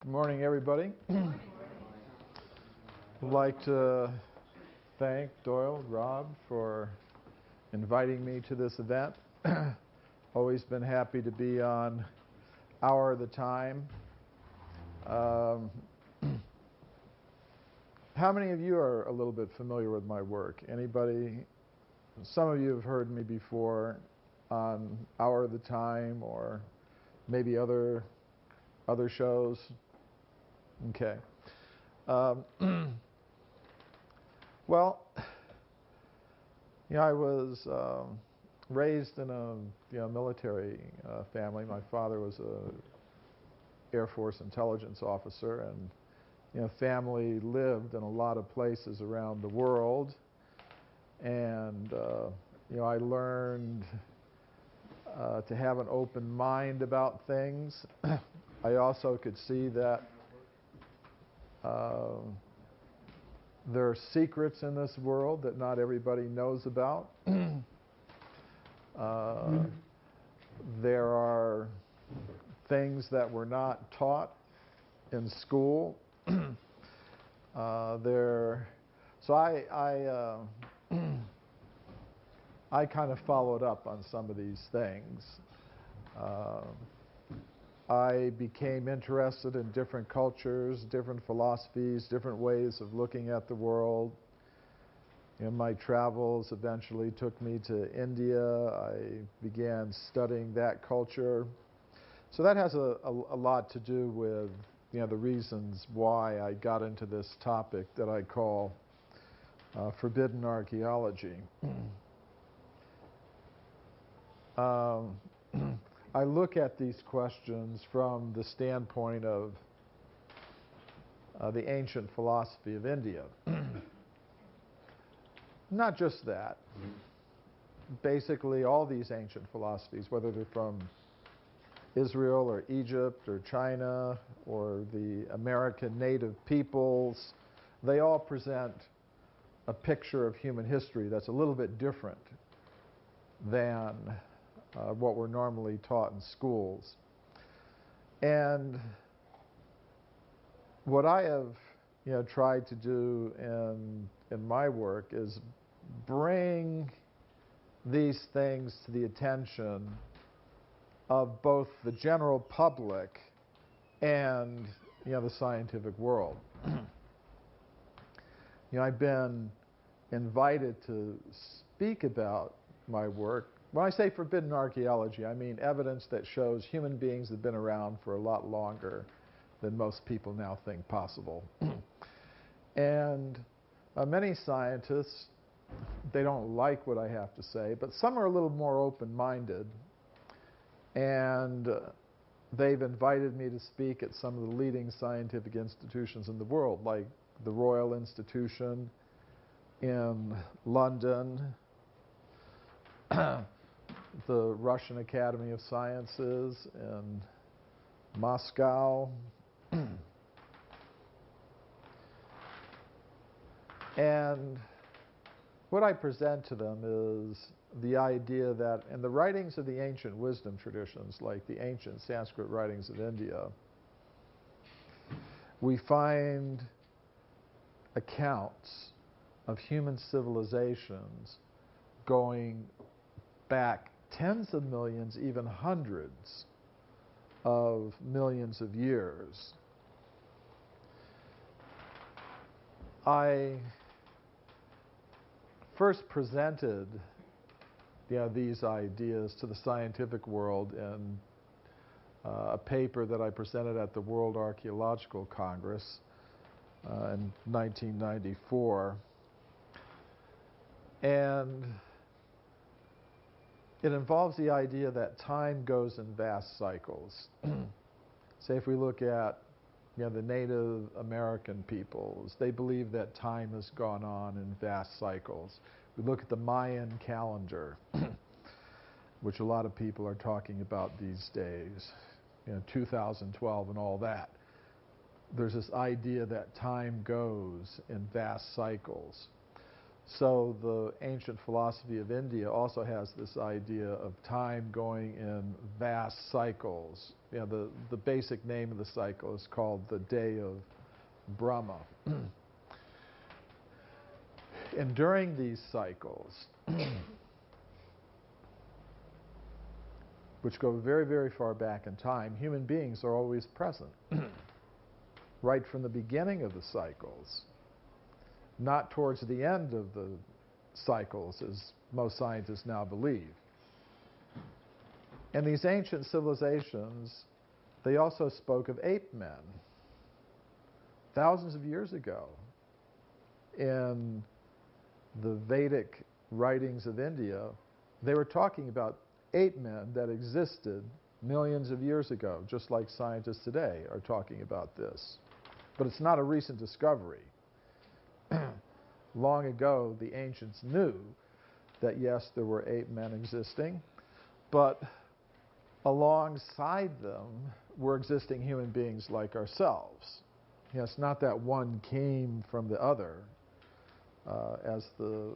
Good morning, everybody. I'd like to thank Doyle, Rob, for inviting me to this event. Always been happy to be on Hour of the Time. How many of you are a little bit familiar with my work? Anybody? Some of you have heard me before on Hour of the Time or maybe other shows. Okay. Well, I was raised in a military family. My father was a Air Force intelligence officer, and family lived in a lot of places around the world. And I learned to have an open mind about things. I also could see that there are secrets in this world that not everybody knows about. There are things that were not taught in school. So I kind of followed up on some of these things. I became interested in different cultures, different philosophies, different ways of looking at the world. My travels eventually took me to India. I began studying that culture. So that has a lot to do with the reasons why I got into this topic that I call forbidden archaeology. I look at these questions from the standpoint of the ancient philosophy of India. Not just that. Basically, all these ancient philosophies, whether they're from Israel or Egypt or China or the American native peoples, they all present a picture of human history that's a little bit different than what we're normally taught in schools. And what I have tried to do in my work is bring these things to the attention of both the general public and the scientific world. I've been invited to speak about my work. When I say forbidden archaeology, I mean evidence that shows human beings have been around for a lot longer than most people now think possible. And many scientists, they don't like what I have to say, but some are a little more open-minded, and they've invited me to speak at some of the leading scientific institutions in the world, like the Royal Institution in London, the Russian Academy of Sciences in Moscow. And what I present to them is the idea that in the writings of the ancient wisdom traditions, like the ancient Sanskrit writings of India, we find accounts of human civilizations going back tens of millions, even hundreds of millions of years. I first presented these ideas to the scientific world in a paper that I presented at the World Archaeological Congress in 1994. And it involves the idea that time goes in vast cycles. Say if we look at the Native American peoples, they believe that time has gone on in vast cycles. We look at the Mayan calendar, which a lot of people are talking about these days, 2012 and all that. There's this idea that time goes in vast cycles. So the ancient philosophy of India also has this idea of time going in vast cycles. You know, the basic name of the cycle is called the Day of Brahma. And during these cycles, which go very, very far back in time, human beings are always present, right from the beginning of the cycles, not towards the end of the cycles, as most scientists now believe. And these ancient civilizations, they also spoke of ape men. Thousands of years ago, in the Vedic writings of India, they were talking about ape men that existed millions of years ago, just like scientists today are talking about this. But it's not a recent discovery. Long ago, the ancients knew that, yes, there were ape men existing, but alongside them were existing human beings like ourselves. Yes, not that one came from the other, as the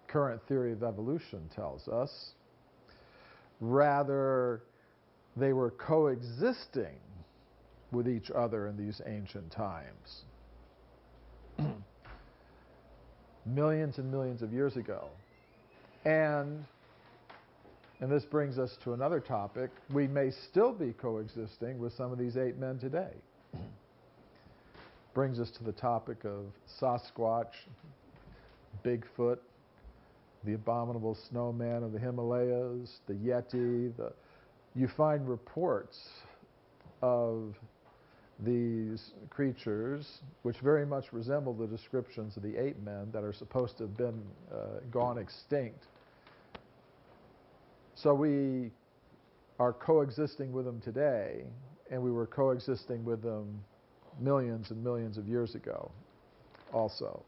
current theory of evolution tells us. Rather, they were coexisting with each other in these ancient times. Millions and millions of years ago. And this brings us to another topic, we may still be coexisting with some of these ape men today. Brings us to the topic of Sasquatch, Bigfoot, the abominable snowman of the Himalayas, the Yeti. You find reports of these creatures which very much resemble the descriptions of the ape men that are supposed to have been gone extinct. So we are coexisting with them today, and we were coexisting with them millions and millions of years ago also.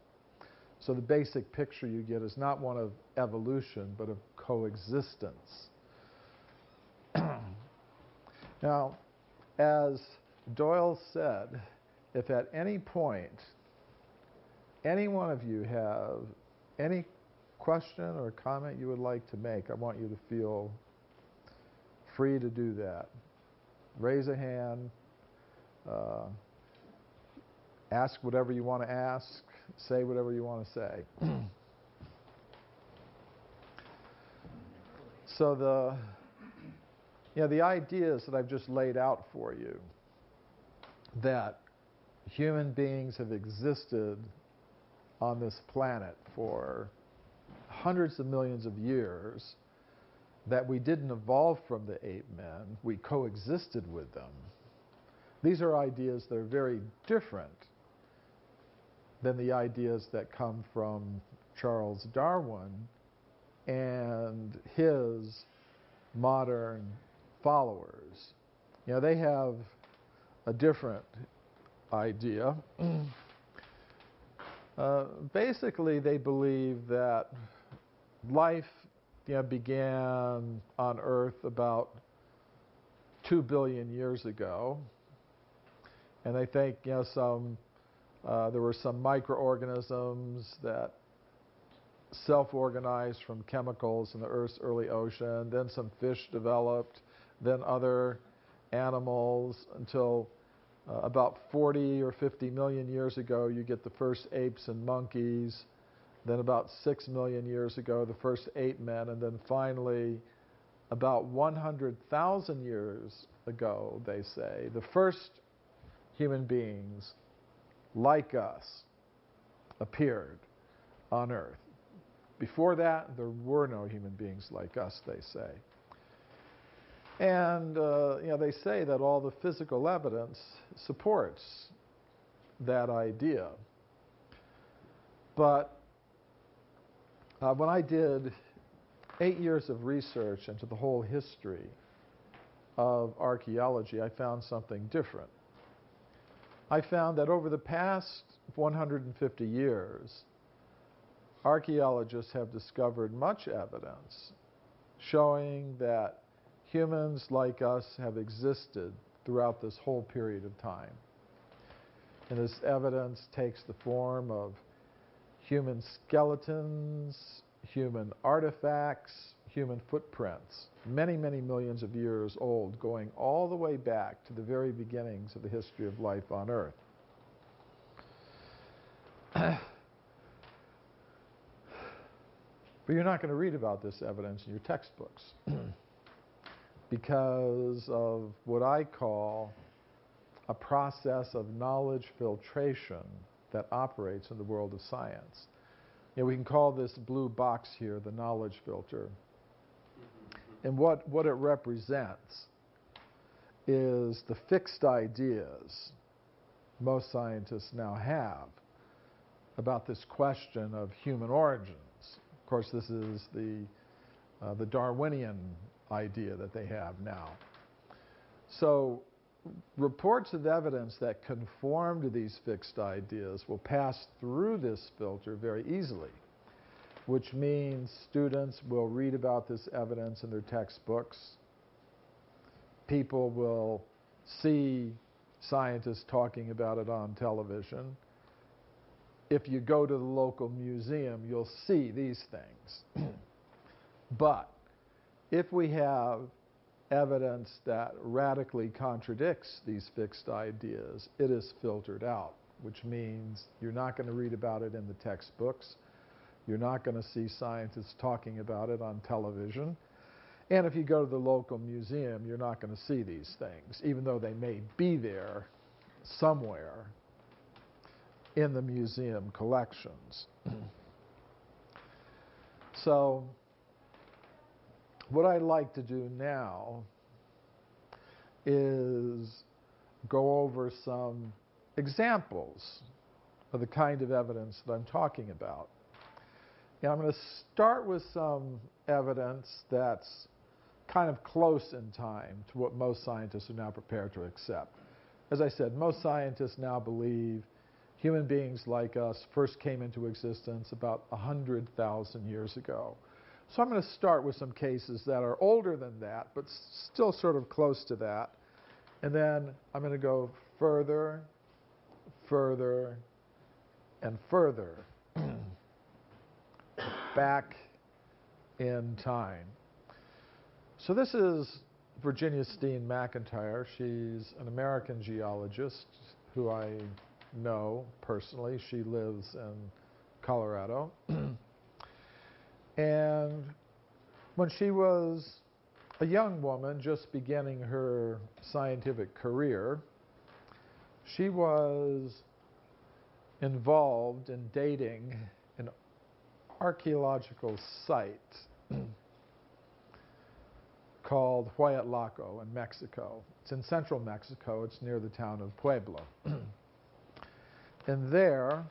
So the basic picture you get is not one of evolution, but of coexistence. Now, as Doyle said, if at any point any one of you have any question or comment you would like to make, I want you to feel free to do that. Raise a hand, ask whatever you want to ask, say whatever you want to say. So the ideas that I've just laid out for you, that human beings have existed on this planet for hundreds of millions of years, that we didn't evolve from the ape men, we coexisted with them. These are ideas that are very different than the ideas that come from Charles Darwin and his modern followers. You know, they have a different idea. Basically, they believe that life began on Earth about 2 billion years ago. And they think there were some microorganisms that self-organized from chemicals in the Earth's early ocean, then some fish developed, then other animals, until about 40 or 50 million years ago you get the first apes and monkeys, then about 6 million years ago the first ape men, and then finally about 100,000 years ago, they say, the first human beings like us appeared on Earth. Before that, there were no human beings like us, they say. And they say that all the physical evidence supports that idea. But when I did 8 years of research into the whole history of archaeology, I found something different. I found that over the past 150 years, archaeologists have discovered much evidence showing that humans like us have existed throughout this whole period of time. And this evidence takes the form of human skeletons, human artifacts, human footprints, many, many millions of years old, going all the way back to the very beginnings of the history of life on Earth. But you're not going to read about this evidence in your textbooks because of what I call a process of knowledge filtration that operates in the world of science. You know, we can call this blue box here the knowledge filter. And what it represents is the fixed ideas most scientists now have about this question of human origins. Of course, this is the Darwinian idea that they have now. So reports of evidence that conform to these fixed ideas will pass through this filter very easily, which means students will read about this evidence in their textbooks. People will see scientists talking about it on television. If you go to the local museum, you'll see these things. But if we have evidence that radically contradicts these fixed ideas, it is filtered out, which means you're not going to read about it in the textbooks. You're not going to see scientists talking about it on television. And if you go to the local museum, you're not going to see these things, even though they may be there somewhere in the museum collections. So what I'd like to do now is go over some examples of the kind of evidence that I'm talking about. And I'm going to start with some evidence that's kind of close in time to what most scientists are now prepared to accept. As I said, most scientists now believe human beings like us first came into existence about 100,000 years ago. So I'm going to start with some cases that are older than that, but still sort of close to that. And then I'm going to go further, further, and further back in time. So this is Virginia Steen McIntyre. She's an American geologist who I know personally. She lives in Colorado. And when she was a young woman just beginning her scientific career, she was involved in dating an archaeological site called Huayatlaco in Mexico. It's in central Mexico. It's near the town of Puebla. And there,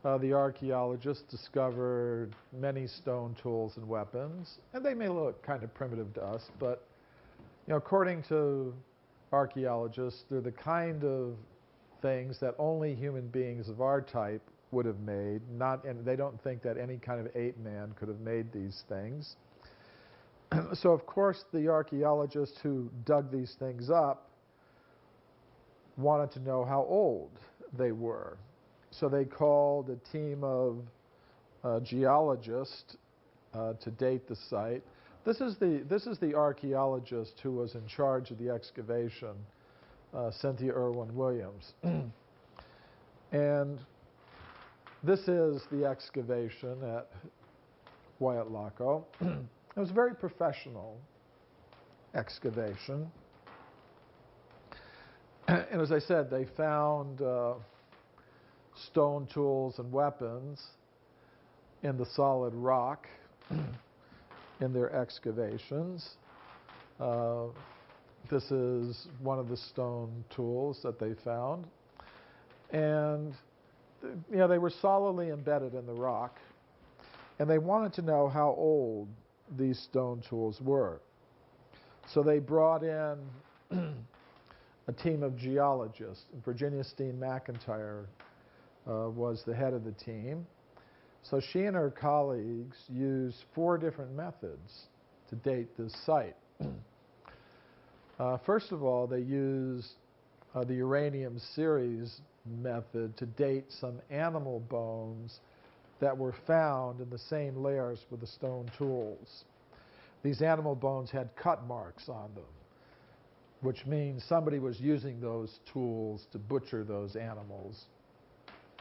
the archaeologists discovered many stone tools and weapons, and they may look kind of primitive to us, but according to archaeologists, they're the kind of things that only human beings of our type would have made. And they don't think that any kind of ape man could have made these things. So, of course, the archaeologists who dug these things up wanted to know how old they were. So they called a team of geologists to date the site. This is the archaeologist who was in charge of the excavation, Cynthia Irwin Williams. And this is the excavation at Huayatlaco. It was a very professional excavation. And as I said, they found stone tools and weapons in the solid rock in their excavations. This is one of the stone tools that they found. And they were solidly embedded in the rock. And they wanted to know how old these stone tools were. So they brought in a team of geologists. Virginia Steen McIntyre was the head of the team. So she and her colleagues used 4 different methods to date this site. First of all, they used the uranium series method to date some animal bones that were found in the same layers with the stone tools. These animal bones had cut marks on them, which means somebody was using those tools to butcher those animals,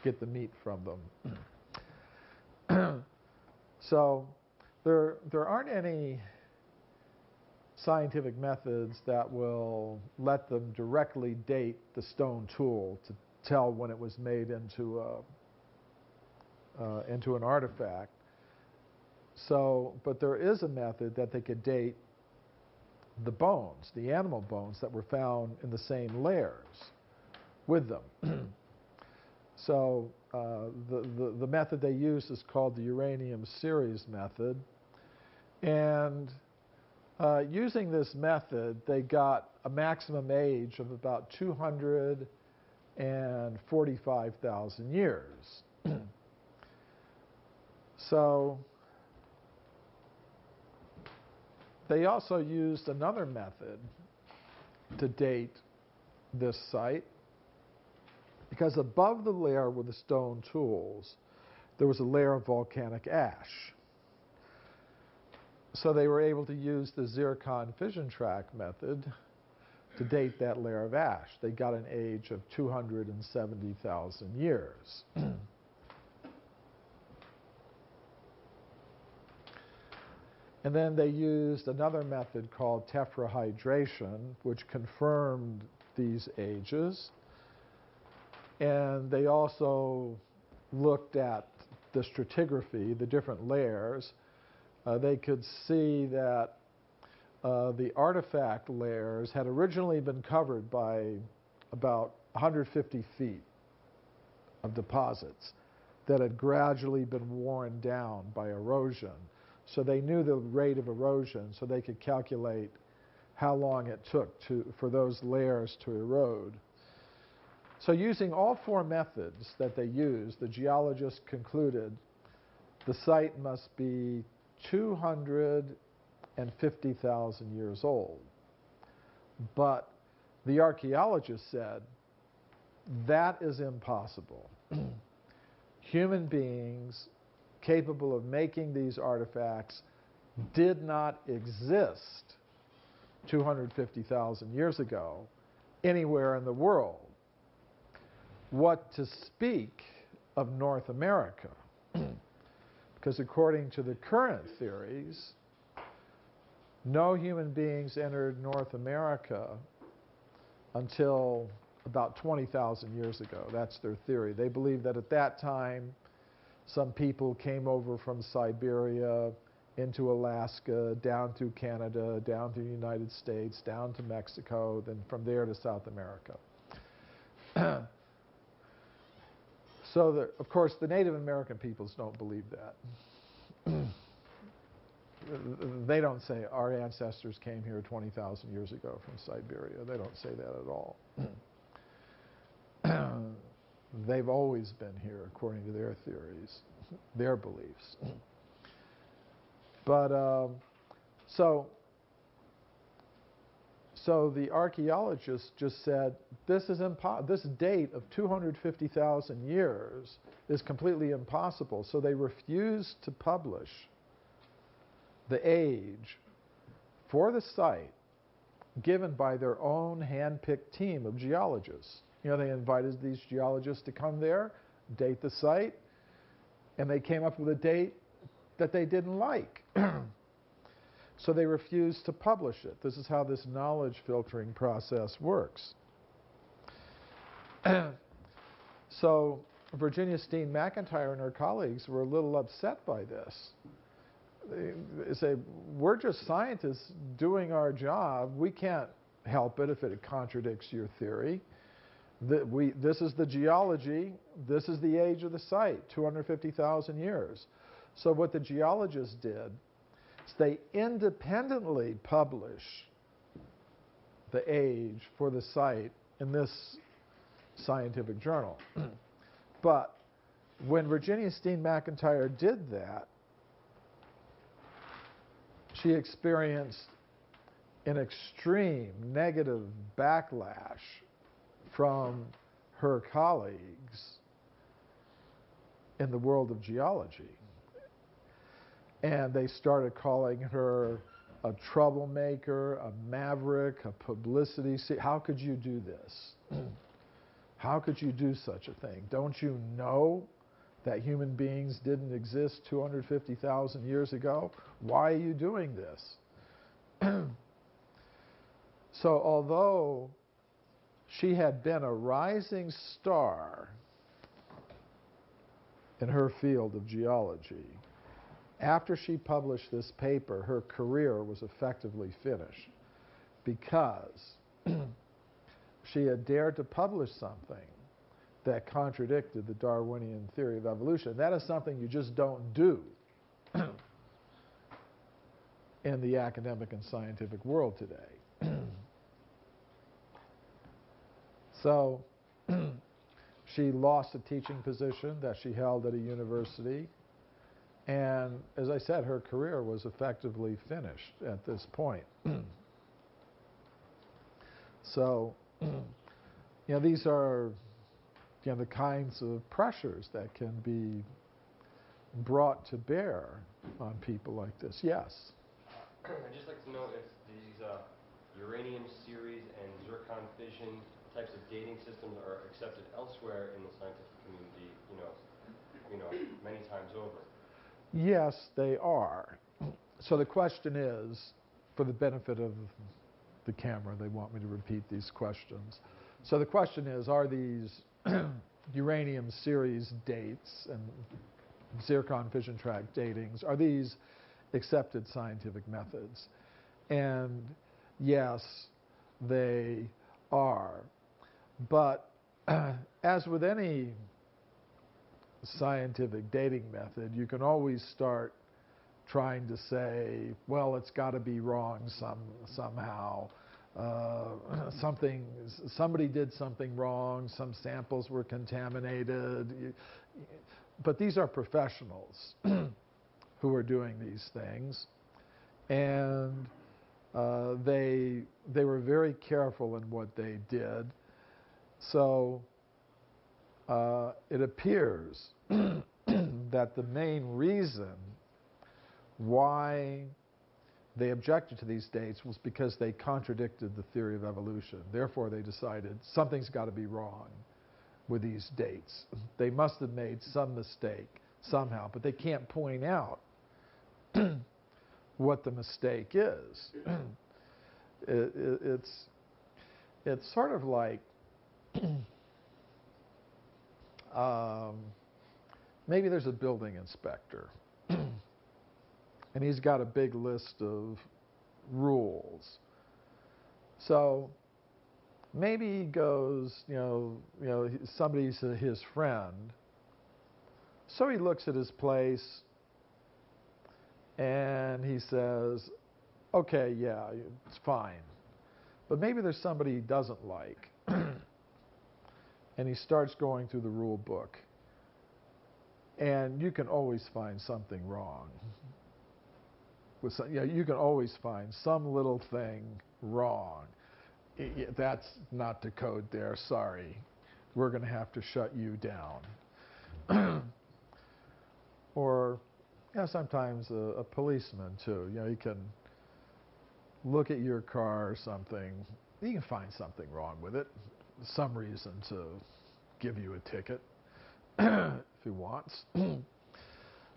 get the meat from them. So there aren't any scientific methods that will let them directly date the stone tool to tell when it was made into an artifact. So, but there is a method that they could date the bones, the animal bones that were found in the same layers with them. So the method they use is called the uranium series method. And using this method, they got a maximum age of about 245,000 years. So they also used another method to date this site, because above the layer with the stone tools, there was a layer of volcanic ash. So they were able to use the zircon fission track method to date that layer of ash. They got an age of 270,000 years. And then they used another method called tetrahydration, which confirmed these ages. And they also looked at the stratigraphy, the different layers. They could see that the artifact layers had originally been covered by about 150 feet of deposits that had gradually been worn down by erosion. So they knew the rate of erosion, so they could calculate how long it took for those layers to erode. So using all four methods that they used, the geologists concluded the site must be 250,000 years old. But the archaeologists said, that is impossible. Human beings capable of making these artifacts did not exist 250,000 years ago anywhere in the world. What to speak of North America? Because according to the current theories, no human beings entered North America until about 20,000 years ago. That's their theory. They believe that at that time, some people came over from Siberia into Alaska, down through Canada, down through the United States, down to Mexico, then from there to South America. So, of course, the Native American peoples don't believe that. They don't say our ancestors came here 20,000 years ago from Siberia. They don't say that at all. They've always been here, according to their theories, their beliefs. But so the archaeologists just said, this date of 250,000 years is completely impossible. So they refused to publish the age for the site given by their own hand-picked team of geologists. You know, they invited these geologists to come there, date the site, and they came up with a date that they didn't like. So they refused to publish it. This is how this knowledge filtering process works. So Virginia Steen McIntyre and her colleagues were a little upset by this. They say, we're just scientists doing our job. We can't help it if it contradicts your theory. This is the geology. This is the age of the site, 250,000 years. So what the geologists did is they independently publish the age for the site in this scientific journal. But when Virginia Steen McIntyre did that, she experienced an extreme negative backlash from her colleagues in the world of geology. And they started calling her a troublemaker, a maverick, a publicity. See, how could you do this? How could you do such a thing? Don't you know that human beings didn't exist 250,000 years ago? Why are you doing this? So although she had been a rising star in her field of geology, after she published this paper, her career was effectively finished because she had dared to publish something that contradicted the Darwinian theory of evolution. That is something you just don't do in the academic and scientific world today. So she lost a teaching position that she held at a university. And as I said, her career was effectively finished at this point. So, these are the kinds of pressures that can be brought to bear on people like this. Yes? I'd just like to know if these uranium series and zircon fission types of dating systems are accepted elsewhere in the scientific community, many times over. Yes, they are. So the question is, for the benefit of the camera, they want me to repeat these questions. So the question is, are these uranium series dates and zircon fission track datings, are these accepted scientific methods? And yes, they are. But as with any scientific dating method, you can always start trying to say, well, it's got to be wrong somehow. Somebody did something wrong. Some samples were contaminated. But these are professionals who are doing these things, and they were very careful in what they did. So it appears that the main reason why they objected to these dates was because they contradicted the theory of evolution. Therefore, they decided something's got to be wrong with these dates. They must have made some mistake somehow, but they can't point out what the mistake is. It's sort of like maybe there's a building inspector and he's got a big list of rules. So maybe he goes, somebody's his friend. So he looks at his place and he says, okay, yeah, it's fine. But maybe there's somebody he doesn't like. And he starts going through the rule book. And you can always find something wrong. You can always find some little thing wrong. That's not the code there, sorry. We're going to have to shut you down. Or sometimes a policeman too. You can look at your car or something. You can find something wrong with it. Some reason to give you a ticket if he wants.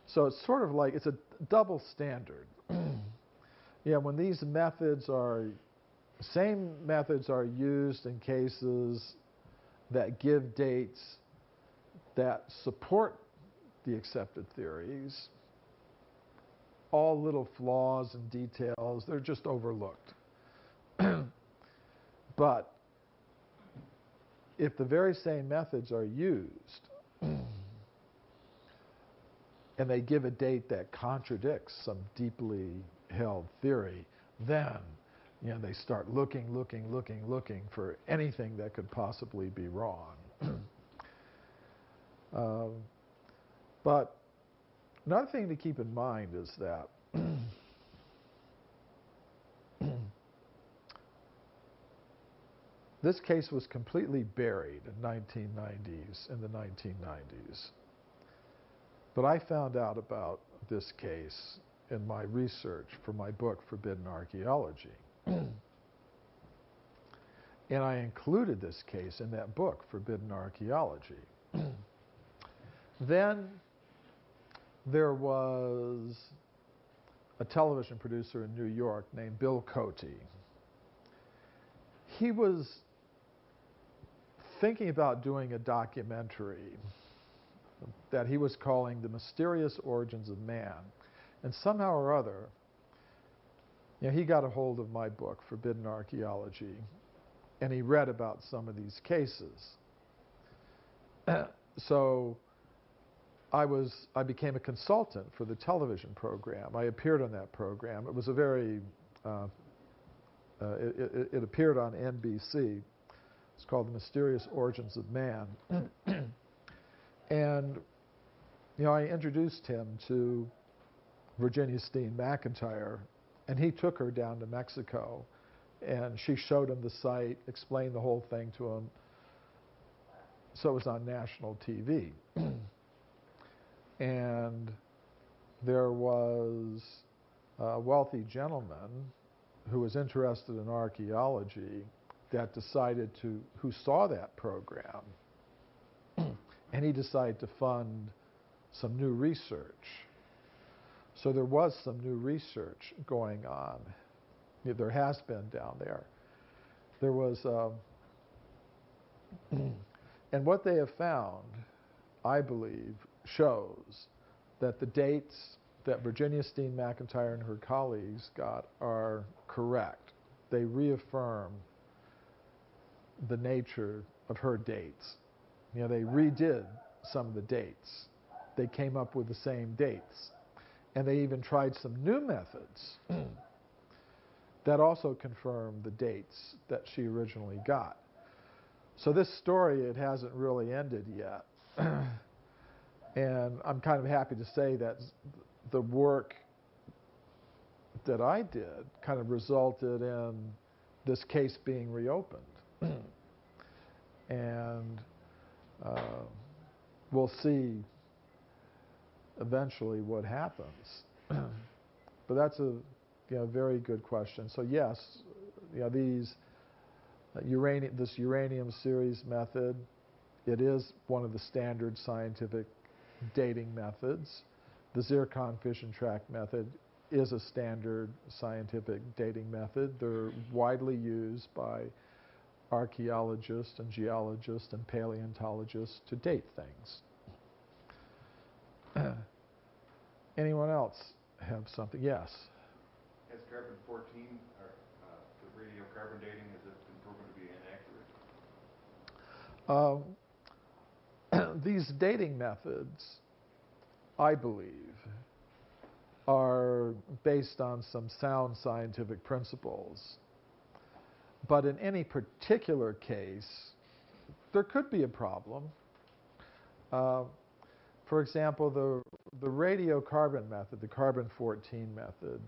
So it's sort of like it's a double standard. When these same methods are used in cases that give dates that support the accepted theories, all little flaws and details, they're just overlooked. But if the very same methods are used and they give a date that contradicts some deeply held theory, then they start looking for anything that could possibly be wrong. But another thing to keep in mind is that This case was completely buried in the 1990s. But I found out about this case in my research for my book, Forbidden Archaeology. And I included this case in that book, Forbidden Archaeology. Then there was a television producer in New York named Bill Coty. He was thinking about doing a documentary that he was calling The Mysterious Origins of Man. And somehow or other, he got a hold of my book, Forbidden Archaeology, and he read about some of these cases. So I became a consultant for the television program. I appeared on that program. It was a very, it appeared on NBC. It's called The Mysterious Origins of Man. And, I introduced him to Virginia Steen McIntyre, and he took her down to Mexico. And she showed him the site, explained the whole thing to him. So it was on national TV. And there was a wealthy gentleman who was interested in archaeology that decided who saw that program. And he decided to fund some new research. So there was some new research going on. There has been down there. There was, and what they have found, I believe, shows that the dates that Virginia Steen McIntyre and her colleagues got are correct. They reaffirm the nature of her dates. They redid some of the dates. They came up with the same dates. And they even tried some new methods that also confirmed the dates that she originally got. So this story, it hasn't really ended yet. And I'm kind of happy to say that the work that I did kind of resulted in this case being reopened. And we'll see eventually what happens. But that's a very good question. So yes, this uranium series method, it is one of the standard scientific dating methods. The zircon fission track method is a standard scientific dating method. They're widely used by archaeologists and geologists and paleontologists to date things. Anyone else have something? Yes. Has carbon-14, or the radiocarbon dating, has it been proven to be inaccurate? These dating methods, I believe, are based on some sound scientific principles. But in any particular case, there could be a problem. For example, the radiocarbon method, the carbon-14 method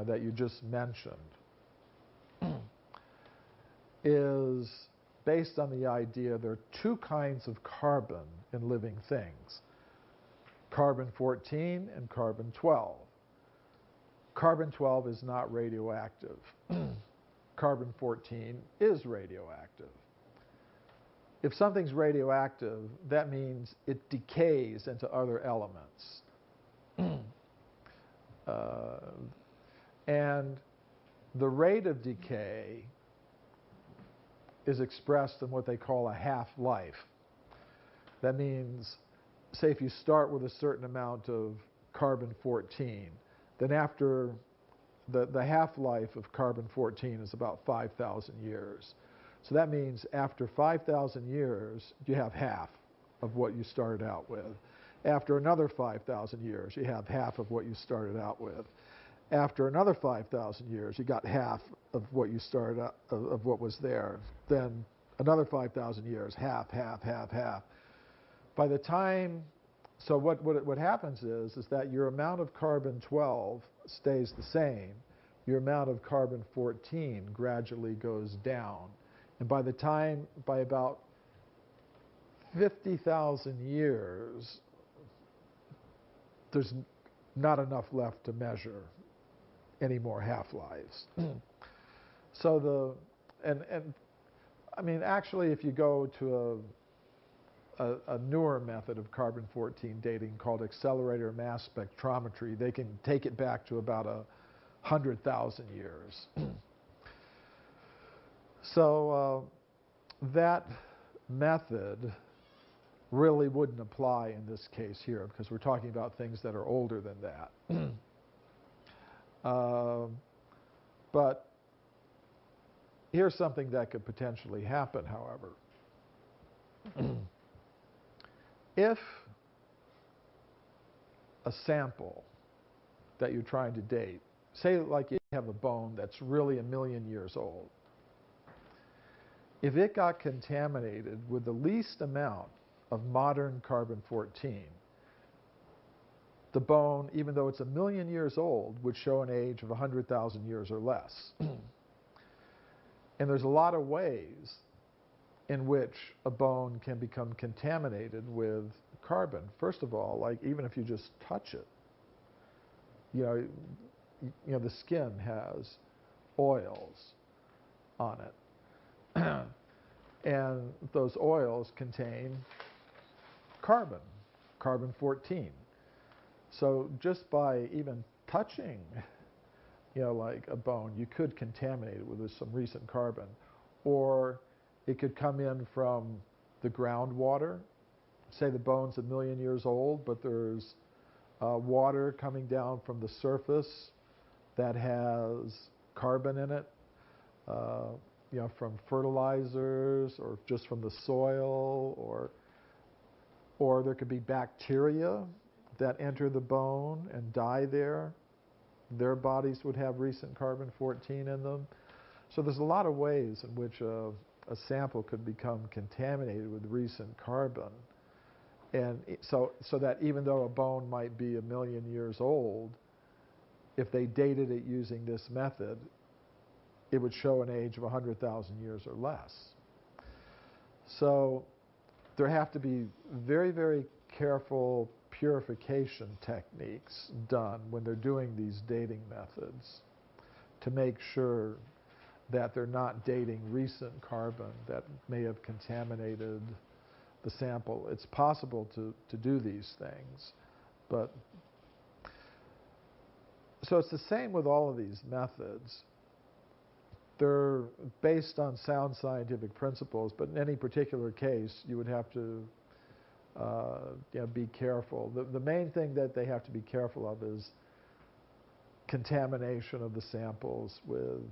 that you just mentioned, is based on the idea there are two kinds of carbon in living things, carbon-14 and carbon-12. Carbon-12 is not radioactive. Carbon-14 is radioactive. If something's radioactive, that means it decays into other elements. And the rate of decay is expressed in what they call a half-life. That means, say if you start with a certain amount of carbon-14, then after the half-life of carbon-14 is about 5,000 years. So that means after 5,000 years, you have half of what you started out with. After another 5,000 years, you have half of what you started out with. After another 5,000 years, you got half of what you started out, of what was there. Then another 5,000 years, half, half, half, half. By the time, so what happens is that your amount of carbon-12 stays the same. Your amount of carbon-14 gradually goes down. And by about 50,000 years, there's not enough left to measure any more half-lives. So and I mean, actually, if you go to a newer method of carbon-14 dating called accelerator mass spectrometry, they can take it back to about 100,000 years. So that method really wouldn't apply in this case here because we're talking about things that are older than that. But here's something that could potentially happen, however. If a sample that you're trying to date, say like you have a bone that's really 1,000,000 years old, if it got contaminated with the least amount of modern carbon-14, the bone, even though it's 1,000,000 years old, would show an age of 100,000 years or less. And there's a lot of ways in which a bone can become contaminated with carbon. First of all, like even if you just touch it, you know the skin has oils on it. And those oils contain carbon-14. So just by even touching, like a bone, you could contaminate it with some recent carbon. Or it could come in from the groundwater. Say the bone's 1,000,000 years old, but there's water coming down from the surface that has carbon in it, from fertilizers or just from the soil, or there could be bacteria that enter the bone and die there. Their bodies would have recent carbon-14 in them. So there's a lot of ways in which a sample could become contaminated with recent carbon. And so that even though a bone might be 1,000,000 years old, if they dated it using this method, it would show an age of 100,000 years or less. So there have to be very, very careful purification techniques done when they're doing these dating methods to make sure that they're not dating recent carbon that may have contaminated the sample. It's possible to do these things, but so it's the same with all of these methods. They're based on sound scientific principles, but in any particular case, you would have to be careful. The main thing that they have to be careful of is contamination of the samples with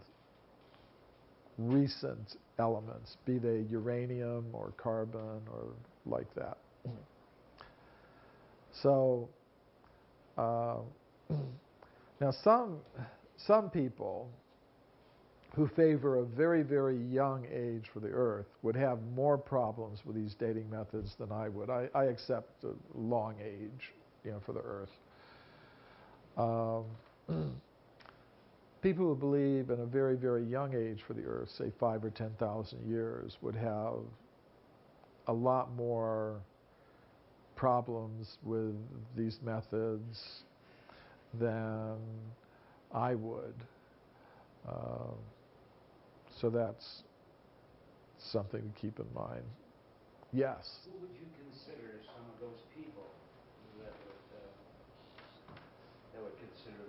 recent elements, be they uranium or carbon or like that. So now some people who favor a very, very young age for the Earth would have more problems with these dating methods than I would. I accept a long age, for the Earth. People who believe in a very, very young age for the Earth, say 5,000 or 10,000 years, would have a lot more problems with these methods than I would. So that's something to keep in mind. Yes? Who would you consider some of those people that would consider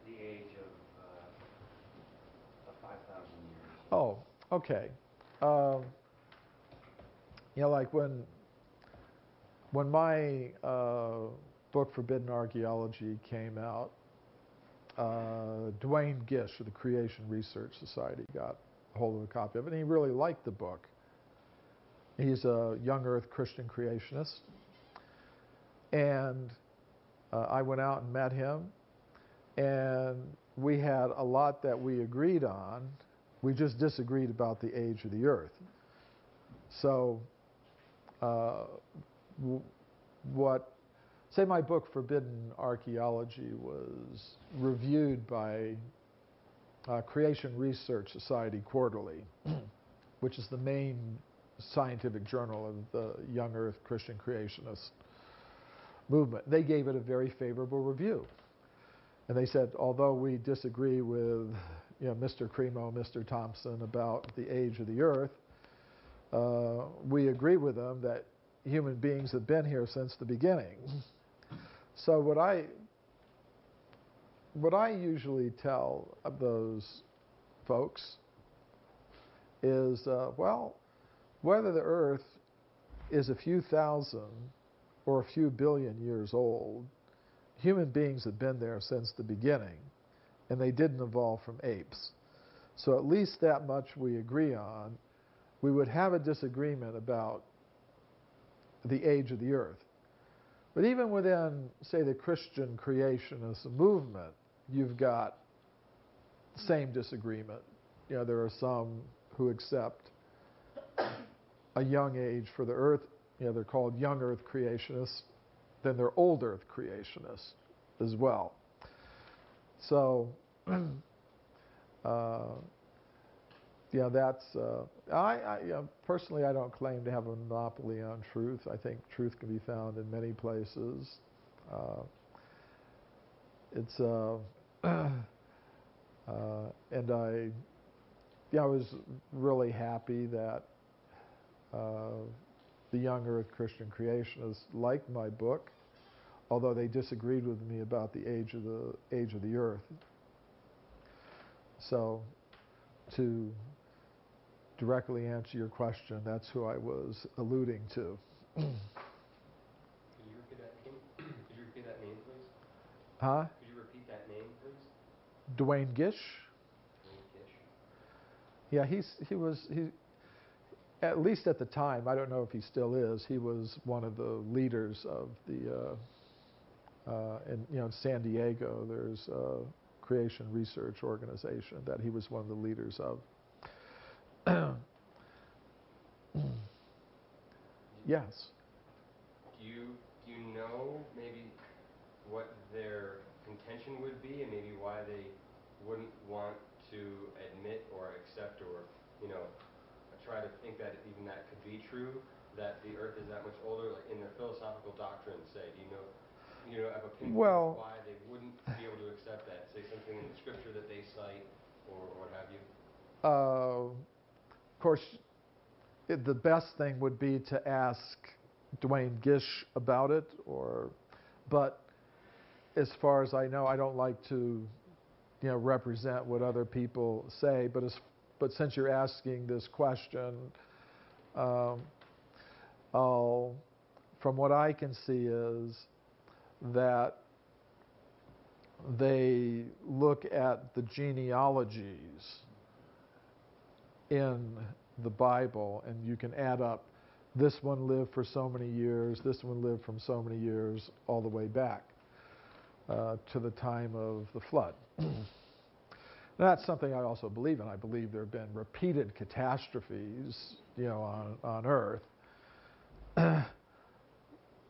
the age of 5,000 years? Oh, okay. Like when my book Forbidden Archaeology came out, Dwayne Gish of the Creation Research Society got a hold of a copy of it, and he really liked the book. He's a young Earth Christian creationist. And I went out and met him, and we had a lot that we agreed on. We just disagreed about the age of the Earth. So say my book Forbidden Archaeology was reviewed by Creation Research Society quarterly. which is the main scientific journal of the young Earth Christian creationist movement. They gave it a very favorable review. And they said, although we disagree with Mr. Cremo, Mr. Thompson about the age of the Earth, we agree with them that human beings have been here since the beginning. So what I usually tell of those folks is, well, whether the Earth is a few thousand or a few billion years old, human beings have been there since the beginning, and they didn't evolve from apes. So at least that much we agree on. We would have a disagreement about the age of the Earth. But even within, say, the Christian creationist movement, you've got the same disagreement. There are some who accept a young age for the Earth. They're called young Earth creationists. Then they're old Earth creationists as well. So, that's. Personally, I don't claim to have a monopoly on truth. I think truth can be found in many places. And I was really happy that the young Earth Christian creationists liked my book, although they disagreed with me about the age of the Earth. So, to directly answer your question, that's who I was alluding to. Could you repeat that name? Could you repeat that name, please? Huh? Could you repeat that name, please? Dwayne Gish? Dwayne Gish. Yeah, he at least at the time, I don't know if he still is, he was one of the leaders of the, in San Diego, there's a creation research organization that he was one of the leaders of. Yes. Do you know maybe what their contention would be, and maybe why they wouldn't want to admit or accept or try to think that even that could be true, that the Earth is that much older, like in their philosophical doctrine, say? Do you have a pinpoint of why they wouldn't be able to accept that? Say something in the scripture that they cite, or what have you? Of course, the best thing would be to ask Dwayne Gish about it, but as far as I know, I don't like to represent what other people say, but since you're asking this question, from what I can see is that they look at the genealogies in the Bible, and you can add up, this one lived for so many years, this one lived from so many years, all the way back to the time of the flood. That's something I also believe in. I believe there have been repeated catastrophes, on Earth,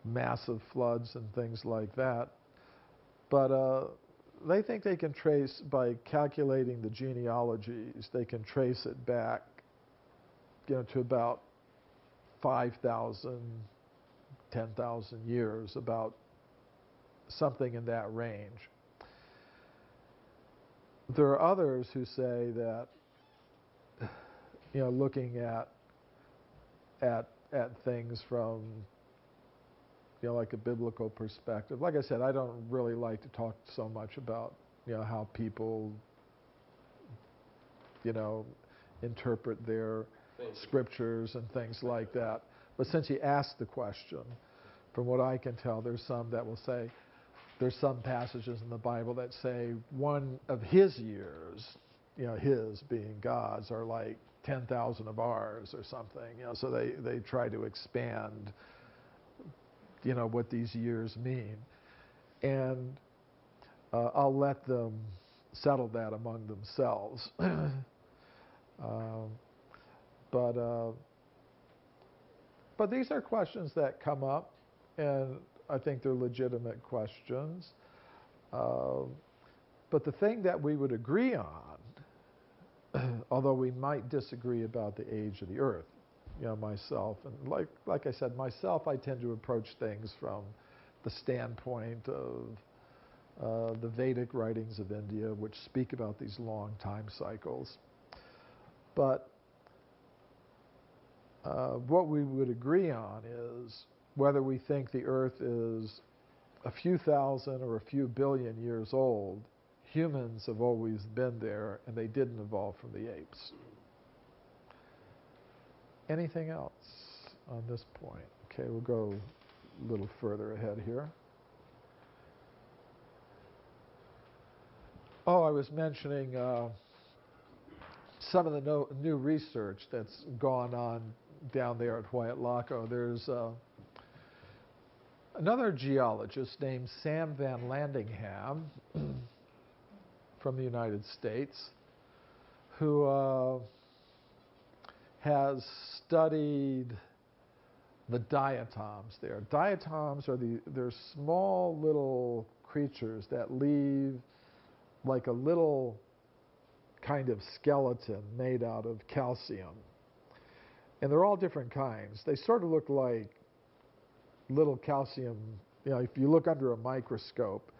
massive floods and things like that. But they think they can trace, by calculating the genealogies, they can trace it back, to about 5,000, 10,000 years, about something in that range. There are others who say that, looking at things from, like a biblical perspective. Like I said, I don't really like to talk so much about, how people, interpret their scriptures and things like that. But since you asked the question, from what I can tell, there's some that will say, there's some passages in the Bible that say one of his years, his being God's, are like 10,000 of ours or something. So they try to expand, what these years mean. And I'll let them settle that among themselves. But these are questions that come up, and I think they're legitimate questions. But the thing that we would agree on although we might disagree about the age of the Earth. You know, myself, and like I said, myself, I tend to approach things from the standpoint of the Vedic writings of India, which speak about these long time cycles. But what we would agree on is whether we think the Earth is a few thousand or a few billion years old. Humans have always been there, and they didn't evolve from the apes. Anything else on this point? Okay, we'll go a little further ahead here. Oh, I was mentioning some of the new research that's gone on down there at Huayatlaco. There's another geologist named Sam Van Landingham from the United States who has studied the diatoms there. Diatoms are they're small little creatures that leave like a little kind of skeleton made out of calcium. And they're all different kinds. They sort of look like little calcium, you know, if you look under a microscope,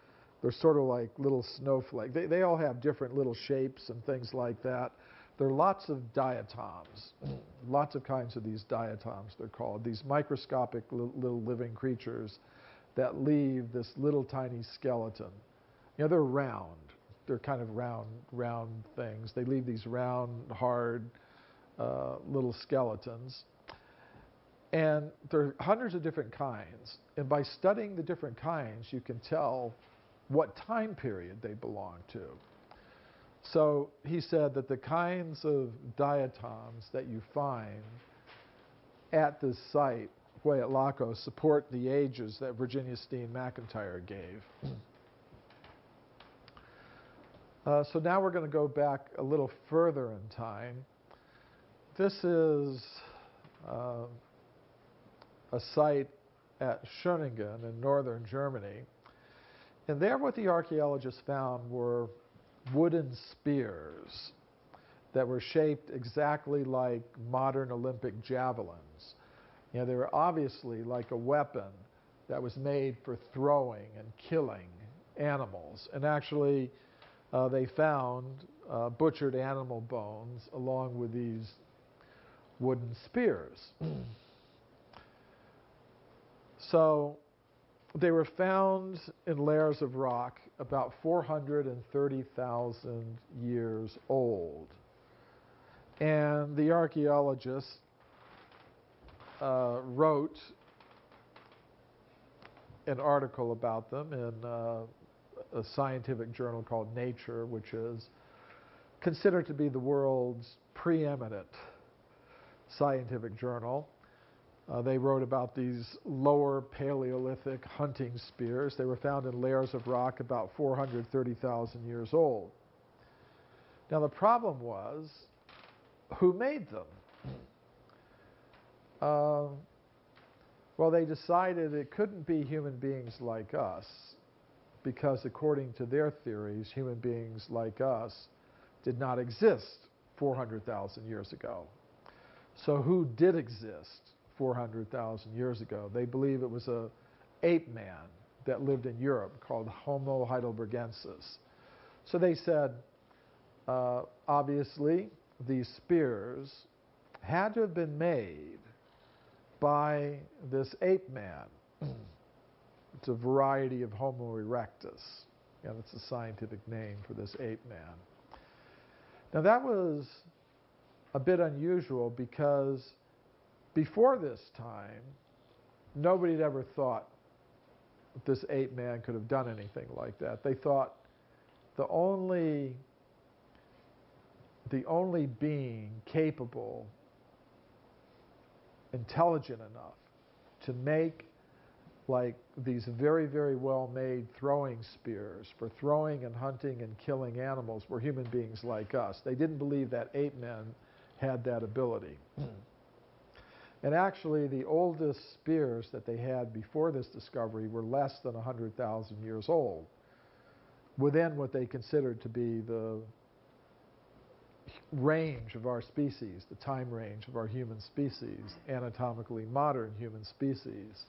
they're sort of like little snowflakes. They all have different little shapes and things like that. There are lots of diatoms, lots of kinds of these diatoms, they're called, these microscopic little living creatures that leave this little tiny skeleton. You know, they're round. They're kind of round things. They leave these round, hard little skeletons. And there are hundreds of different kinds. And by studying the different kinds, you can tell what time period they belong to. So he said that the kinds of diatoms that you find at this site, Huayatlaco, support the ages that Virginia Steen McIntyre gave. So now we're going to go back a little further in time. This is a site at Schöningen in northern Germany. And there what the archaeologists found were wooden spears that were shaped exactly like modern Olympic javelins. You know, they were obviously like a weapon that was made for throwing and killing animals. And actually, they found butchered animal bones along with these wooden spears. So they were found in layers of rock about 430,000 years old. And the archaeologists wrote an article about them in a scientific journal called Nature, which is considered to be the world's preeminent scientific journal. They wrote about these lower Paleolithic hunting spears. They were found in layers of rock about 430,000 years old. Now the problem was, who made them? Well, they decided it couldn't be human beings like us, because according to their theories, human beings like us did not exist 400,000 years ago. So who did exist 400,000 years ago? They believe it was an ape man that lived in Europe called Homo heidelbergensis. So they said, obviously, these spears had to have been made by this ape man. It's a variety of Homo erectus. Yeah, that's a scientific name for this ape man. Now that was a bit unusual because before this time, nobody had ever thought that this ape man could have done anything like that. They thought the only being capable, intelligent enough to make like these very, very well-made throwing spears for throwing and hunting and killing animals were human beings like us. They didn't believe that ape men had that ability. And actually, the oldest spears that they had before this discovery were less than 100,000 years old, within what they considered to be range of our species, the time range of our human species, anatomically modern human species.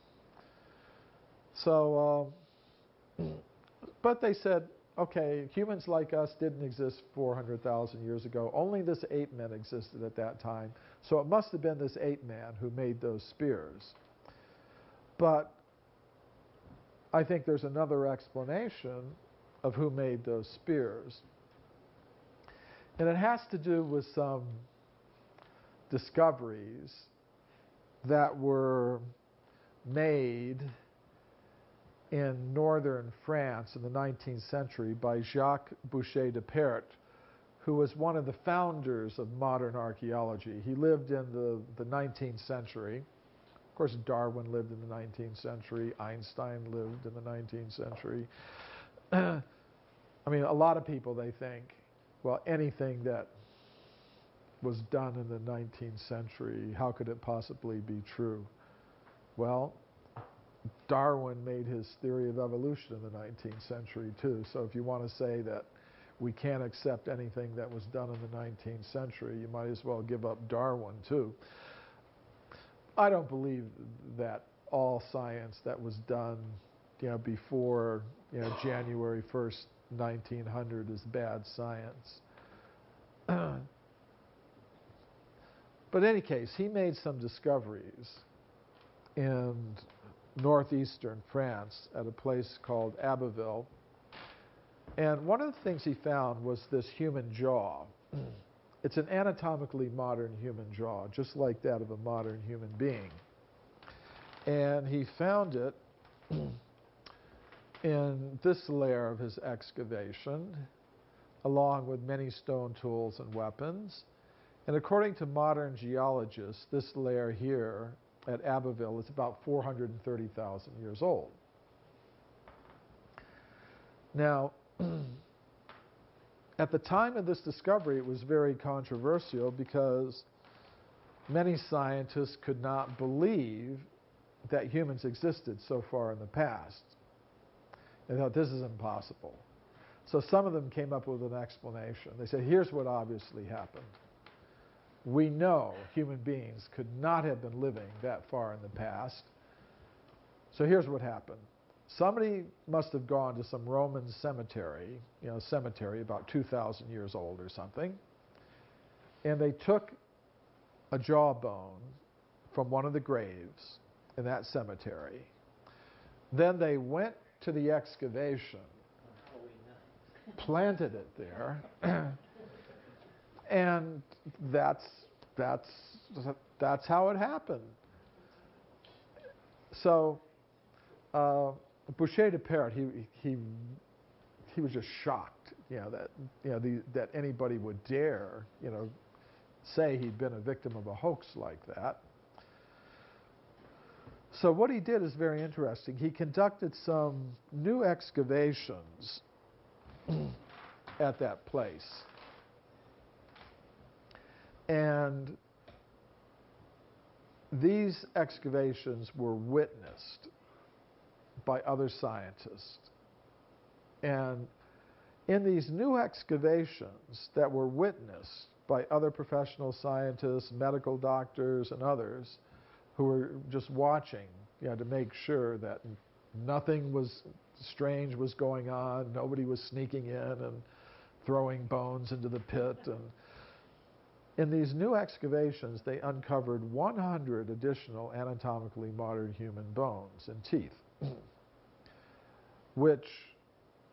So, but they said, okay, humans like us didn't exist 400,000 years ago. Only this ape man existed at that time. So it must have been this ape man who made those spears. But I think there's another explanation of who made those spears. And it has to do with some discoveries that were made in northern France in the 19th century by Jacques Boucher de Perthes, who was one of the founders of modern archaeology. He lived in the 19th century. Of course, Darwin lived in the 19th century. Einstein lived in the 19th century. I mean, a lot of people, they think, well, anything that was done in the 19th century, how could it possibly be true? Well, Darwin made his theory of evolution in the 19th century too. So if you want to say that we can't accept anything that was done in the 19th century, you might as well give up Darwin too. I don't believe that all science that was done, before, January 1st, 1900 is bad science. But in any case, he made some discoveries in northeastern France at a place called Abbeville. And one of the things he found was this human jaw. It's an anatomically modern human jaw, just like that of a modern human being. And he found it in this layer of his excavation, along with many stone tools and weapons. And according to modern geologists, this layer here at Abbeville is about 430,000 years old. Now, at the time of this discovery, it was very controversial because many scientists could not believe that humans existed so far in the past. They thought, this is impossible. So some of them came up with an explanation. They said, here's what obviously happened. We know human beings could not have been living that far in the past. So here's what happened. Somebody must have gone to some Roman cemetery, cemetery about 2,000 years old or something, and they took a jawbone from one of the graves in that cemetery. Then they went to the excavation, planted it there, and that's how it happened. So Boucher de Perthes, he was just shocked, that anybody would dare, say he'd been a victim of a hoax like that. So what he did is very interesting. He conducted some new excavations at that place. And these excavations were witnessed by other scientists. And in these new excavations that were witnessed by other professional scientists, medical doctors, and others who were just watching, to make sure that nothing was strange was going on, nobody was sneaking in and throwing bones into the pit. And in these new excavations, they uncovered 100 additional anatomically modern human bones and teeth, which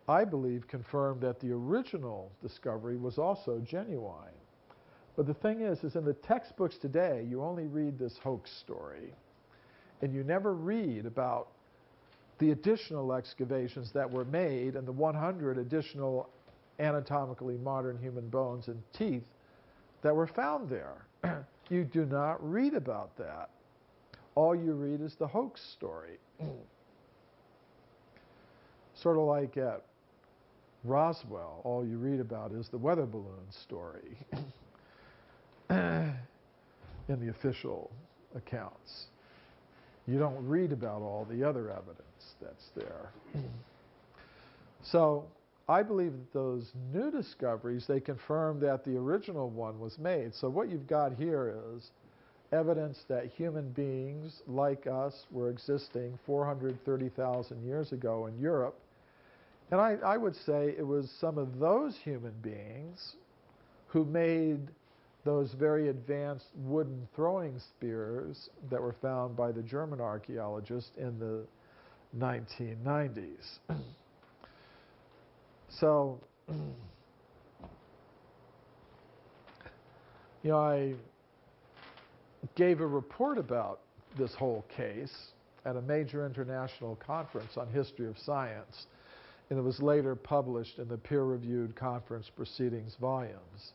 I believe confirmed that the original discovery was also genuine. But the thing is in the textbooks today, you only read this hoax story, and you never read about the additional excavations that were made and the 100 additional anatomically modern human bones and teeth that were found there. You do not read about that. All you read is the hoax story. Sort of like at Roswell, all you read about is the weather balloon story in the official accounts. You don't read about all the other evidence that's there. So I believe that those new discoveries, they confirm that the original one was made. So what you've got here is evidence that human beings like us were existing 430,000 years ago in Europe. And I would say it was some of those human beings who made those very advanced wooden throwing spears that were found by the German archaeologists in the 1990s. So, I gave a report about this whole case at a major international conference on history of science, and it was later published in the peer-reviewed conference proceedings volumes.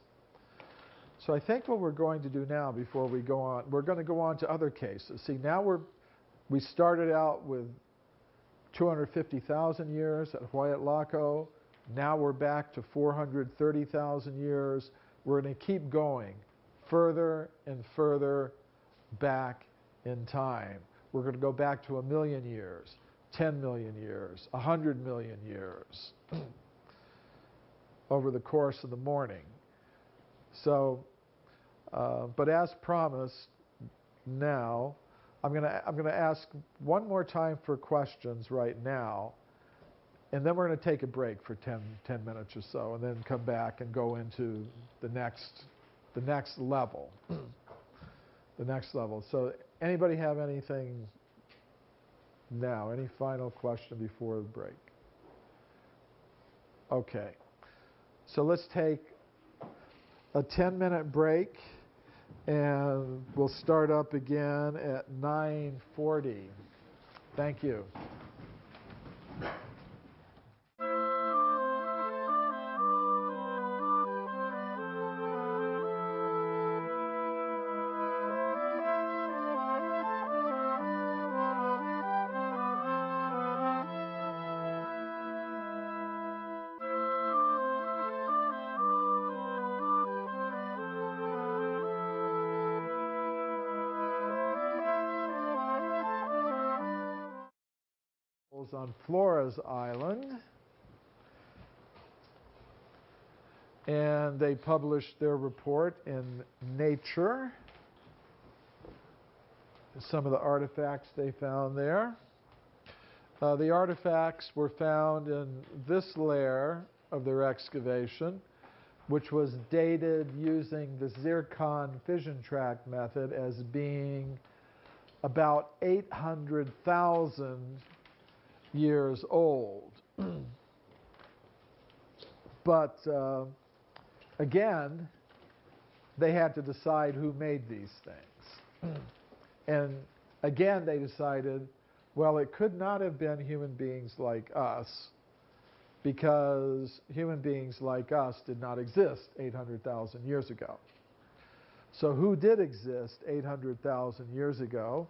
So I think what we're going to do now before we go on, we're going to go on to other cases. See, now we started out with 250,000 years at Huayatlaco. Now we're back to 430,000 years. We're going to keep going further and further back in time. We're going to go back to 1 million years, 10 million years, 100 million years over the course of the morning. So, but as promised, now I'm going to ask one more time for questions right now, and then we're going to take a break for 10 minutes or so, and then come back and go into the next level. The next level. So, anybody have anything now? Any final question before the break? Okay. So let's take a 10-minute break, and we'll start up again at 9:40. Thank you. On Flores Island, and they published their report in Nature. Some of the artifacts they found there. The artifacts were found in this layer of their excavation, which was dated using the zircon fission track method as being about 800,000 years old. But again, they had to decide who made these things. And again, they decided, well, it could not have been human beings like us, because human beings like us did not exist 800,000 years ago. So who did exist 800,000 years ago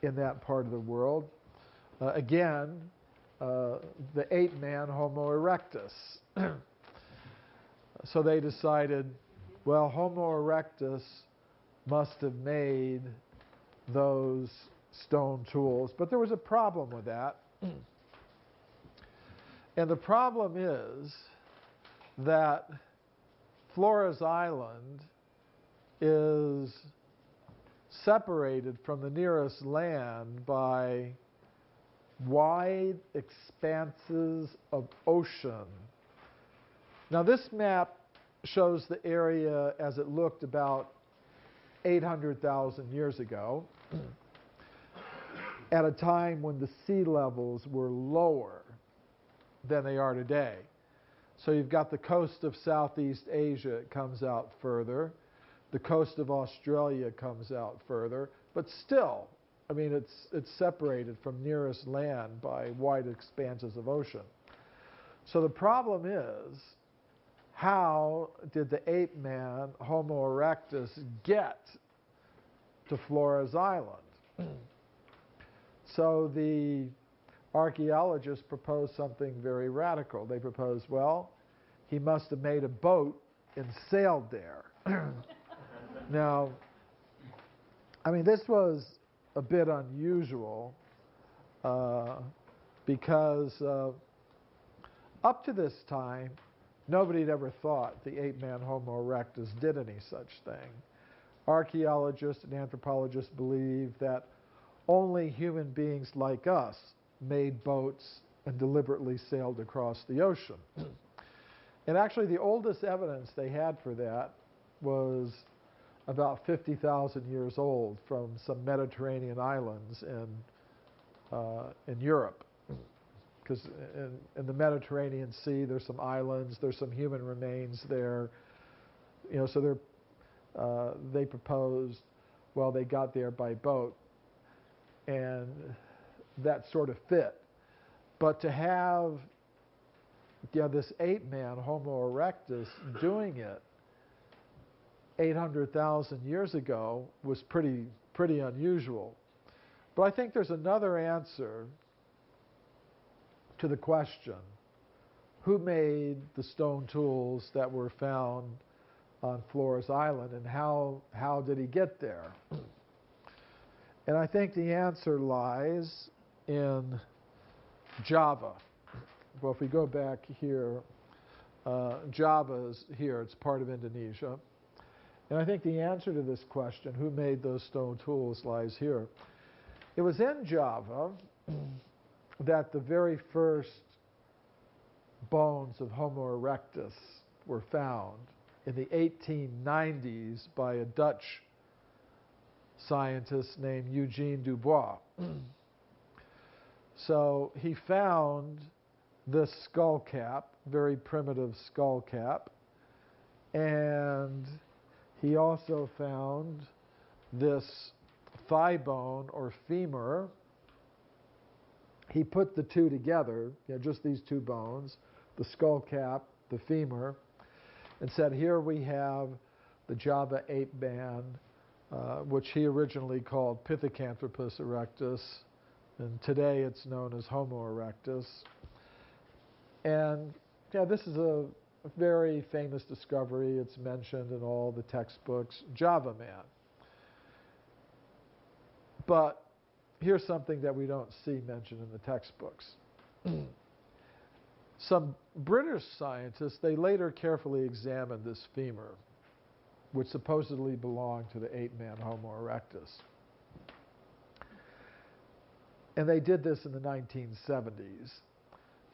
in that part of the world? Again, the ape-man Homo erectus. So they decided, well, Homo erectus must have made those stone tools. But there was a problem with that. And the problem is that Flores Island is separated from the nearest land by wide expanses of ocean. Now this map shows the area as it looked about 800,000 years ago, at a time when the sea levels were lower than they are today. So you've got the coast of Southeast Asia, it comes out further. The coast of Australia comes out further. But still, I mean, it's separated from nearest land by wide expanses of ocean. So the problem is, how did the ape-man, Homo erectus, get to Flores Island? So the archaeologists proposed something very radical. They proposed, well, he must have made a boat and sailed there. Now, I mean, this was a bit unusual because Up to this time, nobody had ever thought the ape-man Homo erectus did any such thing. Archaeologists and anthropologists believe that only human beings like us made boats and deliberately sailed across the ocean. And actually, the oldest evidence they had for that was about 50,000 years old from some Mediterranean islands in Europe. Because in the Mediterranean Sea, there's some islands, there's some human remains there. You know, so they proposed, well, they got there by boat, and that sort of fit. But to have this ape-man, Homo erectus, doing it 800,000 years ago was pretty unusual. But I think there's another answer to the question, who made the stone tools that were found on Flores Island, and how did he get there? And I think the answer lies in Java. Well, if we go back here, Java is here, it's part of Indonesia. And I think the answer to this question, who made those stone tools, lies here. It was in Java that the very first bones of Homo erectus were found in the 1890s by a Dutch scientist named Eugene Dubois. So he found this skull cap, very primitive skull cap, and he also found this thigh bone or femur. He put the two together, just these two bones, the skull cap, the femur, and said, here we have the Java ape man, which he originally called Pithecanthropus erectus, and today it's known as Homo erectus. And this is a very famous discovery. It's mentioned in all the textbooks, Java man. But here's something that we don't see mentioned in the textbooks. Some British scientists, they later carefully examined this femur, which supposedly belonged to the ape-man Homo erectus. And they did this in the 1970s.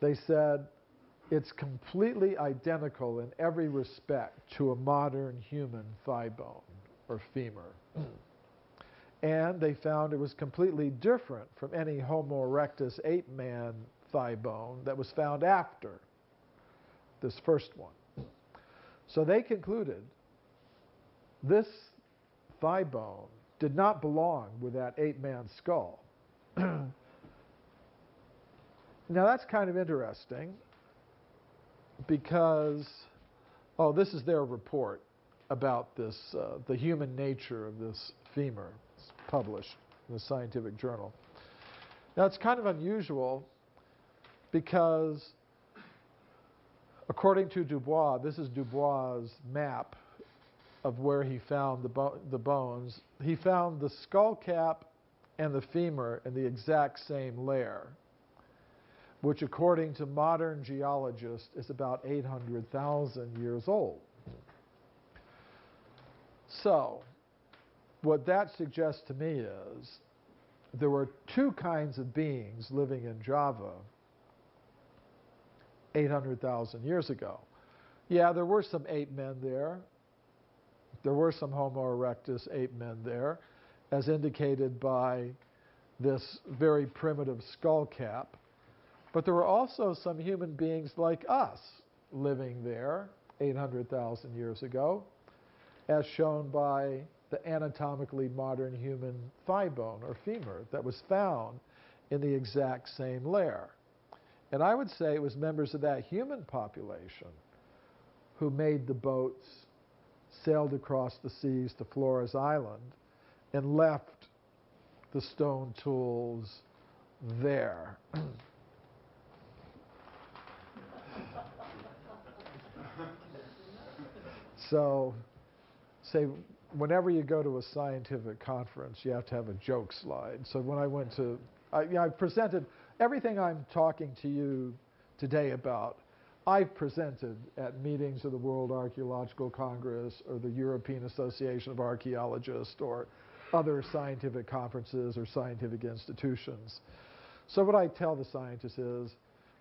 They said it's completely identical in every respect to a modern human thigh bone or femur. And they found it was completely different from any Homo erectus ape-man thigh bone that was found after this first one. So they concluded this thigh bone did not belong with that ape-man skull. Now that's kind of interesting because, this is their report about this, the human nature of this femur. It's published in the scientific journal. Now it's kind of unusual because according to Dubois, this is Dubois' map of where he found the bones. He found the skull cap and the femur in the exact same layer, which according to modern geologists is about 800,000 years old. So, what that suggests to me is there were two kinds of beings living in Java 800,000 years ago. Yeah, there were some ape men there. There were some Homo erectus ape men there, as indicated by this very primitive skull cap. But there were also some human beings like us living there 800,000 years ago, as shown by the anatomically modern human thigh bone or femur that was found in the exact same layer. And I would say it was members of that human population who made the boats, sailed across the seas to Flores Island, and left the stone tools there. So, say, whenever you go to a scientific conference, you have to have a joke slide. So when I went to, I presented everything I'm talking to you today about. I've presented at meetings of the World Archaeological Congress or the European Association of Archaeologists or other scientific conferences or scientific institutions. So what I tell the scientists is,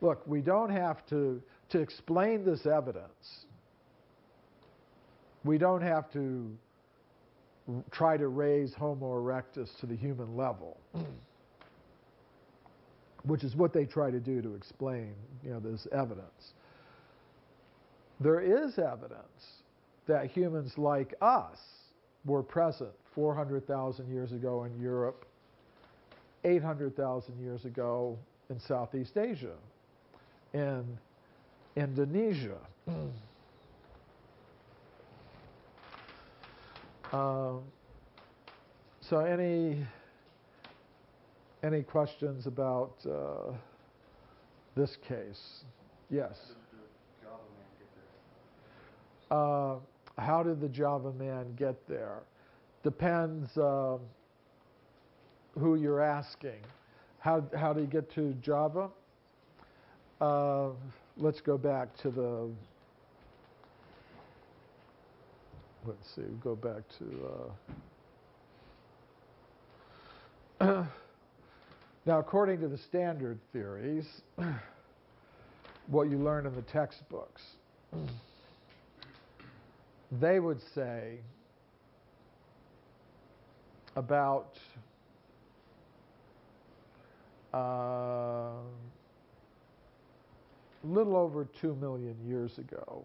look, we don't have to explain this evidence, we don't have to try to raise Homo erectus to the human level, which is what they try to do to explain, this evidence. There is evidence that humans like us were present 400,000 years ago in Europe, 800,000 years ago in Southeast Asia, in Indonesia. So any questions about this case? Yes. How did the Java man get there? Depends who you're asking. How did he get to Java? Let's go back to the. Let's see. Go back to. Now, according to the standard theories, what you learn in the textbooks, they would say about a little over 2 million years ago,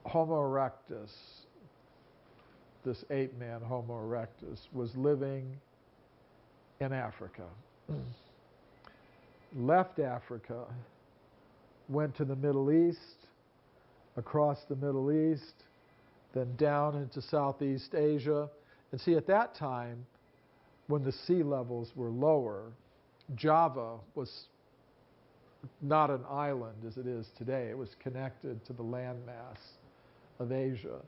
Homo erectus, this ape-man Homo erectus, was living in Africa. Left Africa, went to the Middle East, across the Middle East, then down into Southeast Asia. And see, at that time, when the sea levels were lower, Java was not an island as it is today. It was connected to the landmass of Asia.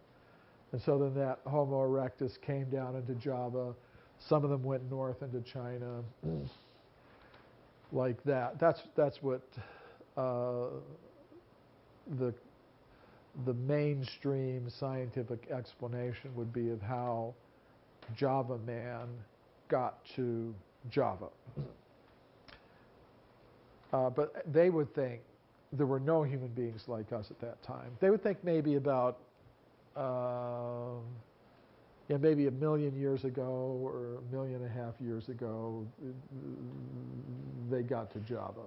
And so then that Homo erectus came down into Java. Some of them went north into China, like that. That's what the mainstream scientific explanation would be of how Java man got to Java. But they would think there were no human beings like us at that time. They would think maybe about maybe 1 million years ago or 1.5 million years ago, they got to Java,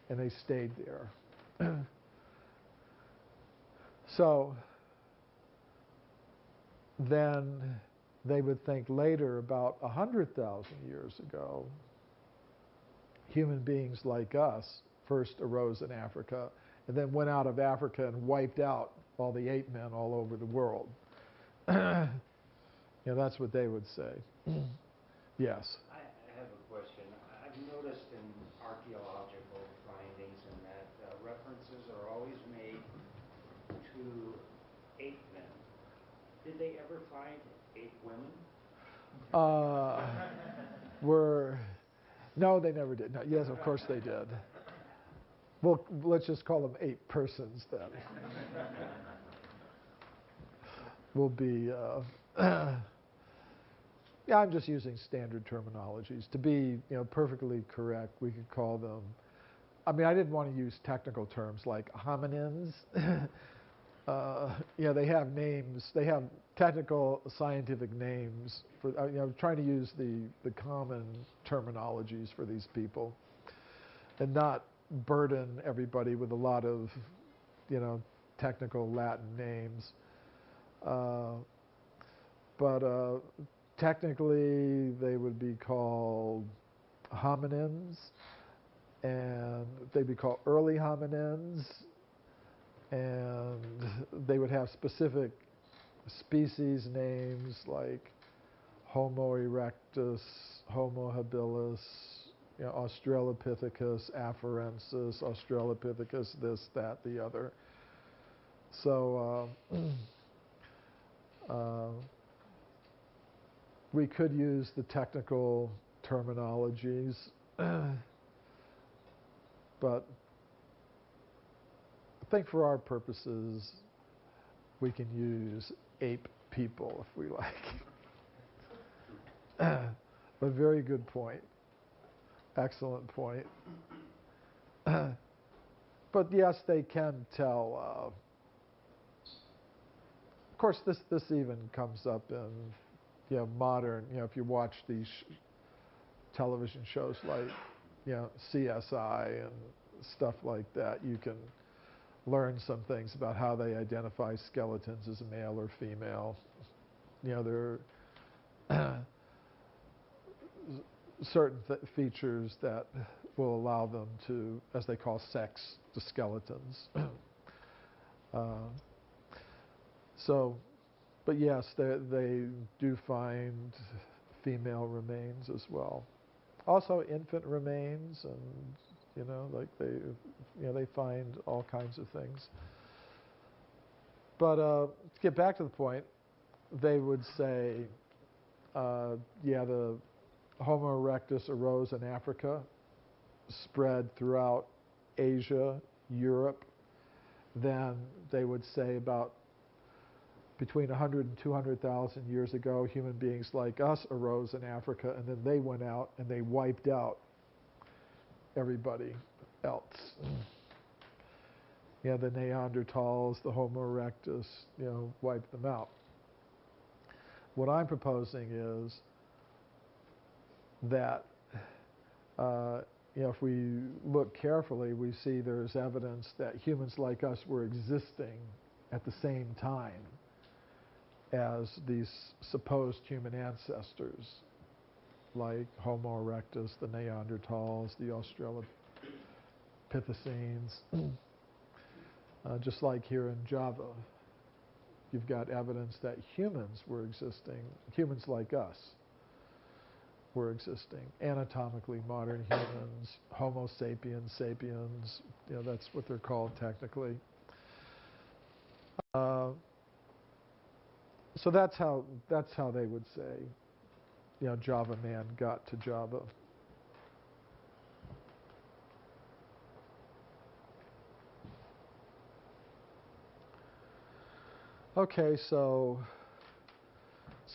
and they stayed there. So then they would think later, about 100,000 years ago, human beings like us first arose in Africa and then went out of Africa and wiped out all the ape men all over the world. That's what they would say. Yes? I have a question. I've noticed in archaeological findings in that references are always made to ape men. Did they ever find ape women? No, they never did. No, yes, of course they did. Well, let's just call them ape persons then. Will be. Yeah, I'm just using standard terminologies. To be, perfectly correct, we could call them. I mean, I didn't want to use technical terms like hominins. They have names. They have technical scientific names for. Trying to use the common terminologies for these people, and not burden everybody with a lot of, technical Latin names. But technically, they would be called hominins, and they'd be called early hominins, and they would have specific species names like Homo erectus, Homo habilis, Australopithecus afarensis, Australopithecus this, that, the other. So we could use the technical terminologies, But I think for our purposes, we can use ape people if we like. A very good point. Excellent point. But yes, they can tell. Of course, this even comes up in modern. If you watch these television shows like CSI and stuff like that, you can learn some things about how they identify skeletons as male or female. There are certain features that will allow them to, as they call, sex the skeletons. But yes, they do find female remains as well. Also, infant remains, and they find all kinds of things. But to get back to the point, they would say, the Homo erectus arose in Africa, spread throughout Asia, Europe. Then they would say about between 100 and 200,000 years ago, human beings like us arose in Africa, and then they went out and they wiped out everybody else. The Neanderthals, the Homo erectus, wiped them out. What I'm proposing is that if we look carefully, we see there's evidence that humans like us were existing at the same time as these supposed human ancestors, like Homo erectus, the Neanderthals, the Australopithecines. Just like here in Java, you've got evidence that humans were existing, humans like us were existing, anatomically modern humans, Homo sapiens, sapiens, that's what they're called technically. So that's how they would say, Java man got to Java. Okay, so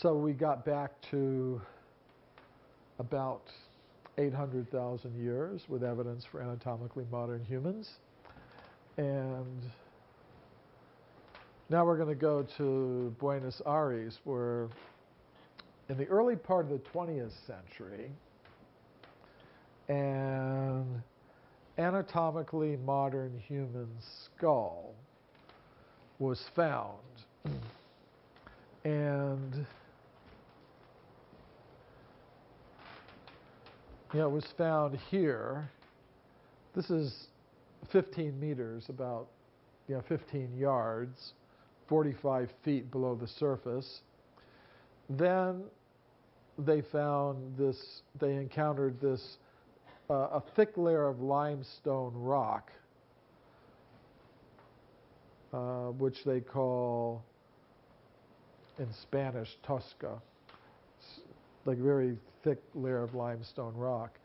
we got back to about 800,000 years with evidence for anatomically modern humans. And now we're going to go to Buenos Aires, where in the early part of the 20th century, an anatomically modern human skull was found. And it was found here. This is 15 meters, about 15 yards, 45 feet below the surface. Then they found this, they encountered this, a thick layer of limestone rock, which they call, in Spanish, tosca, like a very thick layer of limestone rock.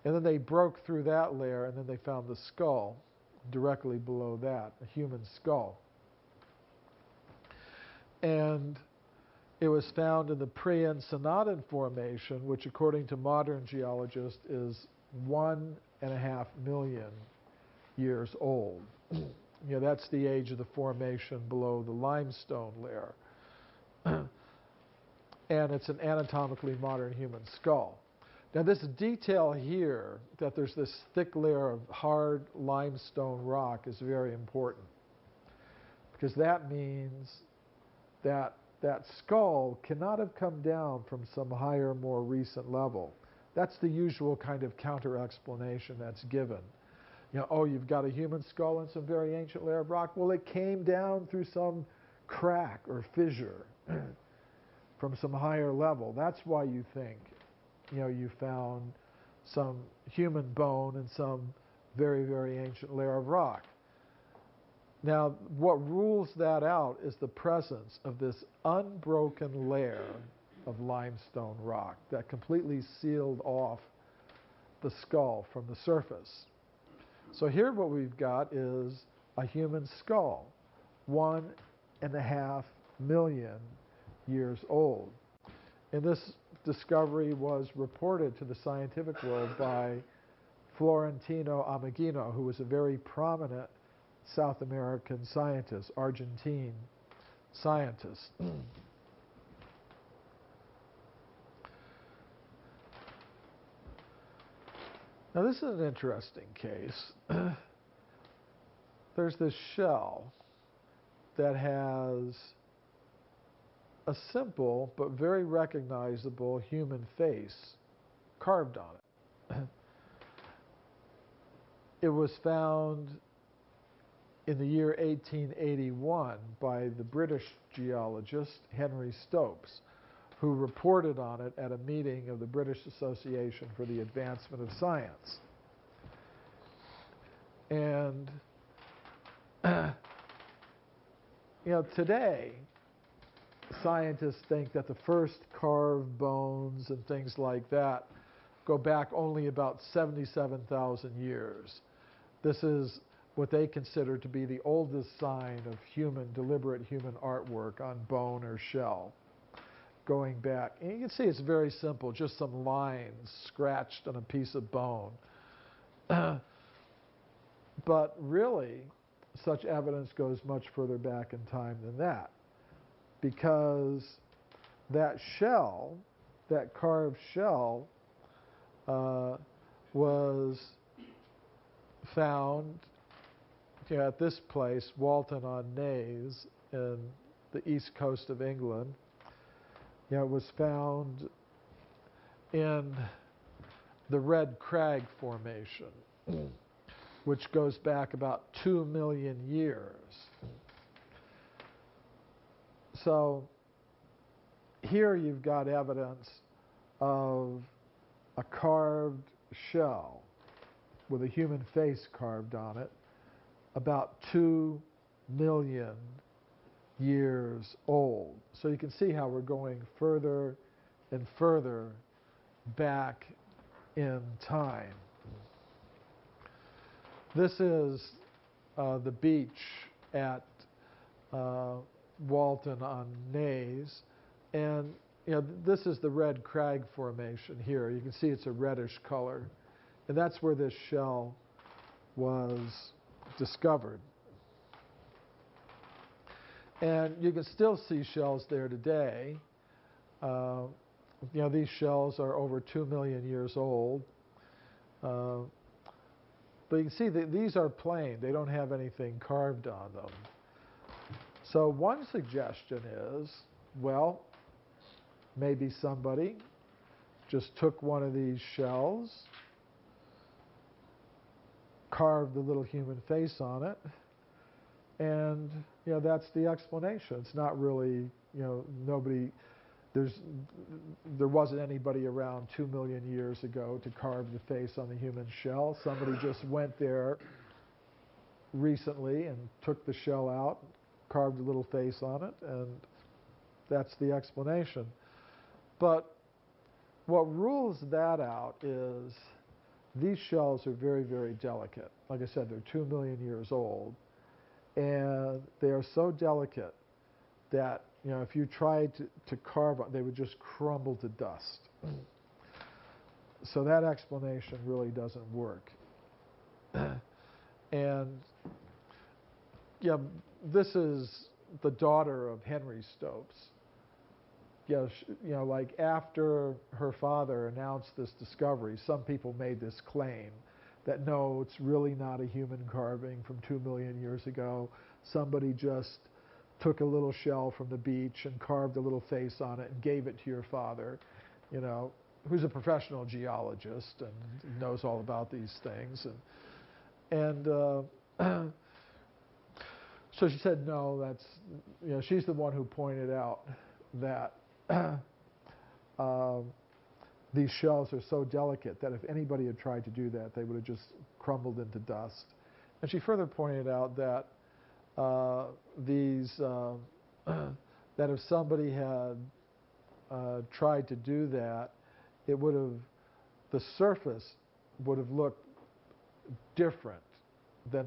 And then they broke through that layer, and then they found the skull directly below that, a human skull. And it was found in the pre-Ensenadin Formation, which according to modern geologists is 1.5 million years old. That's the age of the formation below the limestone layer. And it's an anatomically modern human skull. Now this detail here, that there's this thick layer of hard limestone rock, is very important, because that means that that skull cannot have come down from some higher, more recent level. That's the usual kind of counter-explanation that's given. You've got a human skull in some very ancient layer of rock. Well, it came down through some crack or fissure from some higher level. That's why you think, you found some human bone in some very, very ancient layer of rock. Now, what rules that out is the presence of this unbroken layer of limestone rock that completely sealed off the skull from the surface. So here what we've got is a human skull, 1.5 million years old. And this discovery was reported to the scientific world by Florentino Ameghino, who was a very prominent South American scientist, Argentine scientist. Now this is an interesting case. There's this shell that has a simple but very recognizable human face carved on it. It was found in the year 1881 by the British geologist Henry Stopes, who reported on it at a meeting of the British Association for the Advancement of Science. And today, scientists think that the first carved bones and things like that go back only about 77,000 years. This is what they consider to be the oldest sign of deliberate human artwork on bone or shell, going back. And you can see it's very simple, just some lines scratched on a piece of bone. But really, such evidence goes much further back in time than that, because that shell, that carved shell, was found at this place, Walton-on-Naze, in the east coast of England. It was found in the Red Crag Formation, which goes back about 2 million years. So here you've got evidence of a carved shell with a human face carved on it, about 2 million years old. So you can see how we're going further and further back in time. This is the beach at Walton-on-Naze, and this is the Red Crag Formation here. You can see it's a reddish color, and that's where this shell was discovered. And you can still see shells there today. These shells are over 2 million years old. But you can see that these are plain. They don't have anything carved on them. So one suggestion is, well, maybe somebody just took one of these shells, carved a little human face on it, and that's the explanation. It's not really, there wasn't anybody around 2 million years ago to carve the face on the human shell. Somebody just went there recently and took the shell out, carved a little face on it, and that's the explanation. But what rules that out is these shells are very, very delicate. Like I said, they're 2 million years old, and they are so delicate that if you tried to carve them, they would just crumble to dust. So that explanation really doesn't work. And this is the daughter of Henry Stopes. Like after her father announced this discovery, some people made this claim that no, it's really not a human carving from 2 million years ago. Somebody just took a little shell from the beach and carved a little face on it and gave it to your father, who's a professional geologist and knows all about these things. And so she said, no, that's, she's the one who pointed out that these shells are so delicate that if anybody had tried to do that, they would have just crumbled into dust. And she further pointed out that that if somebody had tried to do that, the surface would have looked different than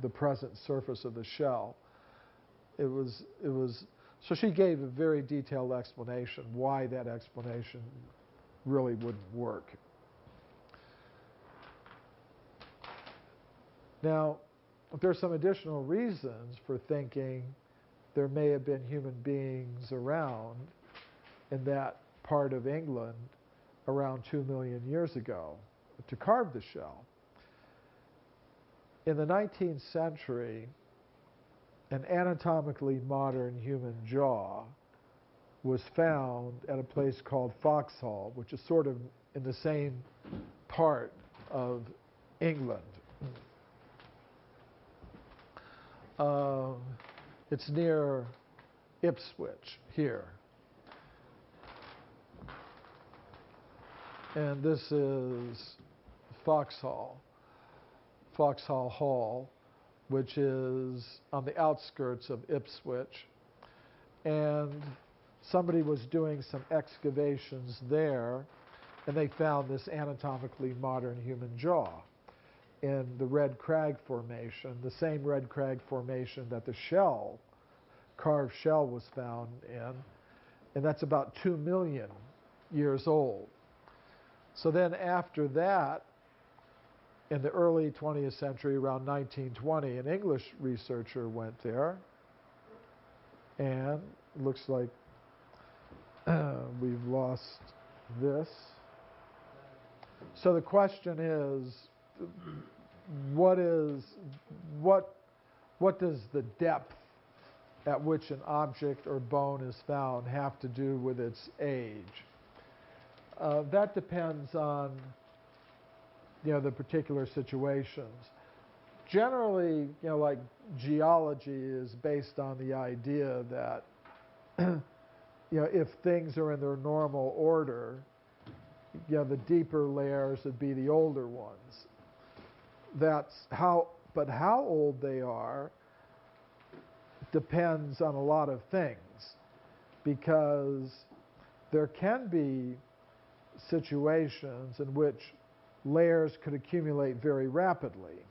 the present surface of the shell. It was so she gave a very detailed explanation why that explanation really wouldn't work. Now, there's some additional reasons for thinking there may have been human beings around in that part of England around 2 million years ago to carve the shell. In the 19th century, an anatomically modern human jaw was found at a place called Foxhall, which is sort of in the same part of England. It's near Ipswich here. And this is Foxhall Hall, which is on the outskirts of Ipswich. And somebody was doing some excavations there, and they found this anatomically modern human jaw in the Red Crag Formation, the same Red Crag Formation that the shell, carved shell, was found in, and that's about 2 million years old. So then after that, in the early 20th century, around 1920, an English researcher went there, and it looks like we've lost this. So the question is, what does the depth at which an object or bone is found have to do with its age? That depends on the particular situations. Generally, like geology is based on the idea that if things are in their normal order, the deeper layers would be the older ones. But how old they are depends on a lot of things, because there can be situations in which layers could accumulate very rapidly.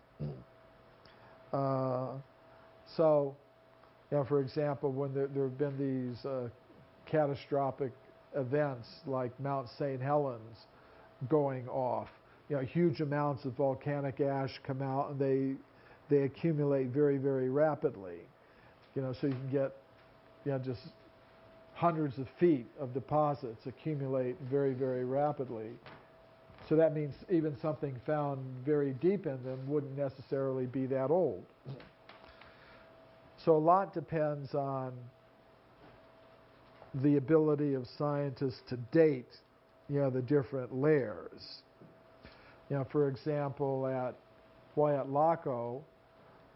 So, for example, when there have been these catastrophic events like Mount St. Helens going off, huge amounts of volcanic ash come out, and they accumulate very, very rapidly. So you can get just hundreds of feet of deposits accumulate very, very rapidly. So that means even something found very deep in them wouldn't necessarily be that old. So a lot depends on the ability of scientists to date, the different layers. For example, at Wyatt-Locko,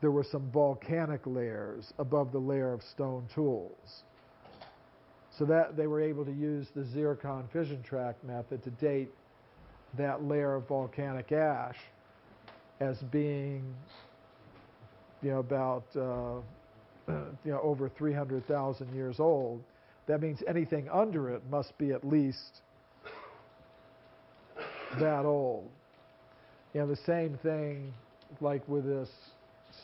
there were some volcanic layers above the layer of stone tools. So that they were able to use the zircon fission track method to date that layer of volcanic ash as being, about, over 300,000 years old. That means anything under it must be at least that old. The same thing like with this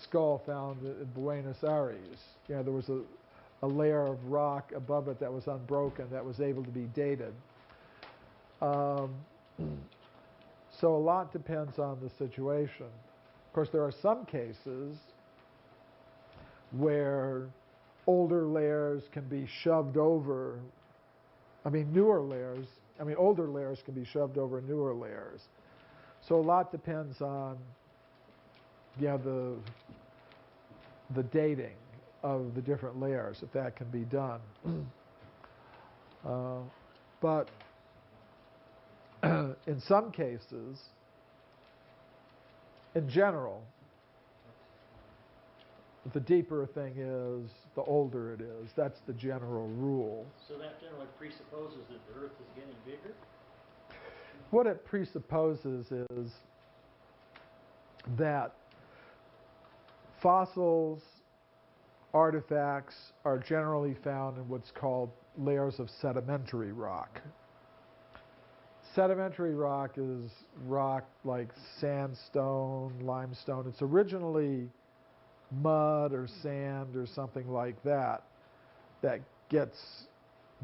skull found in Buenos Aires. There was a layer of rock above it that was unbroken that was able to be dated. So a lot depends on the situation. Of course, there are some cases where older layers can be shoved over, older layers can be shoved over newer layers. So a lot depends on the dating of the different layers, if that can be done. But in some cases, in general, the deeper a thing is, the older it is. That's the general rule. So that generally presupposes that the Earth is getting bigger? What it presupposes is that fossils, artifacts are generally found in what's called layers of sedimentary rock. Sedimentary rock is rock like sandstone, limestone. It's originally mud or sand or something like that that gets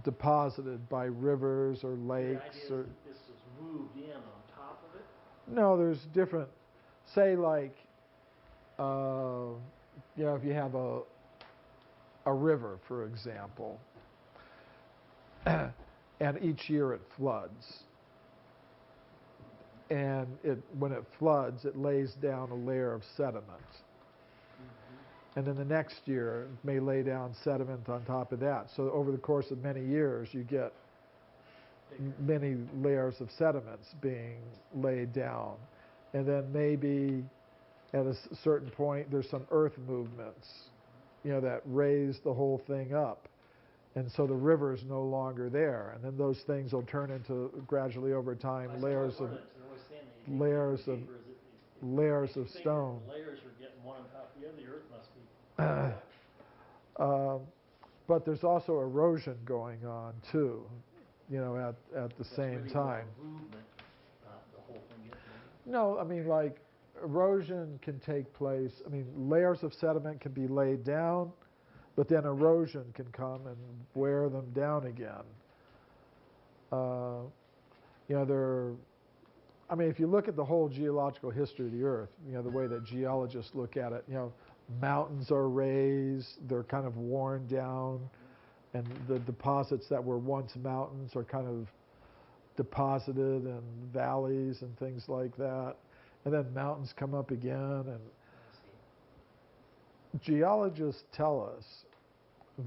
deposited by rivers or The lakes. idea is Or that this is moved in on top of it? no, there's different. Say like, if you have a river, for example, and each year it floods. And when it floods, it lays down a layer of sediment. And then the next year it may lay down sediment on top of that. So over the course of many years, you get many layers of sediments being laid down. And then maybe at a certain point, there's some earth movements, that raise the whole thing up. And so the river is no longer there. And then those things will turn into, gradually over time, layers of stone. Layers are getting one on top of the other. The earth must be. But there's also erosion going on too, at the same Really time. more movement, the whole thing gets moved. No, I mean, like, erosion can take place. I mean, layers of sediment can be laid down, but then erosion can come and wear them down again. If you look at the whole geological history of the Earth, the way that geologists look at it, mountains are raised, they're kind of worn down, and the deposits that were once mountains are kind of deposited in valleys and things like that. And then mountains come up again. And geologists tell us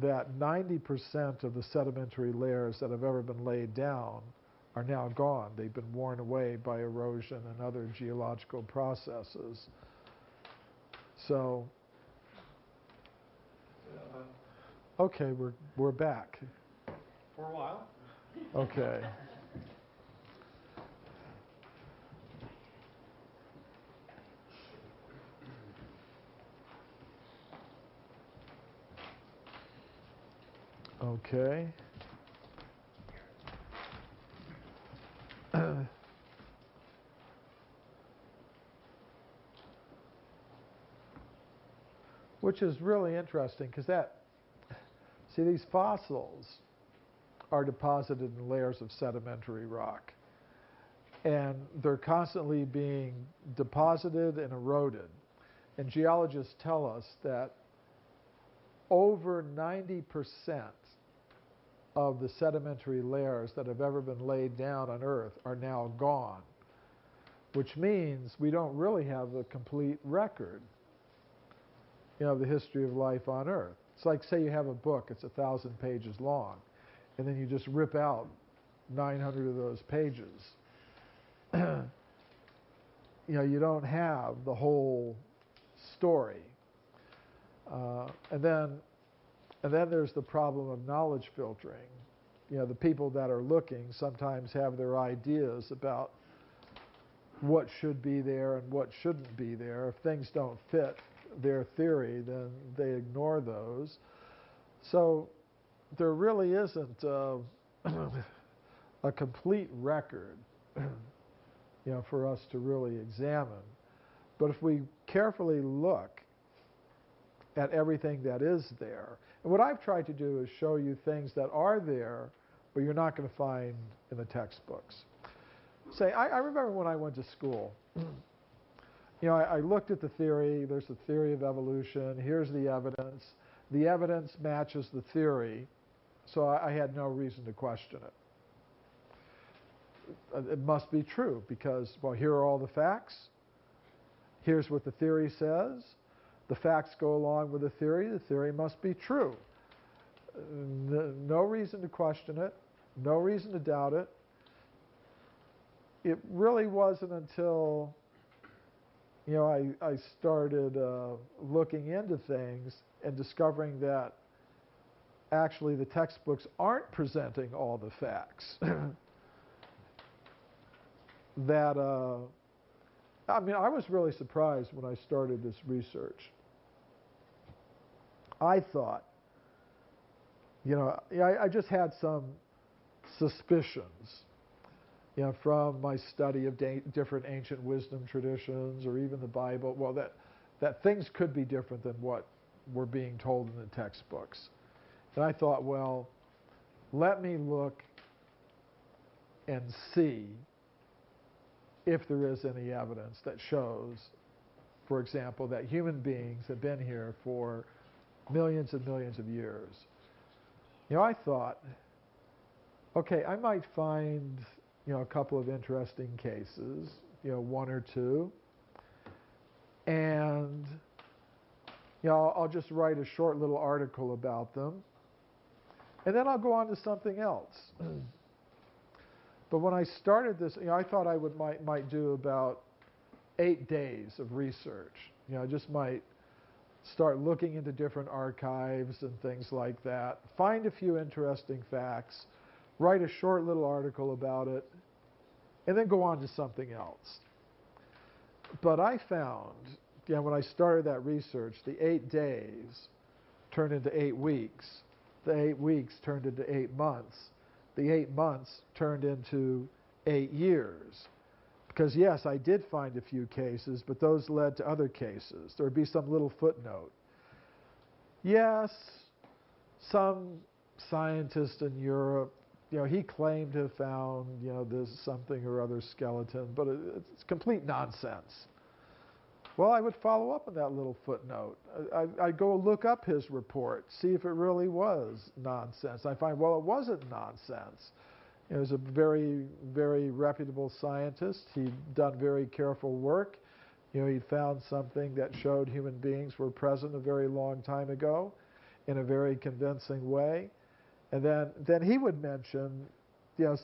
that 90% of the sedimentary layers that have ever been laid down are now gone. They've been worn away by erosion and other geological processes. So, okay, we're back. For a while. Okay. Okay. Which is really interesting because these fossils are deposited in layers of sedimentary rock. And they're constantly being deposited and eroded. And geologists tell us that over 90% of the sedimentary layers that have ever been laid down on Earth are now gone, which means we don't really have a complete record, of the history of life on Earth. It's like, say you have a book, it's 1,000 pages long, and then you just rip out 900 of those pages. You don't have the whole story. And then there's the problem of knowledge filtering. The people that are looking sometimes have their ideas about what should be there and what shouldn't be there. If things don't fit their theory, then they ignore those. So there really isn't a complete record, for us to really examine. But if we carefully look at everything that is there, and what I've tried to do is show you things that are there, but you're not going to find in the textbooks. Say, I remember when I went to school, I looked at the theory. There's the theory of evolution. Here's the evidence. The evidence matches the theory, so I had no reason to question it. It must be true because, well, here are all the facts. Here's what the theory says. The facts go along with the theory. The theory must be true. No reason to question it. No reason to doubt it. It really wasn't until I started looking into things and discovering that actually the textbooks aren't presenting all the facts. I was really surprised when I started this research. I thought, I just had some suspicions, from my study of different ancient wisdom traditions or even the Bible, well, that things could be different than what we're being told in the textbooks. And I thought, well, let me look and see if there is any evidence that shows, for example, that human beings have been here for millions and millions of years. I thought, okay, I might find, a couple of interesting cases, one or two, and, I'll just write a short little article about them, and then I'll go on to something else. But when I started this, I thought I might do about 8 days of research. I just might start looking into different archives and things like that, find a few interesting facts, write a short little article about it, and then go on to something else. But I found, when I started that research, the 8 days turned into 8 weeks. The 8 weeks turned into 8 months. The 8 months turned into 8 years. Because yes, I did find a few cases, but those led to other cases. There would be some little footnote. Yes, some scientist in Europe, he claimed to have found, this something or other skeleton, but it's complete nonsense. Well, I would follow up on that little footnote. I'd go look up his report, see if it really was nonsense. I find, well, it wasn't nonsense. He was a very, very reputable scientist. He'd done very careful work. He'd found something that showed human beings were present a very long time ago in a very convincing way. And then he would mention,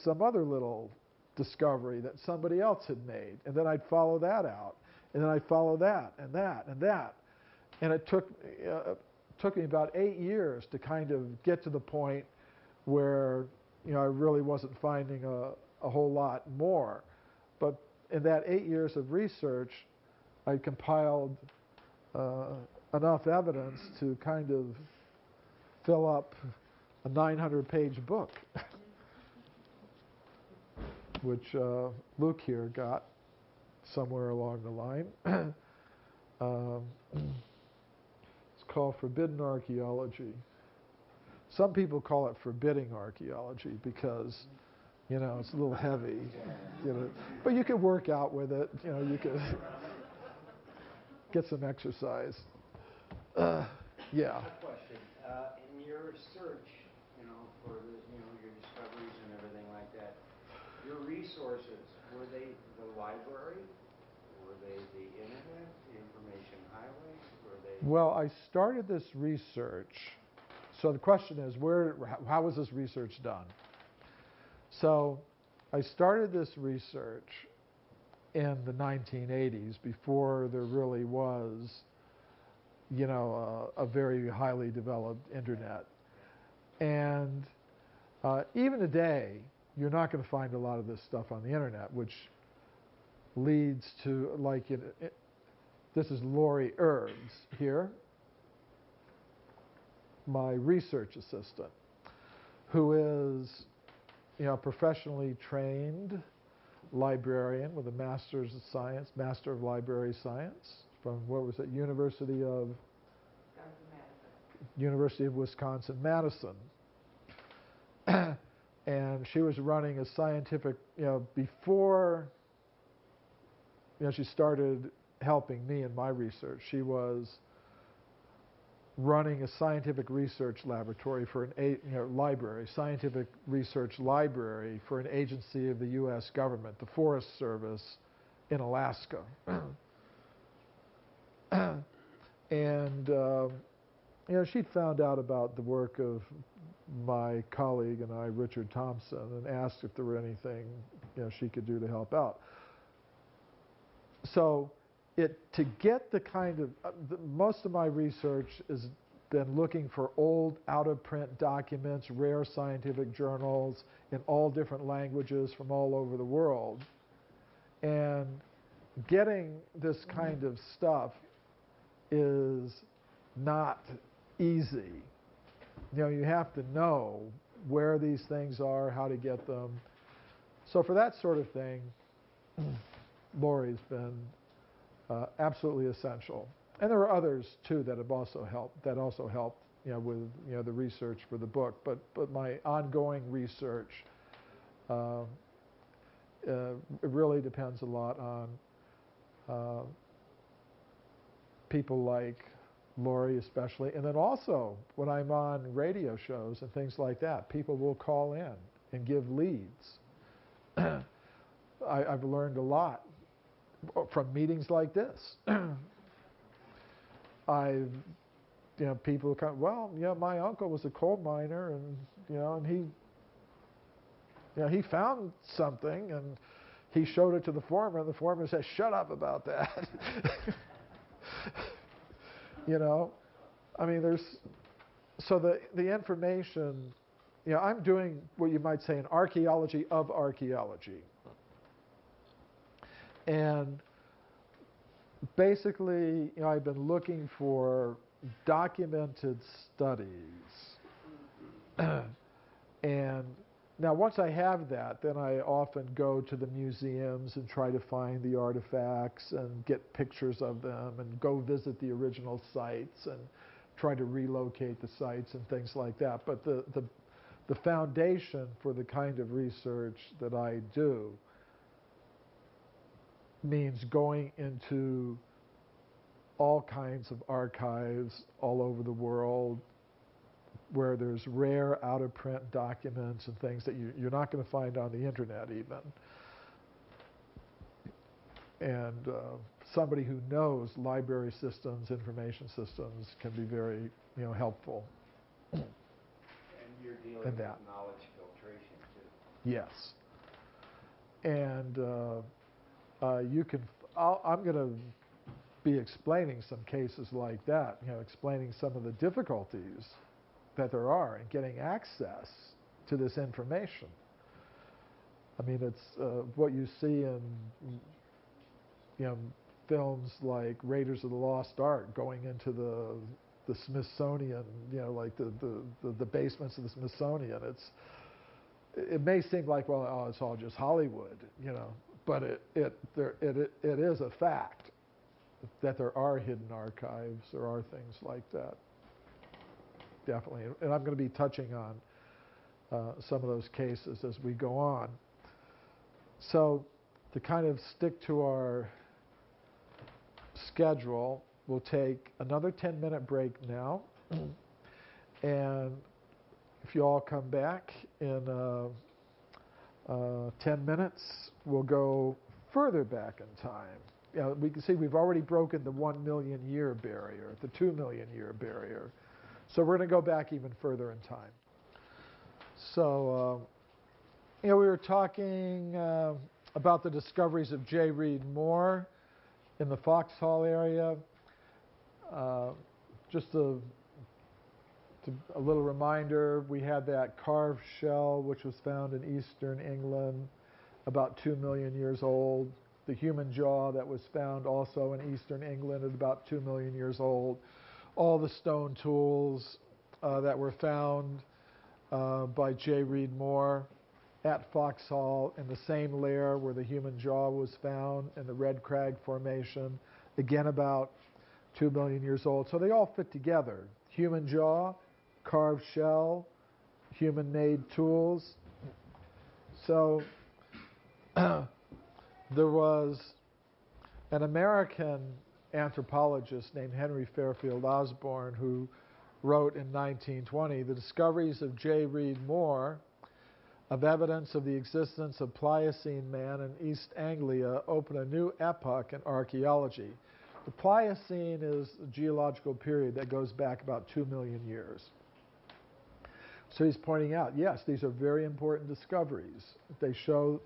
some other little discovery that somebody else had made. And then I'd follow that out. And then I'd follow that and that and that. And it took me about 8 years to kind of get to the point where I really wasn't finding a whole lot more. But in that 8 years of research, I compiled enough evidence to kind of fill up a 900-page book, which Luke here got somewhere along the line. It's called Forbidden Archaeology. Some people call it forbidding archaeology because, it's a little heavy. But you can work out with it. You can get some exercise. Yeah. A question. In your search, for your discoveries and everything like that, your resources, were they the library? Were they the internet, the information highway? Were they? Well, I started this research. So the question is, how was this research done? So I started this research in the 1980s, before there really was, a very highly developed internet. And even today, you're not going to find a lot of this stuff on the internet, which leads to, this is Lori Erbs here, my research assistant, who is, professionally trained librarian with a Master's of Science, Master of Library Science from, University of Wisconsin-Madison. And she was running a scientific, before, she started helping me in my research, she was running a scientific research laboratory for scientific research library for an agency of the U.S. government, the Forest Service in Alaska. And, she'd found out about the work of my colleague and I, Richard Thompson, and asked if there were anything, she could do to help out. So to get the kind of, most of my research has been looking for old out-of-print documents, rare scientific journals in all different languages from all over the world. And getting this kind of stuff is not easy. You have to know where these things are, how to get them. So for that sort of thing, Laurie's been absolutely essential. And there are others too that have also helped. With the research for the book. But my ongoing research, it really depends a lot on people like Laurie especially, and then also when I'm on radio shows and things like that, people will call in and give leads. I've learned a lot from meetings like this. People come, well, my uncle was a coal miner, and he found something, and he showed it to the foreman, and the foreman said, "Shut up about that." I mean, the information. I'm doing what you might say an archaeology of archaeology, and basically, I've been looking for documented studies. And now once I have that, then I often go to the museums and try to find the artifacts and get pictures of them and go visit the original sites and try to relocate the sites and things like that. But the foundation for the kind of research that I do means going into all kinds of archives all over the world where there's rare out-of-print documents and things that you're not going to find on the internet even. And somebody who knows library systems, information systems can be very helpful. And you're dealing with knowledge filtration too. Yes. And I'm going to be explaining some cases like that, explaining some of the difficulties that there are in getting access to this information. I mean, it's what you see in films like Raiders of the Lost Ark, going into the Smithsonian, like the basements of the Smithsonian. It may seem like, well, it's all just Hollywood, but it is a fact that there are hidden archives, there are things like that, definitely. And I'm going to be touching on some of those cases as we go on. So to kind of stick to our schedule, we'll take another 10-minute break now. And if you all come back in 10 minutes, we'll go further back in time. We can see we've already broken the 1 million year barrier, the 2 million year barrier. So we're going to go back even further in time. So, we were talking about the discoveries of J. Reed Moore in the Foxhall area. Just a little reminder, we had that carved shell which was found in eastern England, about 2 million years old. The human jaw that was found also in eastern England at about 2 million years old. All the stone tools that were found by J. Reed Moore at Foxhall in the same layer where the human jaw was found in the Red Crag Formation, again about 2 million years old. So they all fit together. Human jaw, carved shell, human-made tools. So there was an American anthropologist named Henry Fairfield Osborn who wrote in 1920, "The discoveries of J. Reed Moore of evidence of the existence of Pliocene man in East Anglia open a new epoch in archaeology." The Pliocene is a geological period that goes back about 2 million years. So he's pointing out, yes, these are very important discoveries. They show,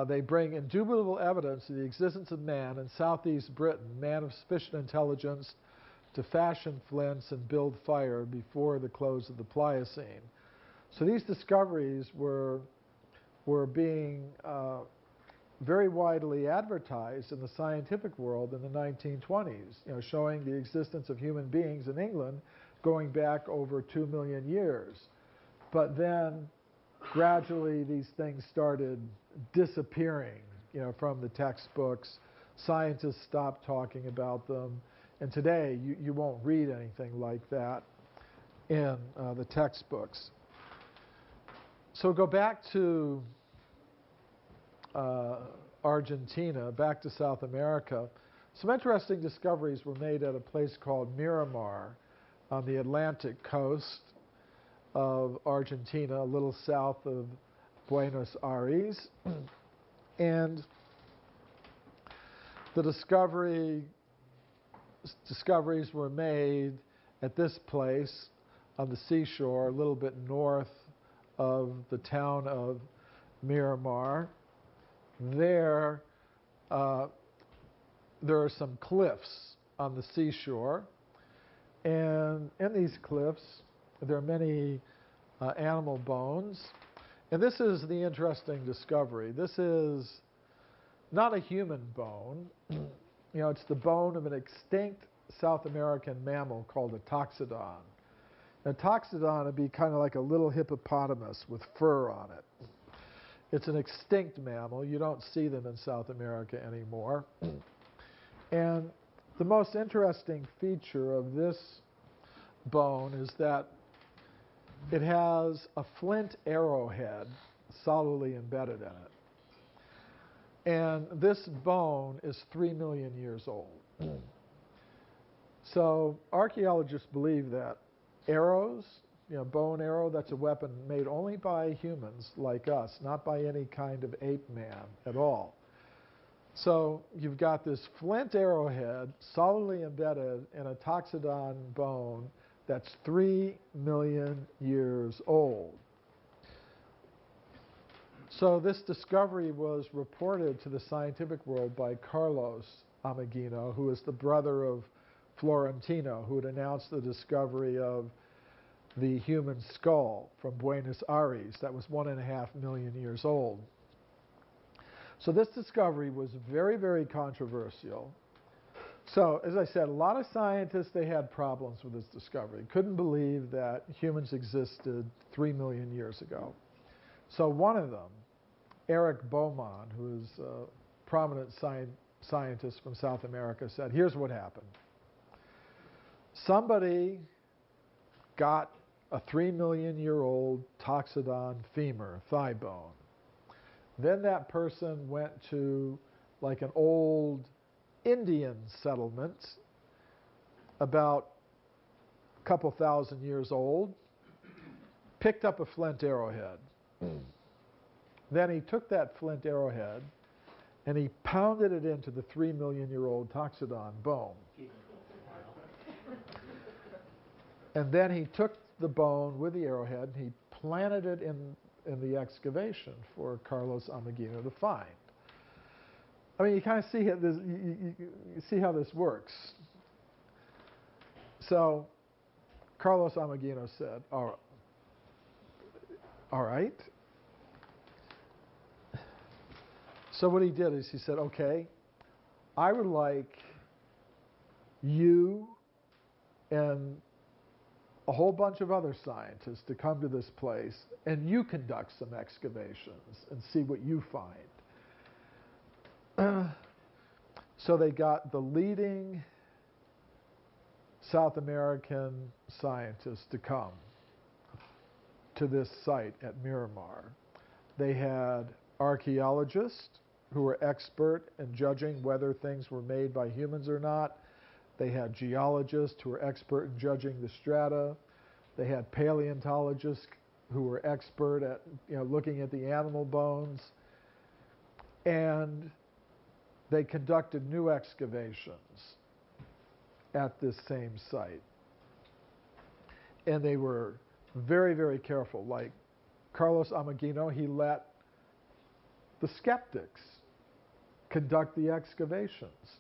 they bring indubitable evidence of the existence of man in southeast Britain, man of sufficient intelligence to fashion flints and build fire before the close of the Pliocene. So these discoveries were being very widely advertised in the scientific world in the 1920s, showing the existence of human beings in England going back over 2 million years. But then gradually these things started disappearing, from the textbooks. Scientists stopped talking about them. And today, you won't read anything like that in the textbooks. So go back to Argentina, back to South America. Some interesting discoveries were made at a place called Miramar on the Atlantic coast of Argentina, a little south of Buenos Aires. And the discoveries were made at this place on the seashore, a little bit north of the town of Miramar. There are some cliffs on the seashore, and in these cliffs there are many animal bones. And this is the interesting discovery. This is not a human bone. It's the bone of an extinct South American mammal called a toxodon. A toxodon would be kind of like a little hippopotamus with fur on it. It's an extinct mammal. You don't see them in South America anymore. And the most interesting feature of this bone is that it has a flint arrowhead solidly embedded in it. And this bone is 3 million years old. So archaeologists believe that arrows, bow and arrow, that's a weapon made only by humans like us, not by any kind of ape man at all. So you've got this flint arrowhead solidly embedded in a toxodon bone that's 3 million years old. So this discovery was reported to the scientific world by Carlos Ameghino, who is the brother of Florentino, who had announced the discovery of the human skull from Buenos Aires that was 1.5 million years old. So this discovery was very, very controversial. So, as I said, a lot of scientists, they had problems with this discovery. Couldn't believe that humans existed 3 million years ago. So one of them, Eric Beaumont, who is a prominent scientist from South America, said, here's what happened. Somebody got a 3 million year old toxodon femur, thigh bone. Then that person went to like an old Indian settlement about a couple thousand years old, picked up a flint arrowhead. Then he took that flint arrowhead and he pounded it into the 3 million year old toxodon bone. And then he took the bone with the arrowhead and he planted it in the excavation for Carlos Ameghino to find. I mean, you kind of see how this, you see how this works. So Carlos Ameghino said, all right. So what he did is he said, okay, I would like you and a whole bunch of other scientists to come to this place and you conduct some excavations and see what you find. So they got the leading South American scientists to come to this site at Miramar. They had archaeologists who were expert in judging whether things were made by humans or not. They had geologists who were expert in judging the strata. They had paleontologists who were expert at looking at the animal bones. And they conducted new excavations at this same site. And they were very, very careful. Like Carlos Ameghino, he let the skeptics conduct the excavations.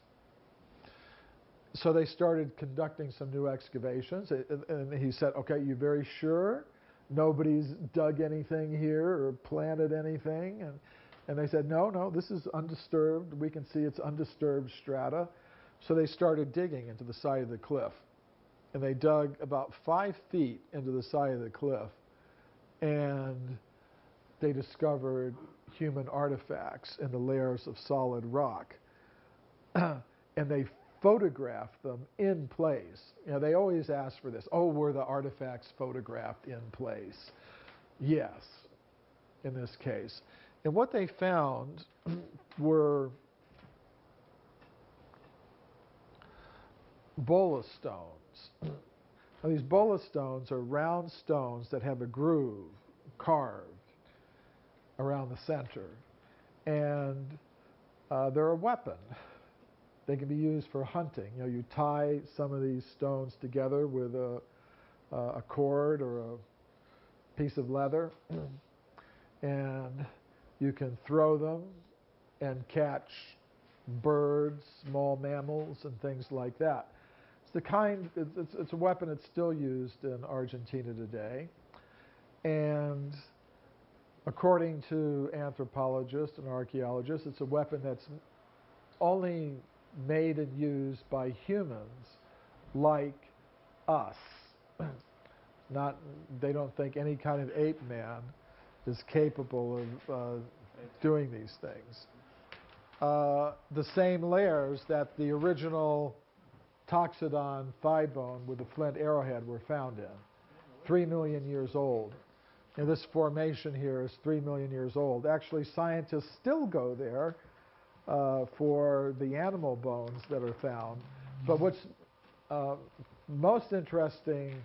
So they started conducting some new excavations, and he said, okay, you very sure nobody's dug anything here or planted anything? And they said, no, this is undisturbed. We can see it's undisturbed strata. So they started digging into the side of the cliff. And they dug about 5 feet into the side of the cliff. And they discovered human artifacts in the layers of solid rock. And they photographed them in place. You know, they always ask for this. Oh, were the artifacts photographed in place? Yes, in this case. And what they found were bola stones. Now, these bola stones are round stones that have a groove carved around the center. And they're a weapon. They can be used for hunting. You know, you tie some of these stones together with a cord or a piece of leather, and you can throw them and catch birds, small mammals, and things like that. It's the kind. It's a weapon that's still used in Argentina today, and according to anthropologists and archaeologists, it's a weapon that's only made and used by humans like us. Not, they don't think any kind of ape man is capable of doing these things. The same layers that the original Toxodon thigh bone with the flint arrowhead were found in. 3 million years old. And this formation here is 3 million years old. Actually, scientists still go there for the animal bones that are found. But what's most interesting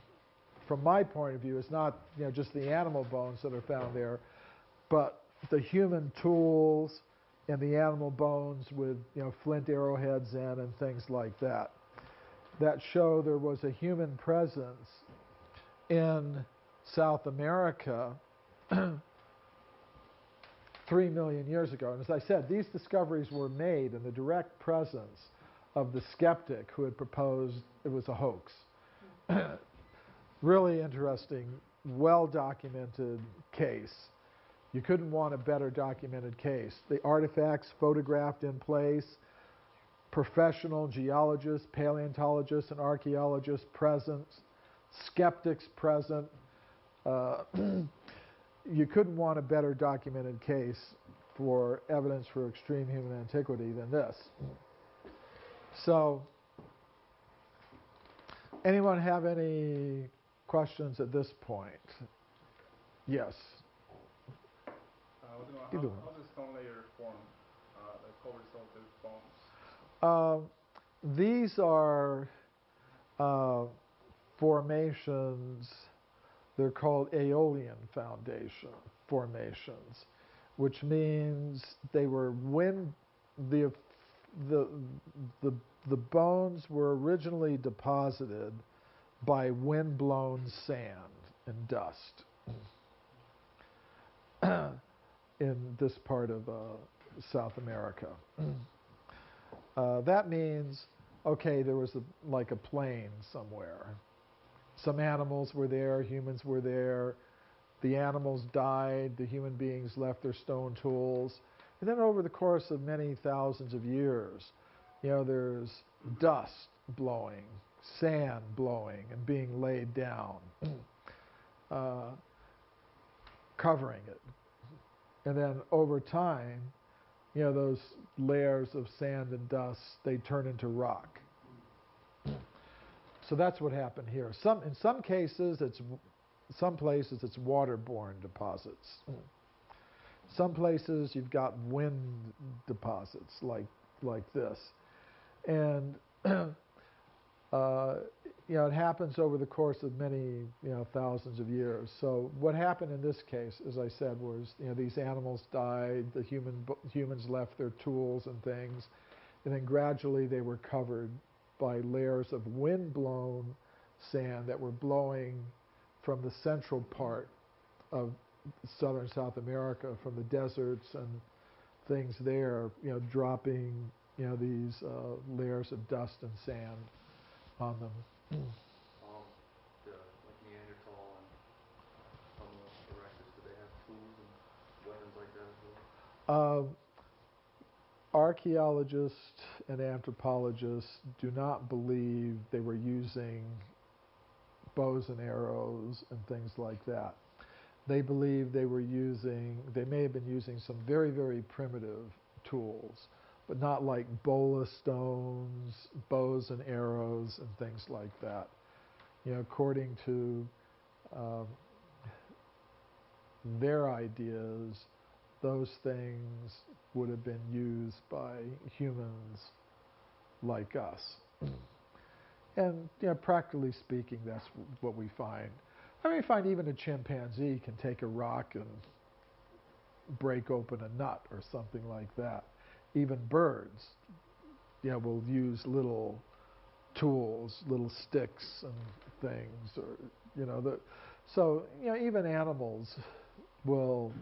from my point of view is not, you know, just the animal bones that are found there, but the human tools and the animal bones with, you know, flint arrowheads in and things like that, that show there was a human presence in South America 3 million years ago. And as I said, these discoveries were made in the direct presence of the skeptic who had proposed it was a hoax. Really interesting, well-documented case. You couldn't want a better documented case. The artifacts photographed in place, professional geologists, paleontologists, and archaeologists present, skeptics present. You couldn't want a better documented case for evidence for extreme human antiquity than this. So, anyone have any questions at this point? Yes. I want to Either know one. how the stone layer form that covers all the bones. These are formations. They're called aeolian foundation formations, which means they were the bones were originally deposited by wind-blown sand and dust in this part of South America. That means, okay, there was like a plain somewhere. Some animals were there, humans were there. The animals died, the human beings left their stone tools. And then over the course of many thousands of years, you know, there's dust blowing, sand blowing and being laid down, covering it. And then over time, you know, those layers of sand and dust, they turn into rock. So that's what happened here. In some places, it's waterborne deposits. Some places you've got wind deposits like this, and you know, it happens over the course of many, you know, thousands of years. So what happened in this case, as I said, was, you know, these animals died, the humans left their tools and things, and then gradually they were covered by layers of wind-blown sand that were blowing from the central part of southern South America, from the deserts and things there, you know, dropping, you know, these layers of dust and sand on them. Like Neanderthal and Homo erectus, do they have tools and weapons like that as well? Archaeologists and anthropologists do not believe they were using bows and arrows and things like that. they believe they may have been using some very, very primitive tools, but not like bola stones, bows and arrows, and things like that. According to their ideas, those things would have been used by humans like us. And practically speaking, that's what we find. I mean, we find even a chimpanzee can take a rock and break open a nut or something like that. Even birds, will use little tools, little sticks and things, or so even animals will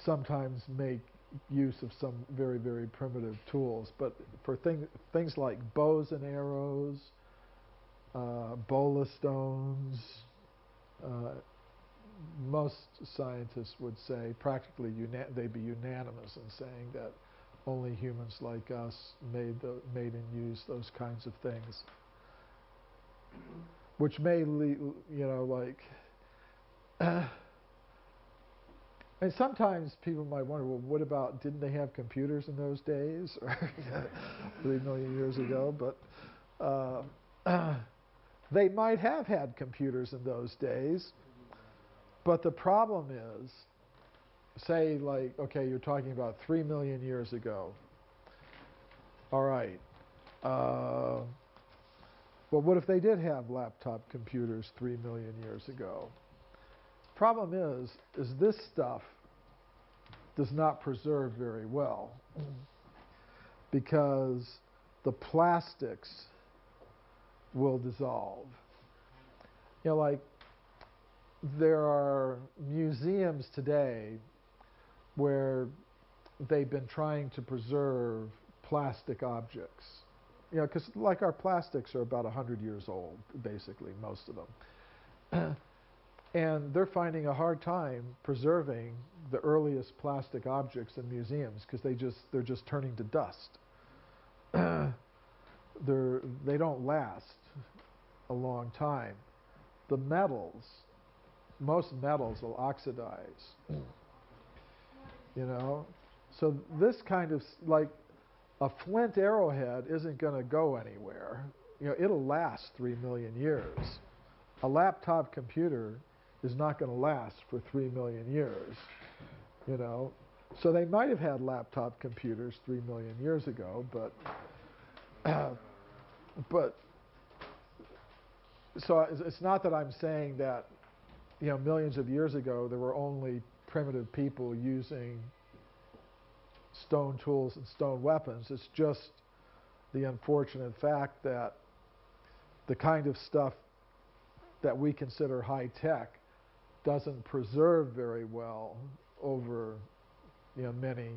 sometimes make use of some very, very primitive tools. But for things like bows and arrows, bola stones, most scientists would say, practically they'd be unanimous in saying that only humans like us made and used those kinds of things, which may lead, and sometimes people might wonder, well, what about, didn't they have computers in those days, or 3 million years ago? But they might have had computers in those days. But the problem is, say, okay, you're talking about 3 million years ago. All right. Well, what if they did have laptop computers 3 million years ago? Problem is this stuff does not preserve very well because the plastics will dissolve. There are museums today where they've been trying to preserve plastic objects. Because our plastics are about 100 years old, basically, most of them. And they're finding a hard time preserving the earliest plastic objects in museums because they're just turning to dust. They don't last a long time. The metals, most metals will oxidize. So this kind of, like a flint arrowhead isn't going to go anywhere. It'll last 3 million years. A laptop computer is not going to last for 3 million years. So they might have had laptop computers 3 million years ago, but so it's not that I'm saying that millions of years ago there were only primitive people using stone tools and stone weapons. It's just the unfortunate fact that the kind of stuff that we consider high tech doesn't preserve very well over many,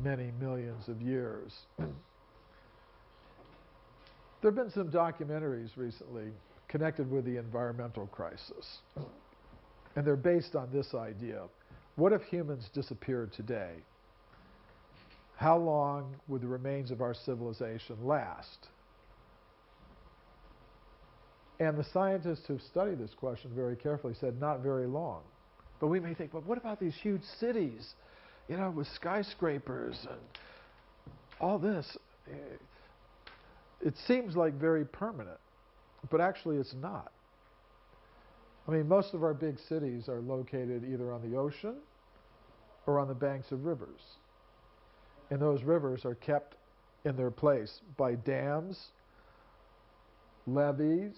many millions of years. There have been some documentaries recently connected with the environmental crisis, and they're based on this idea. What if humans disappeared today? How long would the remains of our civilization last? And the scientists who've studied this question very carefully said not very long. But we may think, but what about these huge cities, with skyscrapers and all this? It seems like very permanent, but actually it's not. I mean, most of our big cities are located either on the ocean or on the banks of rivers. And those rivers are kept in their place by dams, levees,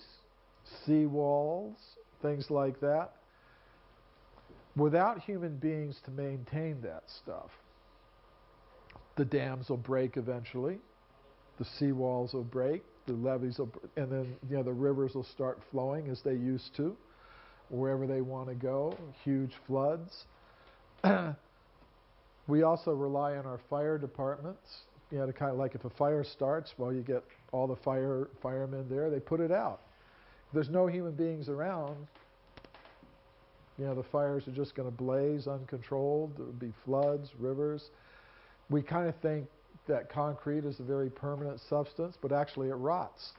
seawalls, things like that. Without human beings to maintain that stuff, the dams will break eventually, the seawalls will break, the levees will, and then the rivers will start flowing as they used to, wherever they want to go, huge floods. We also rely on our fire departments, to kind of like if a fire starts, well, you get all the firemen there, they put it out. If there's no human beings around, the fires are just going to blaze uncontrolled. There would be floods, rivers. We kind of think that concrete is a very permanent substance, but actually it rots.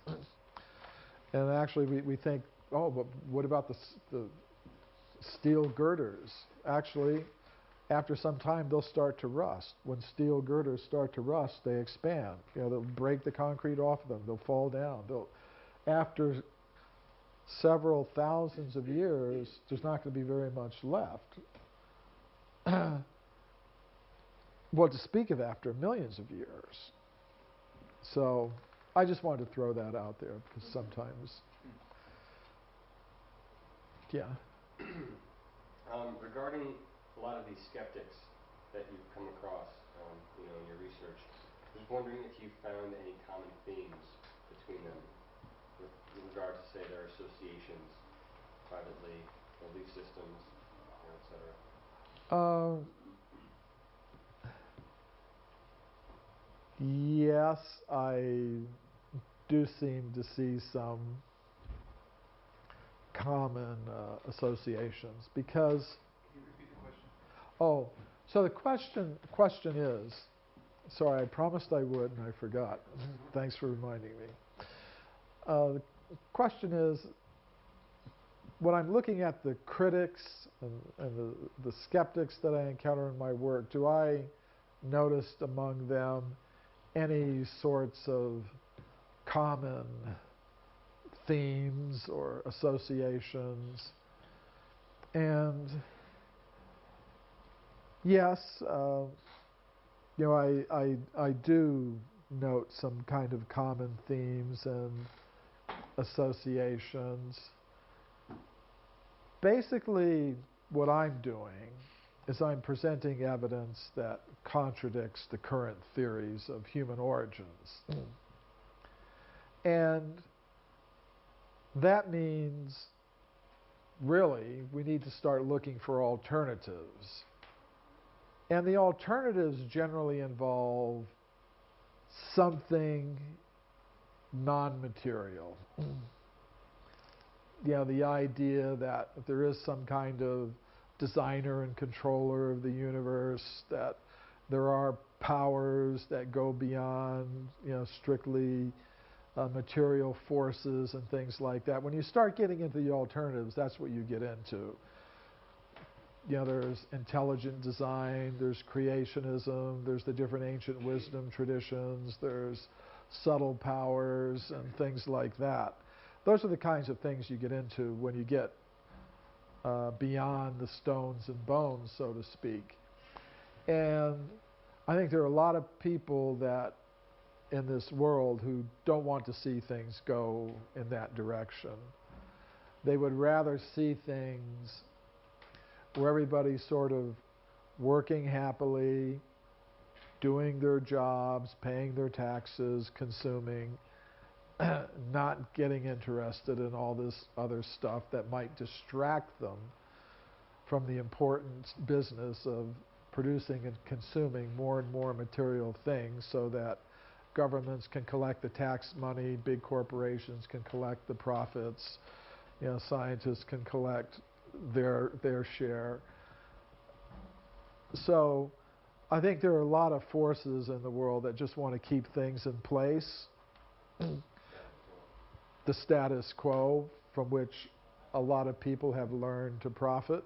And actually we think, oh, but what about the steel girders. Actually, after some time, they'll start to rust. When steel girders start to rust, they expand. They'll break the concrete off of them. They'll fall down. After several thousands of years, there's not going to be very much left. Well, to speak of after millions of years. So I just wanted to throw that out there because sometimes, yeah. Regarding a lot of these skeptics that you've come across, in your research, I was wondering if you found any common themes between them with regard to, say, their associations privately, belief systems, et cetera. Yes, I do seem to see some common associations because. Can you repeat the question? Oh, so the question is, sorry, I promised I would and I forgot. Thanks for reminding me. The question is, when I'm looking at the critics and the skeptics that I encounter in my work, do I notice among them any sorts of common themes or associations? And yes, I do note some kind of common themes and associations. Basically, what I'm doing is I'm presenting evidence that contradicts the current theories of human origins. And that means, really, we need to start looking for alternatives. And the alternatives generally involve something non-material. The idea that there is some kind of designer and controller of the universe, that there are powers that go beyond, strictly material forces and things like that. When you start getting into the alternatives, that's what you get into. There's intelligent design, there's creationism, there's the different ancient wisdom traditions, there's subtle powers and things like that. Those are the kinds of things you get into when you get beyond the stones and bones, so to speak. And I think there are a lot of people that in this world who don't want to see things go in that direction. They would rather see things where everybody's sort of working happily, doing their jobs, paying their taxes, consuming, not getting interested in all this other stuff that might distract them from the important business of producing and consuming more and more material things so that governments can collect the tax money, big corporations can collect the profits, scientists can collect their share. So I think there are a lot of forces in the world that just want to keep things in place. The status quo from which a lot of people have learned to profit.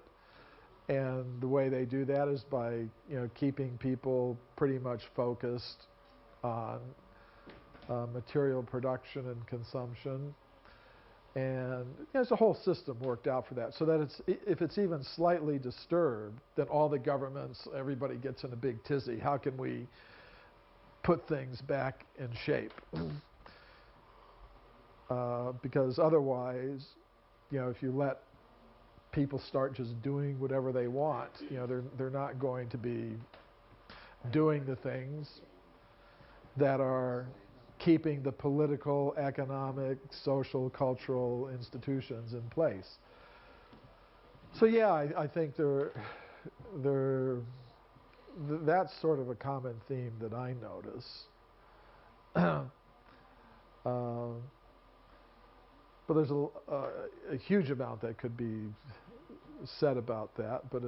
And the way they do that is by, keeping people pretty much focused on material production and consumption. And there's a whole system worked out for that, so that if it's even slightly disturbed, then all the governments, everybody gets in a big tizzy. How can we put things back in shape? Because otherwise, if you let people start just doing whatever they want, they're not going to be doing the things that are keeping the political, economic, social, cultural institutions in place. So yeah, I think that's sort of a common theme that I notice. But there's a huge amount that could be said about that, but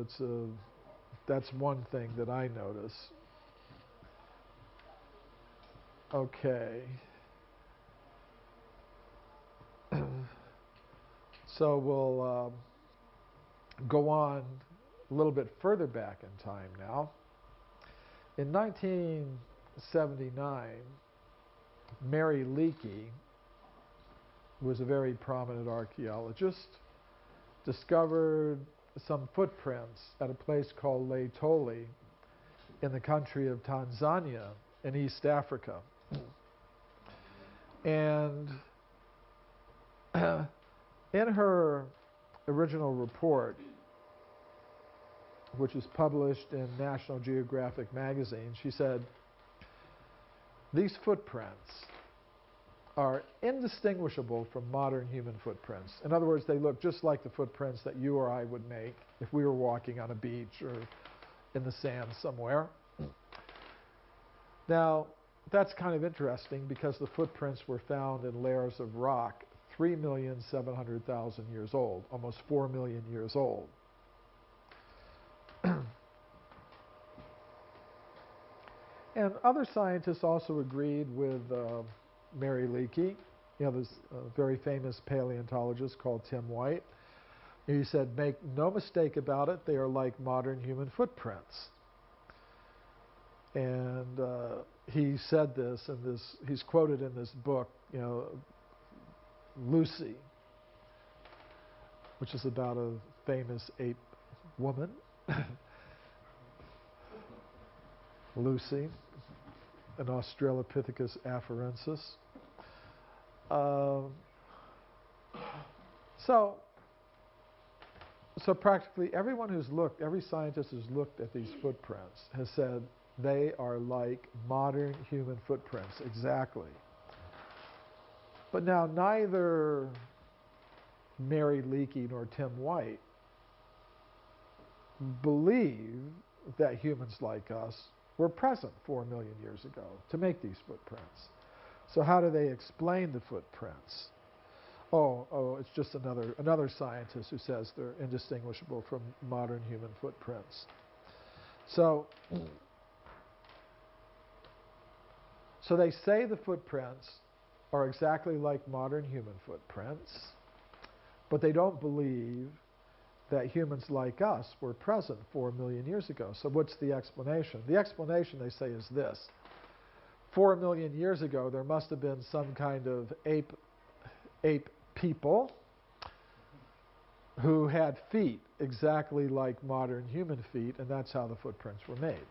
that's one thing that I notice. Okay. So we'll go on a little bit further back in time now. In 1979, Mary Leakey, who was a very prominent archaeologist, discovered some footprints at a place called Laetoli in the country of Tanzania in East Africa. And in her original report, which was published in National Geographic magazine, she said, these footprints are indistinguishable from modern human footprints. In other words, they look just like the footprints that you or I would make if we were walking on a beach or in the sand somewhere. Now, that's kind of interesting because the footprints were found in layers of rock 3,700,000 years old, almost 4 million years old. And other scientists also agreed with Mary Leakey. You know, there's a very famous paleontologist called Tim White. He said, make no mistake about it, they are like modern human footprints. And he said this, and he's quoted in this book, you know, Lucy, which is about a famous ape woman. Lucy, an Australopithecus afarensis. So practically everyone who's looked, every scientist who's looked at these footprints has said they are like modern human footprints, exactly. But now neither Mary Leakey nor Tim White believe that humans like us were present 4 million years ago to make these footprints. So how do they explain the footprints? Oh, it's just another scientist who says they're indistinguishable from modern human footprints. So they say the footprints are exactly like modern human footprints, but they don't believe that humans like us were present 4 million years ago. So what's the explanation? The explanation, they say, is this. 4 million years ago, there must have been some kind of ape people who had feet exactly like modern human feet, and that's how the footprints were made.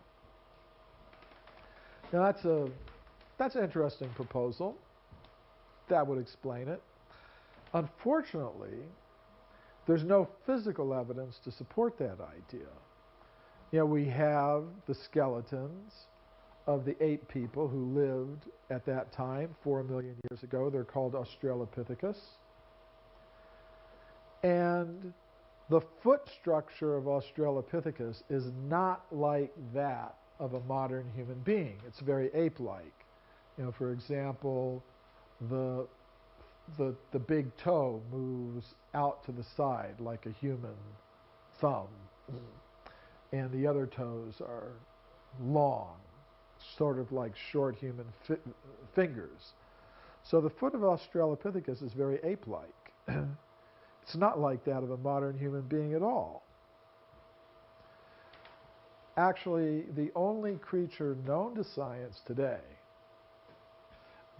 Now that's an interesting proposal. That would explain it. Unfortunately, there's no physical evidence to support that idea. You know, we have the skeletons of the ape people who lived at that time, 4 million years ago. They're called Australopithecus. And the foot structure of Australopithecus is not like that of a modern human being. It's very ape-like. You know, for example, the big toe moves out to the side like a human thumb, and the other toes are long, sort of like short human fingers. So the foot of Australopithecus is very ape-like. It's not like that of a modern human being at all. Actually, the only creature known to science today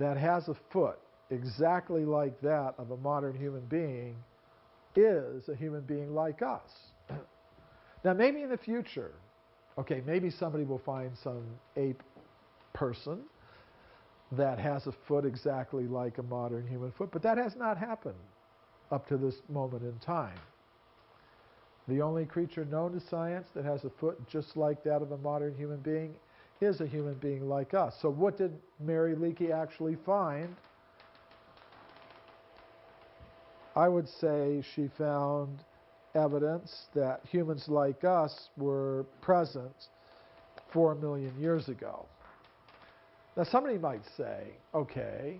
that has a foot exactly like that of a modern human being is a human being like us. Now, maybe in the future, okay, maybe somebody will find some ape person that has a foot exactly like a modern human foot, but that has not happened up to this moment in time. The only creature known to science that has a foot just like that of a modern human being is a human being like us. So what did Mary Leakey actually find? I would say she found evidence that humans like us were present 4 million years ago. Now somebody might say, okay,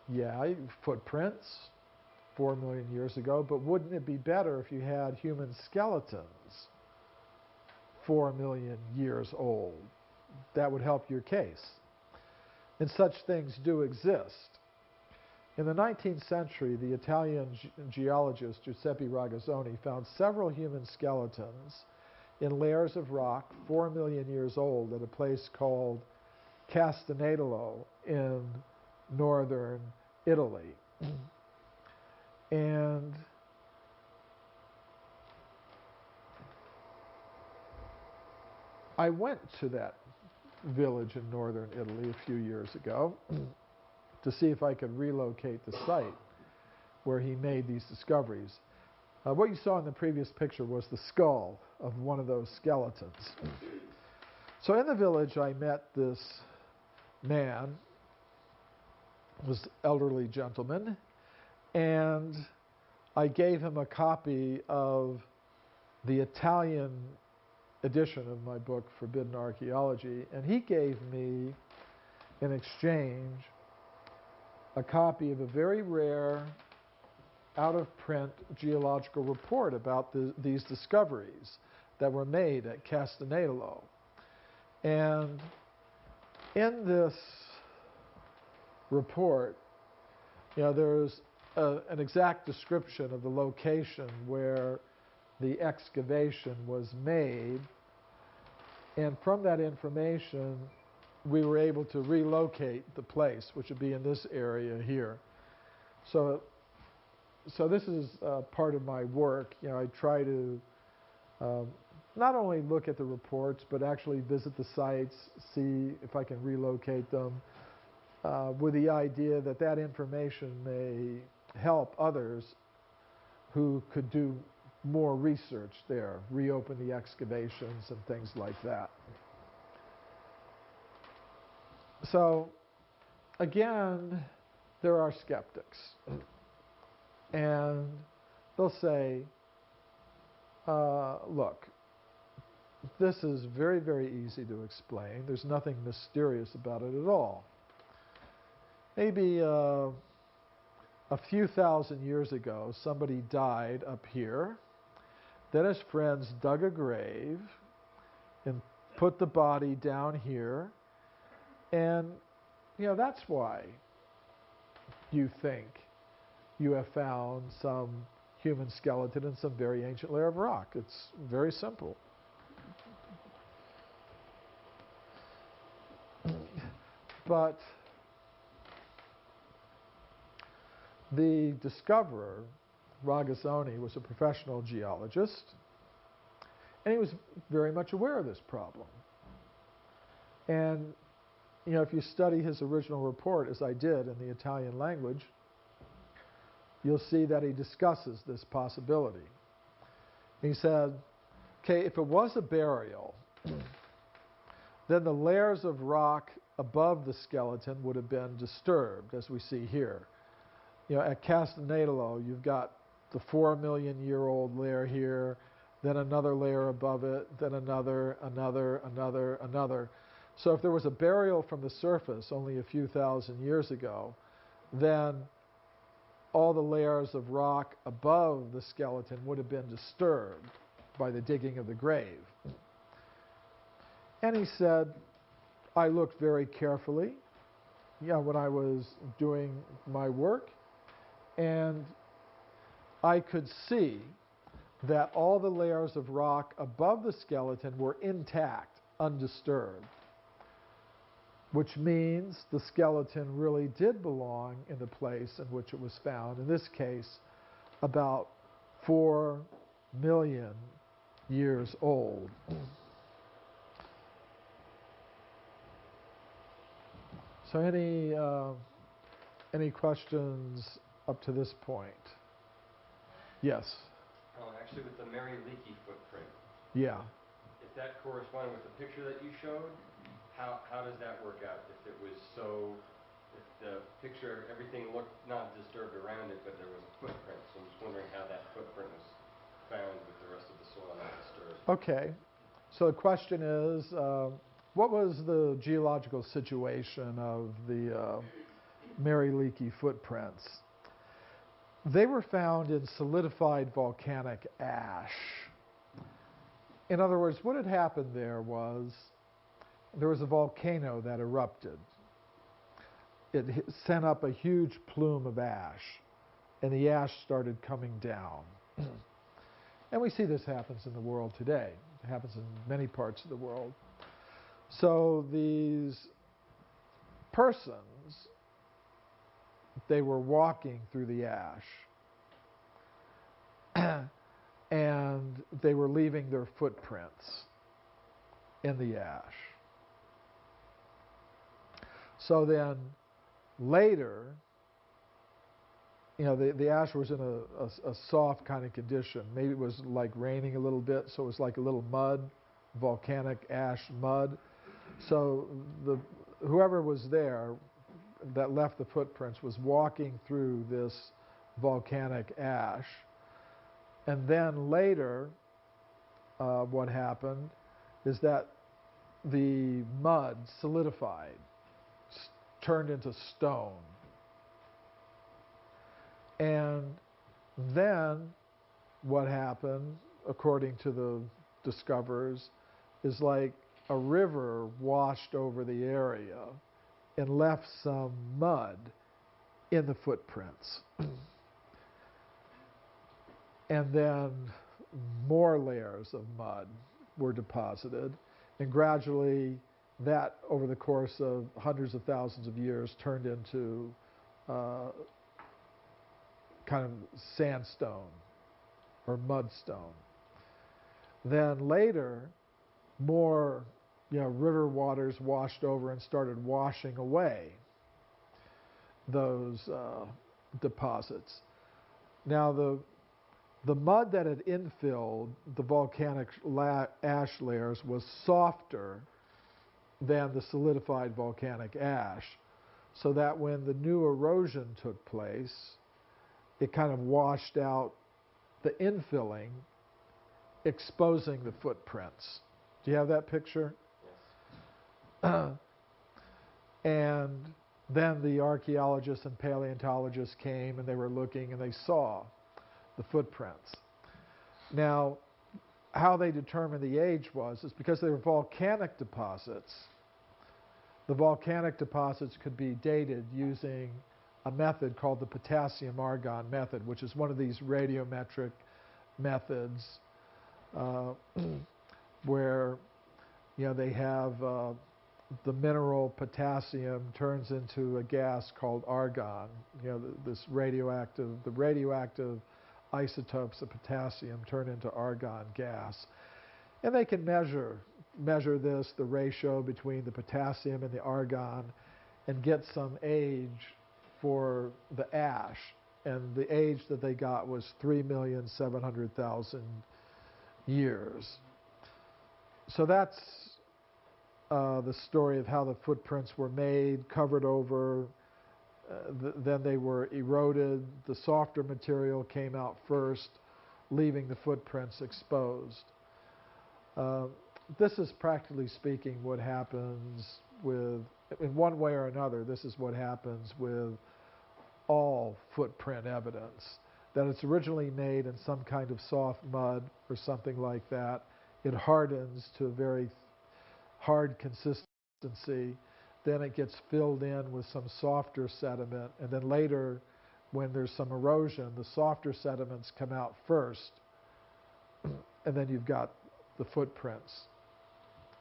yeah, footprints 4 million years ago, but wouldn't it be better if you had human skeletons 4 million years old? That would help your case. And such things do exist. In the 19th century, the Italian geologist Giuseppe Ragazzoni found several human skeletons in layers of rock 4 million years old at a place called Castanedolo in northern Italy. And I went to that village in northern Italy a few years ago to see if I could relocate the site where he made these discoveries. What you saw in the previous picture was the skull of one of those skeletons. So in the village, I met this man, this elderly gentleman, and I gave him a copy of the Italian edition of my book, Forbidden Archaeology, and he gave me, in exchange, a copy of a very rare, out-of-print geological report about these discoveries that were made at Castanedolo. And in this report, there's an exact description of the location where the excavation was made, and from that information we were able to relocate the place, which would be in this area here. So this is part of my work. I try to not only look at the reports, but actually visit the sites, see if I can relocate them, with the idea that that information may help others who could do more research there, reopen the excavations and things like that. So, again, there are skeptics. And they'll say, look, this is very, very easy to explain. There's nothing mysterious about it at all. Maybe a few thousand years ago, somebody died up here. Then his friends dug a grave and put the body down here. And, that's why you think you have found some human skeleton in some very ancient layer of rock. It's very simple. But the discoverer, Ragazzoni, was a professional geologist, and he was very much aware of this problem. And, if you study his original report, as I did in the Italian language, you'll see that he discusses this possibility. He said, okay, if it was a burial, then the layers of rock above the skeleton would have been disturbed, as we see here. At Castanedolo, you've got the 4 million year old layer here, then another layer above it, then another. So if there was a burial from the surface only a few thousand years ago, then all the layers of rock above the skeleton would have been disturbed by the digging of the grave. And he said, I looked very carefully, when I was doing my work, and I could see that all the layers of rock above the skeleton were intact, undisturbed, which means the skeleton really did belong in the place in which it was found, in this case, about 4 million years old. So any questions up to this point? Yes? Actually, with the Mary Leakey footprint, Yeah. if that corresponded with the picture that you showed, how does that work out? If it was if the picture, everything looked not disturbed around it, but there was a footprint. So I'm just wondering how that footprint was found with the rest of the soil not disturbed. Okay. So the question is, what was the geological situation of the Mary Leakey footprints? They were found in solidified volcanic ash. In other words, what had happened there was a volcano that erupted. sent up a huge plume of ash, and the ash started coming down. And we see this happens in the world today. It happens in many parts of the world. So these persons, they were walking through the ash, and they were leaving their footprints in the ash. So then later, the ash was in a soft kind of condition. Maybe it was like raining a little bit, so it was like a little mud, volcanic ash mud. So whoever was there that left the footprints was walking through this volcanic ash. And then later, what happened is that the mud solidified, turned into stone. And then what happened, according to the discoverers, is like a river washed over the area and left some mud in the footprints. And then more layers of mud were deposited, and gradually that, over the course of hundreds of thousands of years, turned into kind of sandstone or mudstone. Then later, more river waters washed over and started washing away those deposits. Now the mud that had infilled the volcanic ash layers was softer than the solidified volcanic ash, so that when the new erosion took place, it kind of washed out the infilling, exposing the footprints. Do you have that picture? Yes. And then the archaeologists and paleontologists came, and they were looking, and they saw the footprints. Now, how they determined the age is because they were volcanic deposits. The volcanic deposits could be dated using a method called the potassium-argon method, which is one of these radiometric methods where they have the mineral potassium turns into a gas called argon. The radioactive isotopes of potassium turn into argon gas, and they can measure this, the ratio between the potassium and the argon, and get some age for the ash. And the age that they got was 3,700,000 years. So that's the story of how the footprints were made, covered over, then they were eroded. The softer material came out first, leaving the footprints exposed. This is, practically speaking, what happens with, in one way or another, this is what happens with all footprint evidence, that it's originally made in some kind of soft mud or something like that. It hardens to a very hard consistency. Then it gets filled in with some softer sediment, and then later, when there's some erosion, the softer sediments come out first, and then you've got the footprints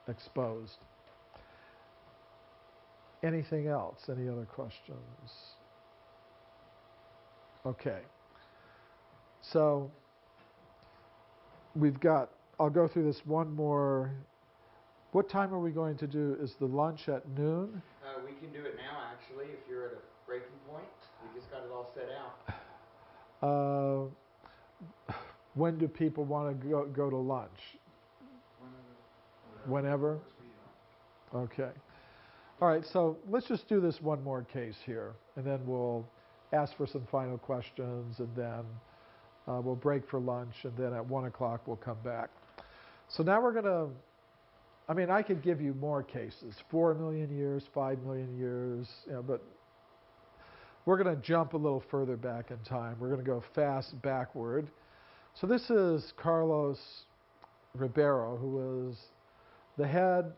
exposed. Anything else? Any other questions? Okay. So I'll go through this one more. What time are we going to do? Is the lunch at noon? We can do it now, actually, if you're at a breaking point. We just got it all set out. When do people want to go to lunch? Whenever? Okay. All right, so let's just do this one more case here, and then we'll ask for some final questions, and then we'll break for lunch, and then at 1 o'clock we'll come back. So now we're going to, I could give you more cases, 4 million years, 5 million years, but we're going to jump a little further back in time. We're going to go fast backward. So this is Carlos Ribeiro, who was the head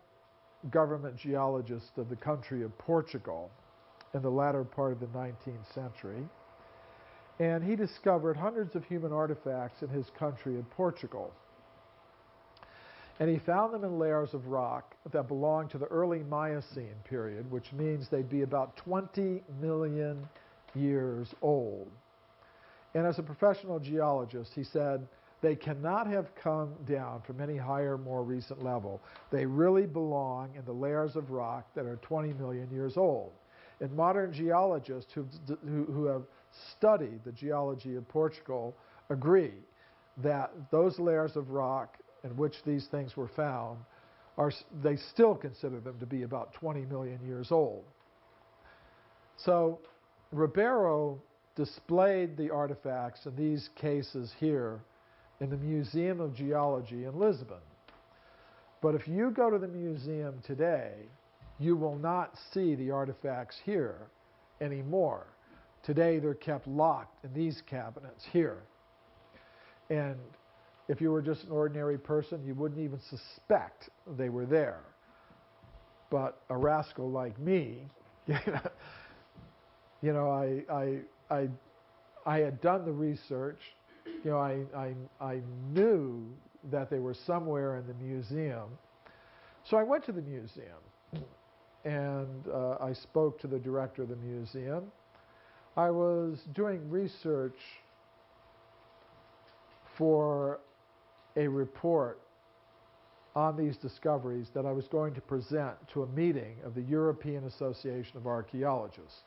government geologist of the country of Portugal in the latter part of the 19th century. And he discovered hundreds of human artifacts in his country of Portugal. And he found them in layers of rock that belonged to the early Miocene period, which means they'd be about 20 million years old. And as a professional geologist, he said, they cannot have come down from any higher, more recent level. They really belong in the layers of rock that are 20 million years old. And modern geologists who have studied the geology of Portugal agree that those layers of rock in which these things were found, they still consider them to be about 20 million years old. So Ribeiro displayed the artifacts in these cases here in the Museum of Geology in Lisbon. But if you go to the museum today, you will not see the artifacts here anymore. Today they're kept locked in these cabinets here. And if you were just an ordinary person, you wouldn't even suspect they were there. But a rascal like me, you know, I had done the research. You know, I knew that they were somewhere in the museum. So I went to the museum, and I spoke to the director of the museum. I was doing research for a report on these discoveries that I was going to present to a meeting of the European Association of Archaeologists.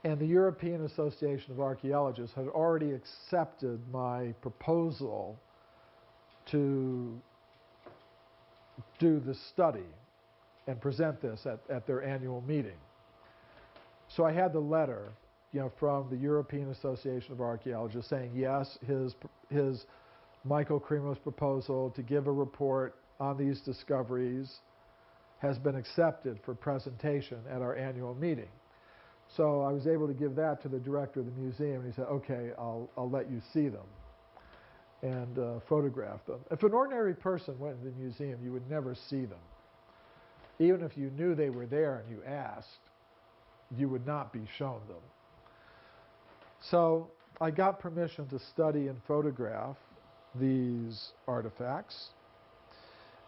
And the European Association of Archaeologists had already accepted my proposal to do this study and present this at their annual meeting. So I had the letter, you know, from the European Association of Archaeologists saying yes, his Michael Cremo's proposal to give a report on these discoveries has been accepted for presentation at our annual meeting. So I was able to give that to the director of the museum, and he said, okay, I'll let you see them and photograph them. If an ordinary person went to the museum, you would never see them. Even if you knew they were there and you asked, you would not be shown them. So I got permission to study and photograph these artifacts.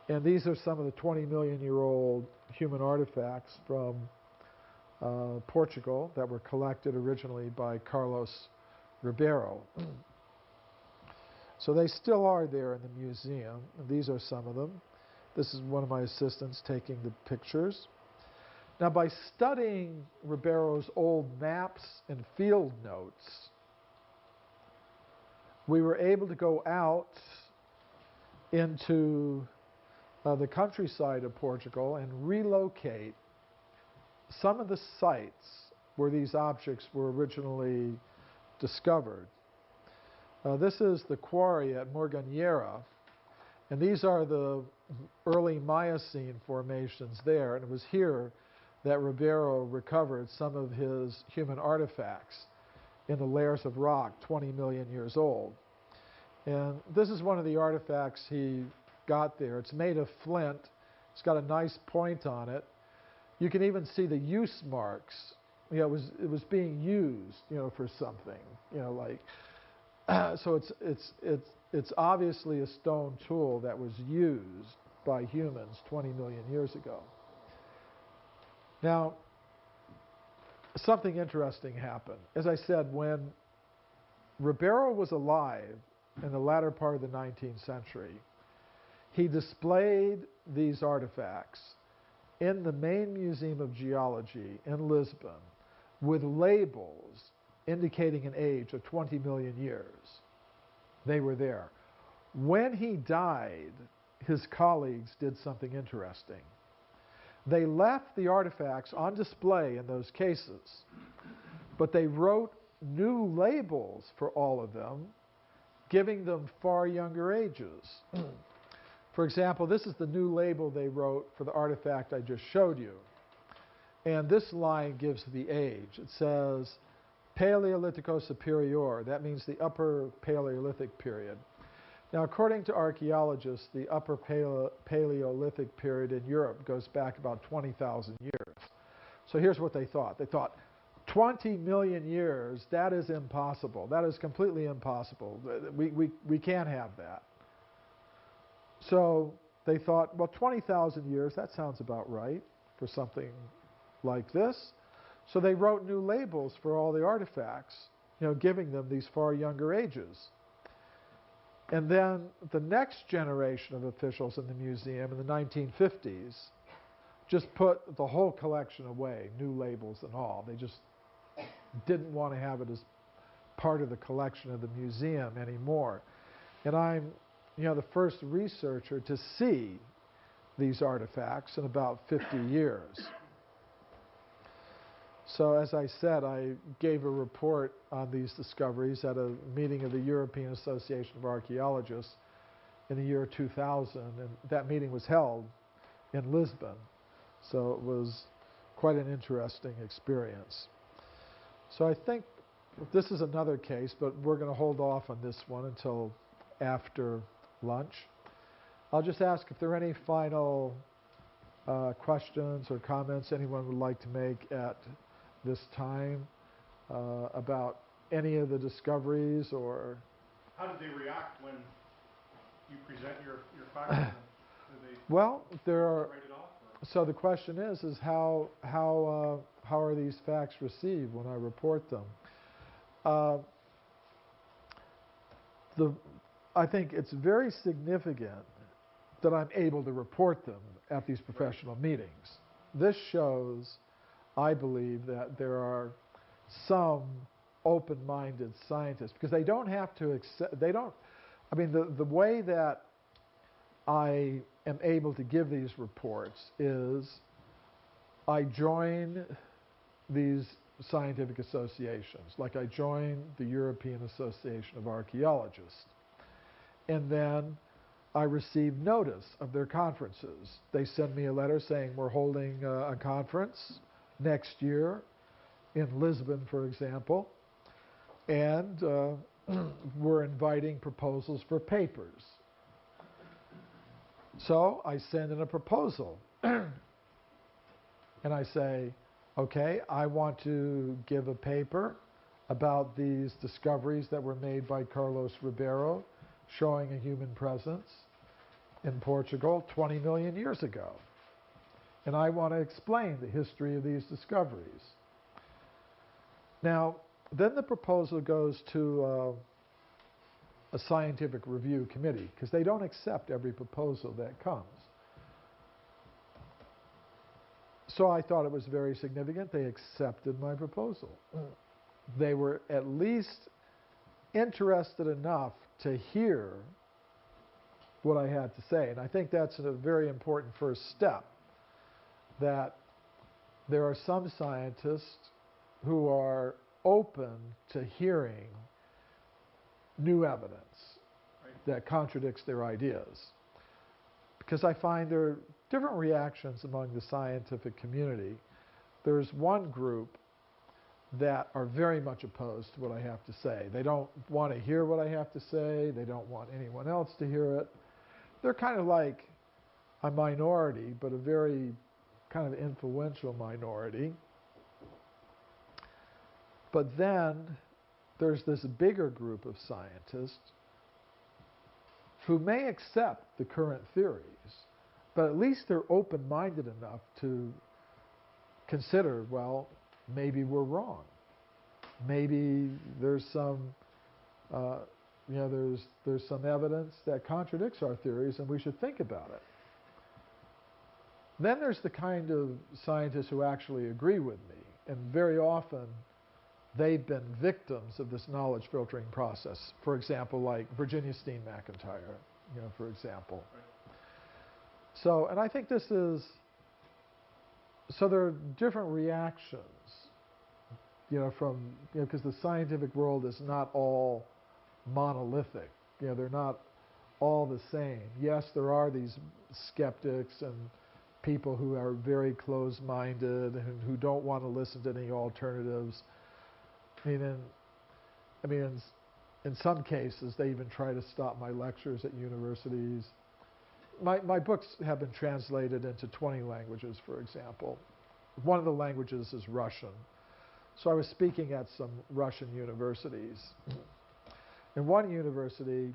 And these are some of the 20-million-year-old human artifacts from Portugal that were collected originally by Carlos Ribeiro. So they still are there in the museum. And these are some of them. This is one of my assistants taking the pictures. Now, by studying Ribeiro's old maps and field notes, we were able to go out into the countryside of Portugal and relocate some of the sites where these objects were originally discovered. This is the quarry at Morganheira, and these are the early Miocene formations there, and it was here that Ribeiro recovered some of his human artifacts in the layers of rock 20 million years old. And this is one of the artifacts he got there. It's made of flint. It's got a nice point on it. You can even see the use marks. You know, it was being used, you know, for something. You know, like so it's obviously a stone tool that was used by humans 20 million years ago. Now, something interesting happened. As I said, when Ribeiro was alive in the latter part of the 19th century, he displayed these artifacts in the main Museum of Geology in Lisbon with labels indicating an age of 20 million years. They were there. When he died, his colleagues did something interesting. They left the artifacts on display in those cases, but they wrote new labels for all of them, giving them far younger ages. For example, this is the new label they wrote for the artifact I just showed you. And this line gives the age. It says Paleolitico Superior. That means the upper Paleolithic period. Now, according to archaeologists, the upper Paleolithic period in Europe goes back about 20,000 years. So here's what they thought. They thought 20 million years, that is impossible. That is completely impossible. We can't have that. So they thought, well, 20,000 years, that sounds about right for something like this. So they wrote new labels for all the artifacts, giving them these far younger ages. And then the next generation of officials in the museum in the 1950s just put the whole collection away, new labels and all. They just didn't want to have it as part of the collection of the museum anymore. And I'm, the first researcher to see these artifacts in about 50 years. So as I said, I gave a report on these discoveries at a meeting of the European Association of Archaeologists in the year 2000, and that meeting was held in Lisbon. So it was quite an interesting experience. So I think this is another case, but we're going to hold off on this one until after lunch. I'll just ask if there are any final questions or comments anyone would like to make at this time about any of the discoveries or... How did they react when you present your facts to them? Do they well, there are... write it off? Or? So the question is how are these facts received when I report them? I think it's very significant that I'm able to report them at these professional meetings. This shows, I believe, that there are some open-minded scientists, because they don't have to accept, the way that I am able to give these reports is I join these scientific associations, like I joined the European Association of Archaeologists, and then I receive notice of their conferences. They send me a letter saying we're holding a conference next year in Lisbon, for example, and we're inviting proposals for papers. So I send in a proposal, and I say, okay, I want to give a paper about these discoveries that were made by Carlos Ribeiro showing a human presence in Portugal 20 million years ago. And I want to explain the history of these discoveries. Now, then the proposal goes to a scientific review committee, because they don't accept every proposal that comes. So I thought it was very significant. They accepted my proposal. They were at least interested enough to hear what I had to say. And I think that's a very important first step, that there are some scientists who are open to hearing new evidence that contradicts their ideas. Because I find there are different reactions among the scientific community. There's one group that are very much opposed to what I have to say. They don't want to hear what I have to say. They don't want anyone else to hear it. They're kind of like a minority, but a very kind of influential minority. But then there's this bigger group of scientists who may accept the current theories, but at least they're open-minded enough to consider, well, maybe we're wrong. Maybe there's some, there's some evidence that contradicts our theories, and we should think about it. Then there's the kind of scientists who actually agree with me, and very often they've been victims of this knowledge filtering process. For example, like Virginia Steen McIntyre, for example. Right. So, and I think this is, so there are different reactions, because the scientific world is not all monolithic. They're not all the same. Yes, there are these skeptics and people who are very closed-minded and who don't want to listen to any alternatives. In some cases, they even try to stop my lectures at universities. My books have been translated into 20 languages, for example, one of the languages is Russian. So I was speaking at some Russian universities. In one university,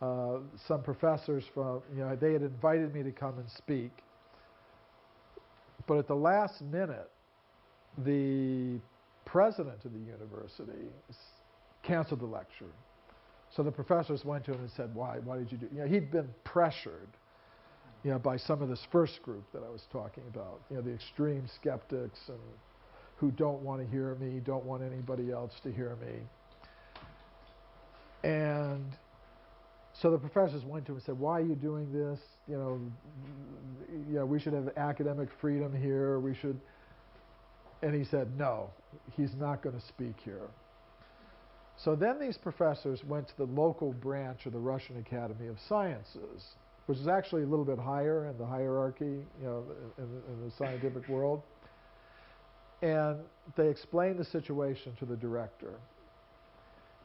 some professors from, they had invited me to come and speak. But at the last minute, the president of the university canceled the lecture. So the professors went to him and said, why did you do? He'd been pressured, by some of this first group that I was talking about, the extreme skeptics and who don't want to hear me, don't want anybody else to hear me. And so the professors went to him and said, why are you doing this? We should have academic freedom here. We should. And he said, no, he's not going to speak here. So then these professors went to the local branch of the Russian Academy of Sciences, which is actually a little bit higher in the hierarchy, in the scientific world. And they explained the situation to the director.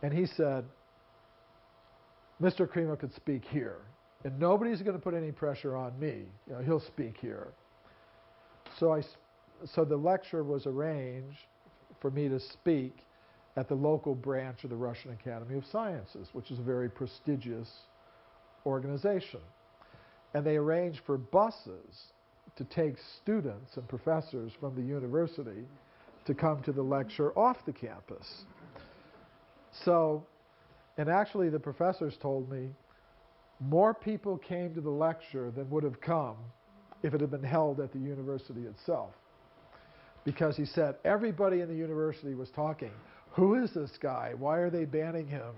And he said, Mr. Cremo could speak here. And nobody's going to put any pressure on me. He'll speak here. So the lecture was arranged for me to speak at the local branch of the Russian Academy of Sciences, which is a very prestigious organization. And they arranged for buses to take students and professors from the university to come to the lecture off the campus. So, and actually the professors told me more people came to the lecture than would have come if it had been held at the university itself. Because he said everybody in the university was talking. Who is this guy? Why are they banning him?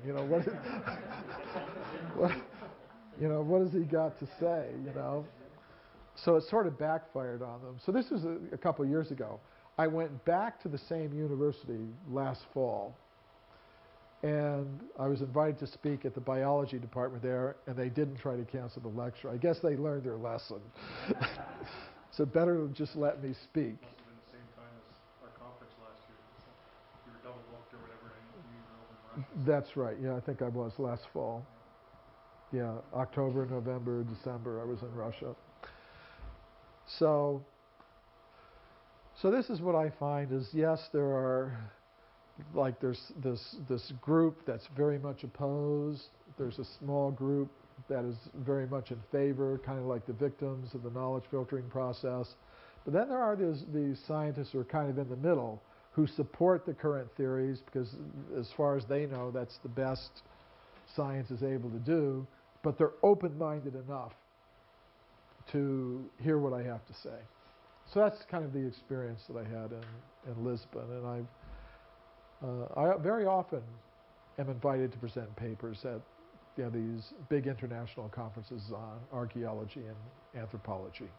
What has he got to say? So it sort of backfired on them. So this was a couple of years ago. I went back to the same university last fall, and I was invited to speak at the biology department there, and they didn't try to cancel the lecture. I guess they learned their lesson. So better to just let me speak. Must have been the same time as our conference last year. So you were double booked or whatever, and you were over in Russia. That's right. Yeah, I think I was last fall. Yeah, October, November, December, I was in Russia. So this is what I find is, yes, there are, there's this group that's very much opposed. There's a small group that is very much in favor, kind of like the victims of the knowledge filtering process. But then there are these scientists who are kind of in the middle who support the current theories because as far as they know, that's the best science is able to do, but they're open-minded enough to hear what I have to say. So that's kind of the experience that I had in Lisbon, and I very often am invited to present papers at these big international conferences on archaeology and anthropology.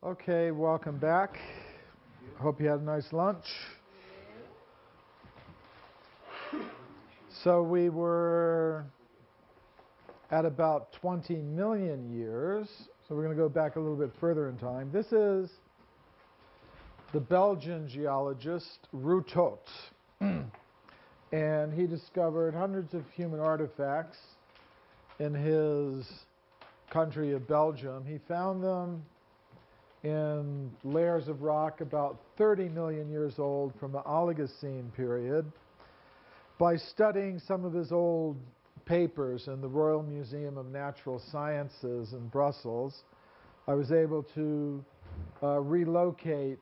Okay, welcome back. Hope you had a nice lunch. So we were at about 20 million years. So we're going to go back a little bit further in time. This is the Belgian geologist Routot. And he discovered hundreds of human artifacts in his country of Belgium. He found them in layers of rock about 30 million years old from the Oligocene period. By studying some of his old papers in the Royal Museum of Natural Sciences in Brussels, I was able to relocate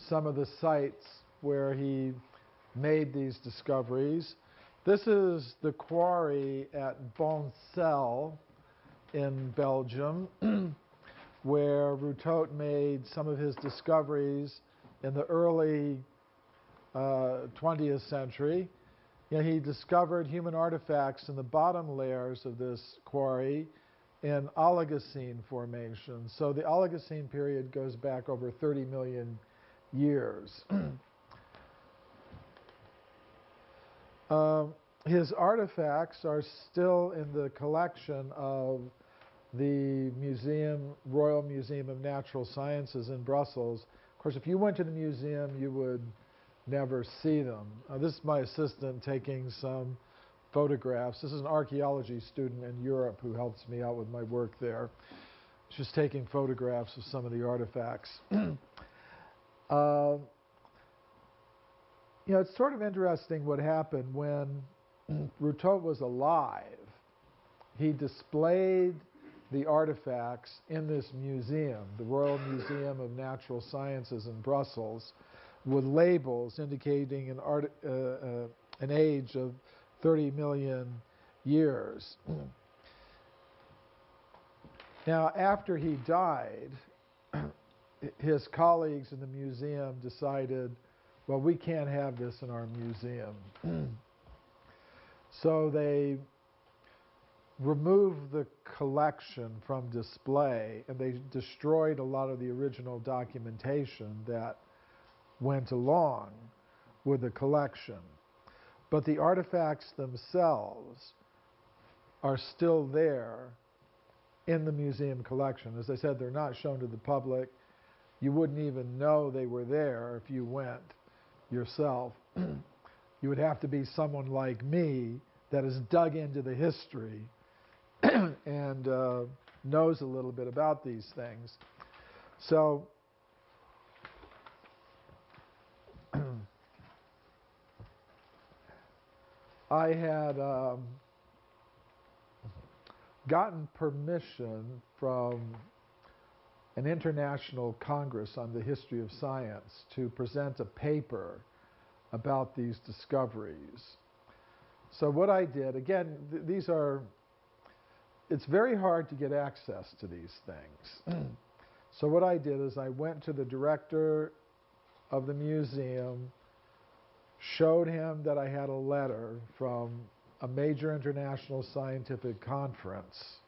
some of the sites where he made these discoveries. This is the quarry at Boncel in Belgium, where Routot made some of his discoveries in the early 20th century. He discovered human artifacts in the bottom layers of this quarry in Oligocene formation. So the Oligocene period goes back over 30 million years. His artifacts are still in the collection of the Royal Museum of Natural Sciences in Brussels. Of course, if you went to the museum, you would never see them. This is my assistant taking some photographs. This is an archaeology student in Europe who helps me out with my work there. She's taking photographs of some of the artifacts. It's sort of interesting what happened when Routot was alive. He displayed the artifacts in this museum, the Royal Museum of Natural Sciences in Brussels, with labels indicating an age of 30 million years. Now, after he died, his colleagues in the museum decided, well, we can't have this in our museum. So they removed the collection from display, and they destroyed a lot of the original documentation that went along with the collection. But the artifacts themselves are still there in the museum collection. As I said, they're not shown to the public. You wouldn't even know they were there if you went yourself. You would have to be someone like me that has dug into the history and knows a little bit about these things. So I had gotten permission from an international congress on the history of science to present a paper about these discoveries. So what I did, again, it's very hard to get access to these things. So what I did is I went to the director of the museum, showed him that I had a letter from a major international scientific conference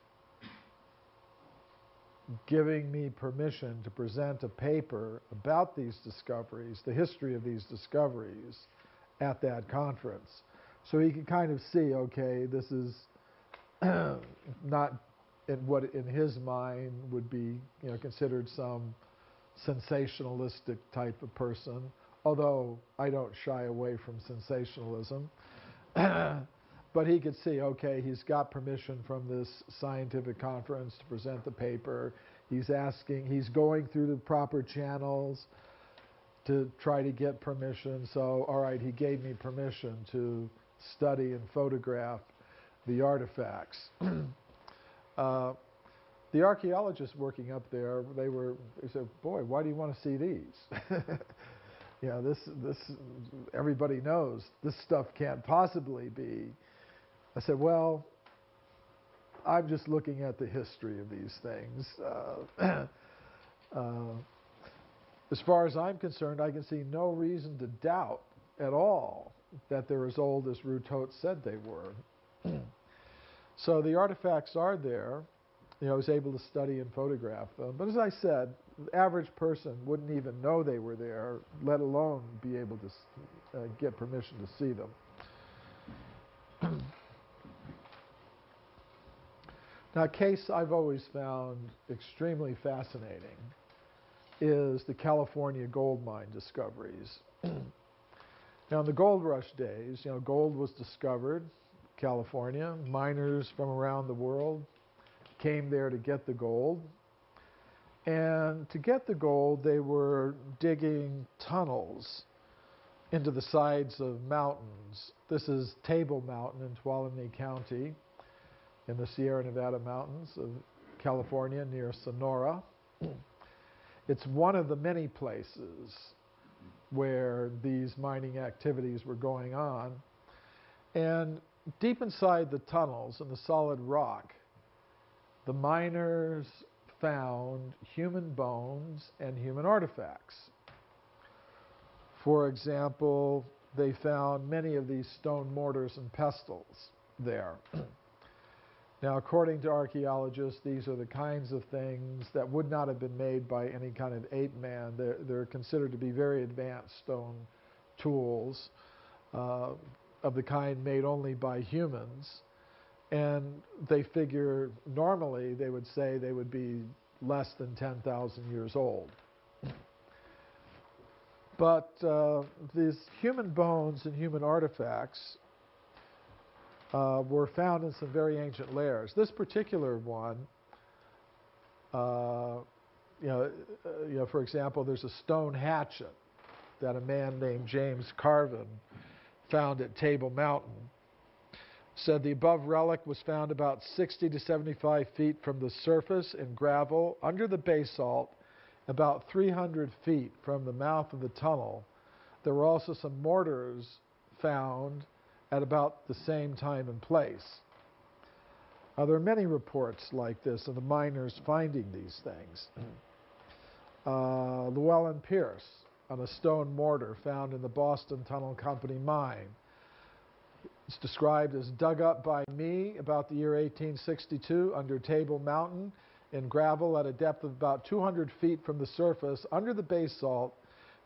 giving me permission to present a paper about these discoveries, the history of these discoveries, at that conference. So he could kind of see, okay, this is not what in his mind would be considered some sensationalistic type of person, although I don't shy away from sensationalism. But he could see, okay, he's got permission from this scientific conference to present the paper. He's going through the proper channels to try to get permission. So, all right, he gave me permission to study and photograph the artifacts. The archaeologists working up there, they said, boy, why do you want to see these? This everybody knows this stuff can't possibly be. I said, well, I'm just looking at the history of these things. As far as I'm concerned, I can see no reason to doubt at all that they're as old as Routot said they were. So the artifacts are there. I was able to study and photograph them. But as I said, the average person wouldn't even know they were there, let alone be able to get permission to see them. Now, a case I've always found extremely fascinating is the California gold mine discoveries. Now, in the gold rush days, gold was discovered in California. Miners from around the world came there to get the gold. And to get the gold, they were digging tunnels into the sides of mountains. This is Table Mountain in Tuolumne County in the Sierra Nevada mountains of California near Sonora. It's one of the many places where these mining activities were going on. And deep inside the tunnels in the solid rock, the miners found human bones and human artifacts. For example, they found many of these stone mortars and pestles there. Now, according to archaeologists, these are the kinds of things that would not have been made by any kind of ape man. They're considered to be very advanced stone tools. of the kind made only by humans, and they figure normally they would say they would be less than 10,000 years old. But these human bones and human artifacts were found in some very ancient layers. This particular one, for example, there's a stone hatchet that a man named James Carvin found at Table Mountain. Said the above relic was found about 60 to 75 feet from the surface in gravel under the basalt, about 300 feet from the mouth of the tunnel. There were also some mortars found at about the same time and place. There are many reports like this of the miners finding these things. Llewellyn Pierce on a stone mortar found in the Boston Tunnel Company mine. It's described as dug up by me about the year 1862 under Table Mountain in gravel at a depth of about 200 feet from the surface under the basalt,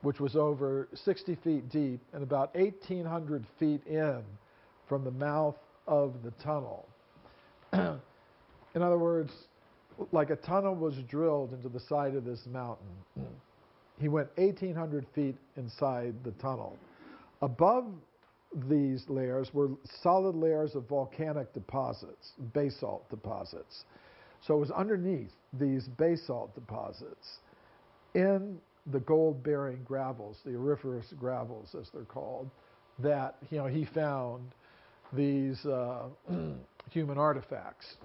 which was over 60 feet deep and about 1,800 feet in from the mouth of the tunnel. In other words, like a tunnel was drilled into the side of this mountain. He went 1,800 feet inside the tunnel. Above these layers were solid layers of volcanic deposits, basalt deposits. So it was underneath these basalt deposits in the gold-bearing gravels, the auriferous gravels as they're called, that he found these human artifacts.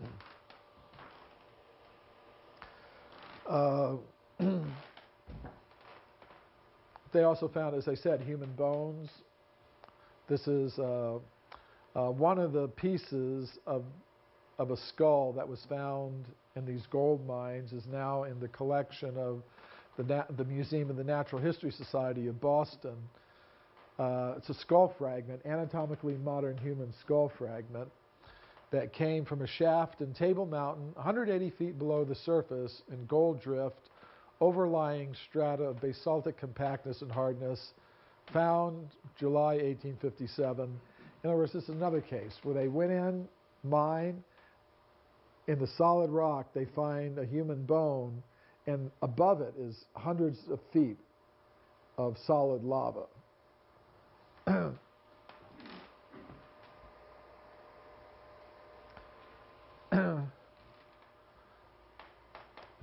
They also found, as I said, human bones. This is one of the pieces of a skull that was found in these gold mines is now in the collection of the Museum of the Natural History Society of Boston. It's a skull fragment, anatomically modern human skull fragment that came from a shaft in Table Mountain, 180 feet below the surface in gold drift, overlying strata of basaltic compactness and hardness, found July 1857. In other words, this is another case where they went in, mine, in the solid rock, they find a human bone, and above it is hundreds of feet of solid lava.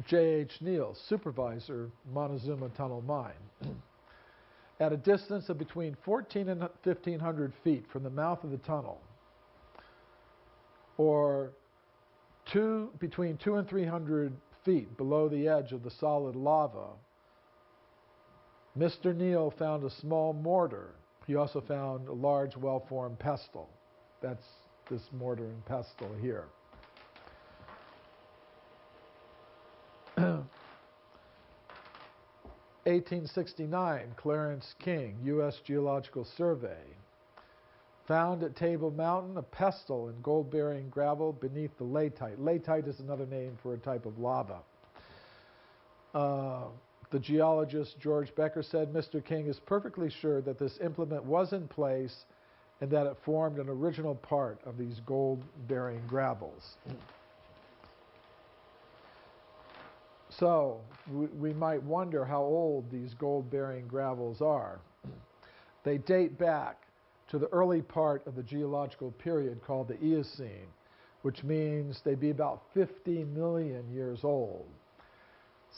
J.H. Neal, supervisor, Montezuma Tunnel Mine. At a distance of between 1,400 and 1,500 feet from the mouth of the tunnel, or between 200 and 300 feet below the edge of the solid lava, Mr. Neal found a small mortar. He also found a large, well-formed pestle. That's this mortar and pestle here. 1869, Clarence King, U.S. Geological Survey, found at Table Mountain a pestle in gold-bearing gravel beneath the latite. Latite is another name for a type of lava. The geologist George Becker said Mr. King is perfectly sure that this implement was in place and that it formed an original part of these gold-bearing gravels. So we might wonder how old these gold-bearing gravels are. They date back to the early part of the geological period called the Eocene, which means they'd be about 50 million years old.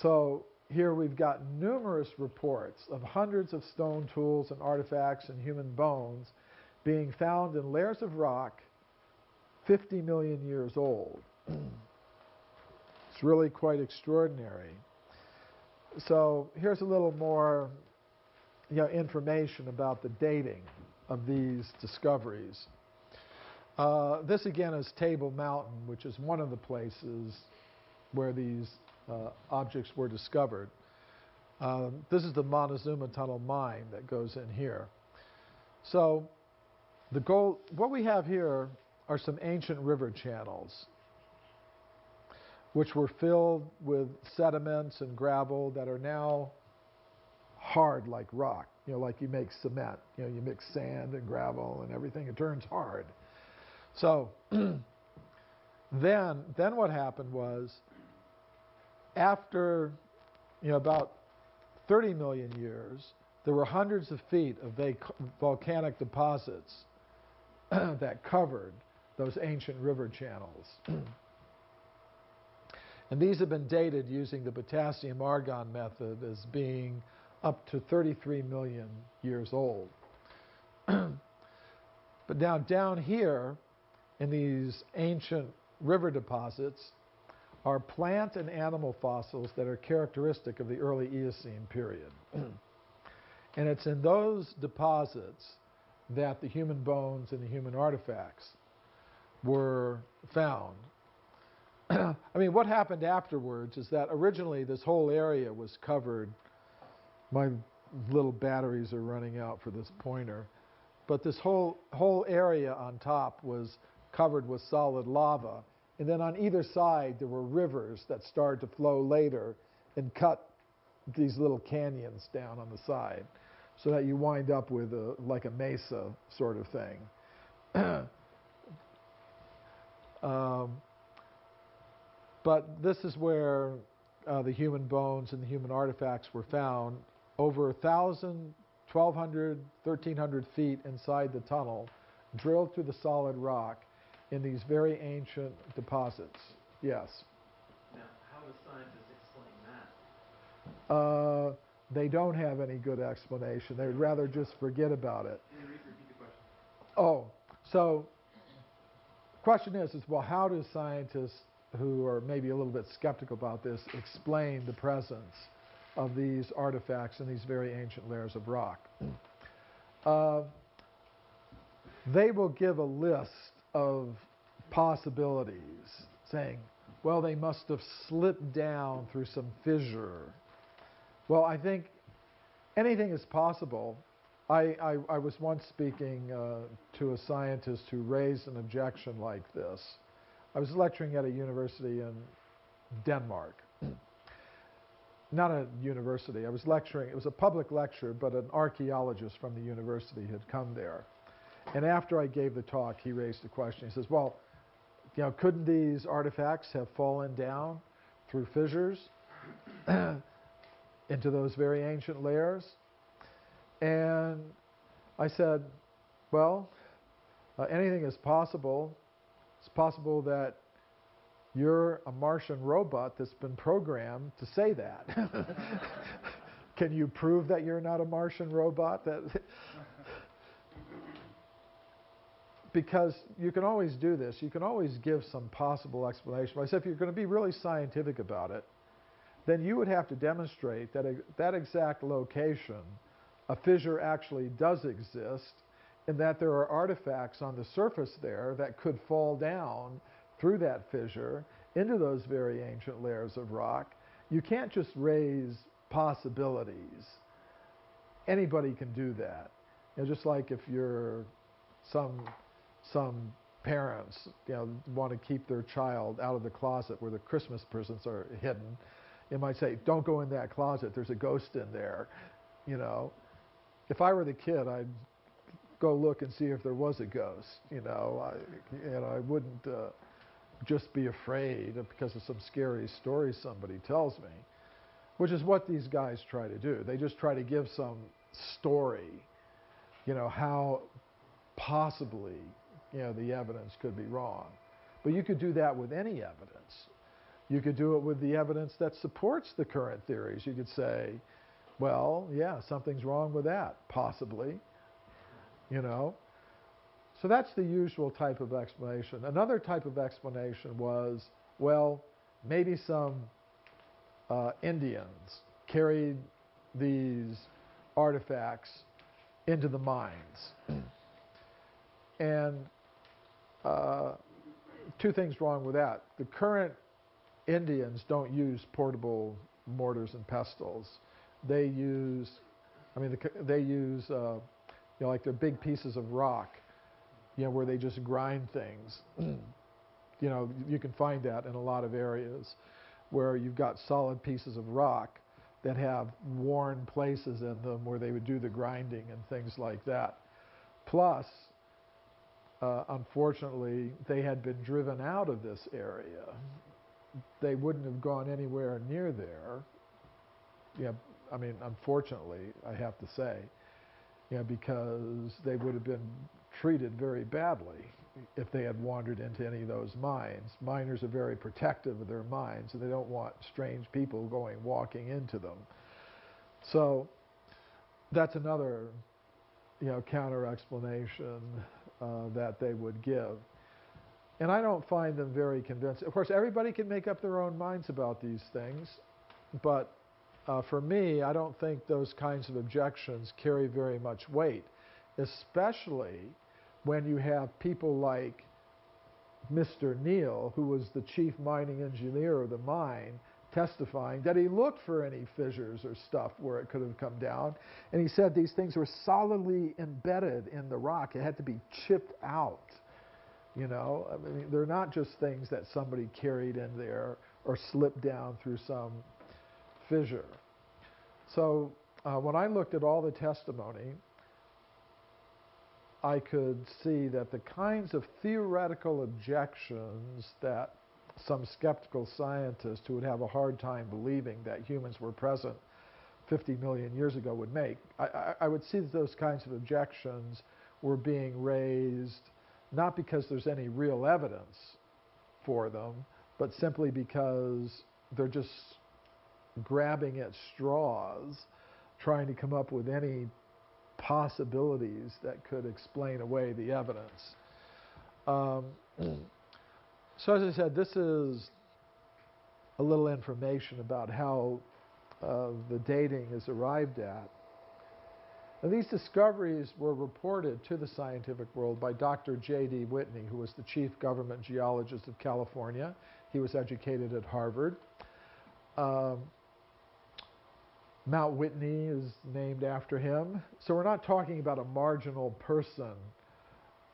So here we've got numerous reports of hundreds of stone tools and artifacts and human bones being found in layers of rock 50 million years old. It's really quite extraordinary. So here's a little more information about the dating of these discoveries. This again is Table Mountain, which is one of the places where these objects were discovered. This is the Montezuma Tunnel mine that goes in here. So what we have here are some ancient river channels which were filled with sediments and gravel that are now hard like rock, like you make cement. You mix sand and gravel and everything, it turns hard. So then what happened was, after about 30 million years, there were hundreds of feet of volcanic deposits that covered those ancient river channels. And these have been dated using the potassium argon method as being up to 33 million years old. But now down here in these ancient river deposits are plant and animal fossils that are characteristic of the early Eocene period. And it's in those deposits that the human bones and the human artifacts were found. I mean, what happened afterwards is that originally this whole area was covered. My little batteries are running out for this pointer. But this whole area on top was covered with solid lava. And then on either side, there were rivers that started to flow later and cut these little canyons down on the side, so that you wind up with like a mesa sort of thing. But this is where the human bones and the human artifacts were found, over 1,000, 1,200, 1,300 feet inside the tunnel, drilled through the solid rock in these very ancient deposits. Yes? Now, how do scientists explain that? They don't have any good explanation. They would rather just forget about it. Can you repeat the question? Oh, so the question is, well, how do scientists who are maybe a little bit skeptical about this explain the presence of these artifacts in these very ancient layers of rock? They will give a list of possibilities, saying, well, they must have slipped down through some fissure. Well, I think anything is possible. I was once speaking to a scientist who raised an objection like this. I was lecturing at a university in Denmark. Not a university. I was lecturing. It was a public lecture, but an archaeologist from the university had come there. And after I gave the talk, he raised a question. He says, well, couldn't these artifacts have fallen down through fissures into those very ancient layers? And I said, well, anything is possible. It's possible that you're a Martian robot that's been programmed to say that. Can you prove that you're not a Martian robot? Because you can always do this. You can always give some possible explanation. But I said, if you're going to be really scientific about it, then you would have to demonstrate that that exact location, a fissure actually does exist, and that there are artifacts on the surface there that could fall down through that fissure into those very ancient layers of rock. You can't just raise possibilities. Anybody can do that. Just like if you're some parents, want to keep their child out of the closet where the Christmas presents are hidden. You might say, don't go in that closet, there's a ghost in there. If I were the kid, I'd go look and see if there was a ghost. I wouldn't just be afraid because of some scary story somebody tells me, which is what these guys try to do. They just try to give some story, how possibly, the evidence could be wrong. But you could do that with any evidence. You could do it with the evidence that supports the current theories. You could say, well, yeah, something's wrong with that, possibly. So that's the usual type of explanation. Another type of explanation was, well, maybe some Indians carried these artifacts into the mines. And two things wrong with that. The current Indians don't use portable mortars and pestles. They use, like they're big pieces of rock, where they just grind things. You can find that in a lot of areas where you've got solid pieces of rock that have worn places in them where they would do the grinding and things like that. Plus, unfortunately, they had been driven out of this area. They wouldn't have gone anywhere near there. Yeah, I mean, unfortunately, I have to say, because they would have been treated very badly if they had wandered into any of those mines. Miners are very protective of their mines, and they don't want strange people walking into them. So that's another, counter explanation that they would give. And I don't find them very convincing. Of course, everybody can make up their own minds about these things, but for me, I don't think those kinds of objections carry very much weight, especially when you have people like Mr. Neal, who was the chief mining engineer of the mine, testifying that he looked for any fissures or stuff where it could have come down. And he said these things were solidly embedded in the rock. It had to be chipped out. I mean, they're not just things that somebody carried in there or slipped down through some fissure. So when I looked at all the testimony, I could see that the kinds of theoretical objections that some skeptical scientists who would have a hard time believing that humans were present 50 million years ago would make, I would see that those kinds of objections were being raised not because there's any real evidence for them, but simply because they're just grabbing at straws, trying to come up with any possibilities that could explain away the evidence. So as I said, this is a little information about how the dating is arrived at. And these discoveries were reported to the scientific world by Dr. J.D. Whitney, who was the chief government geologist of California. He was educated at Harvard. Mount Whitney is named after him. So we're not talking about a marginal person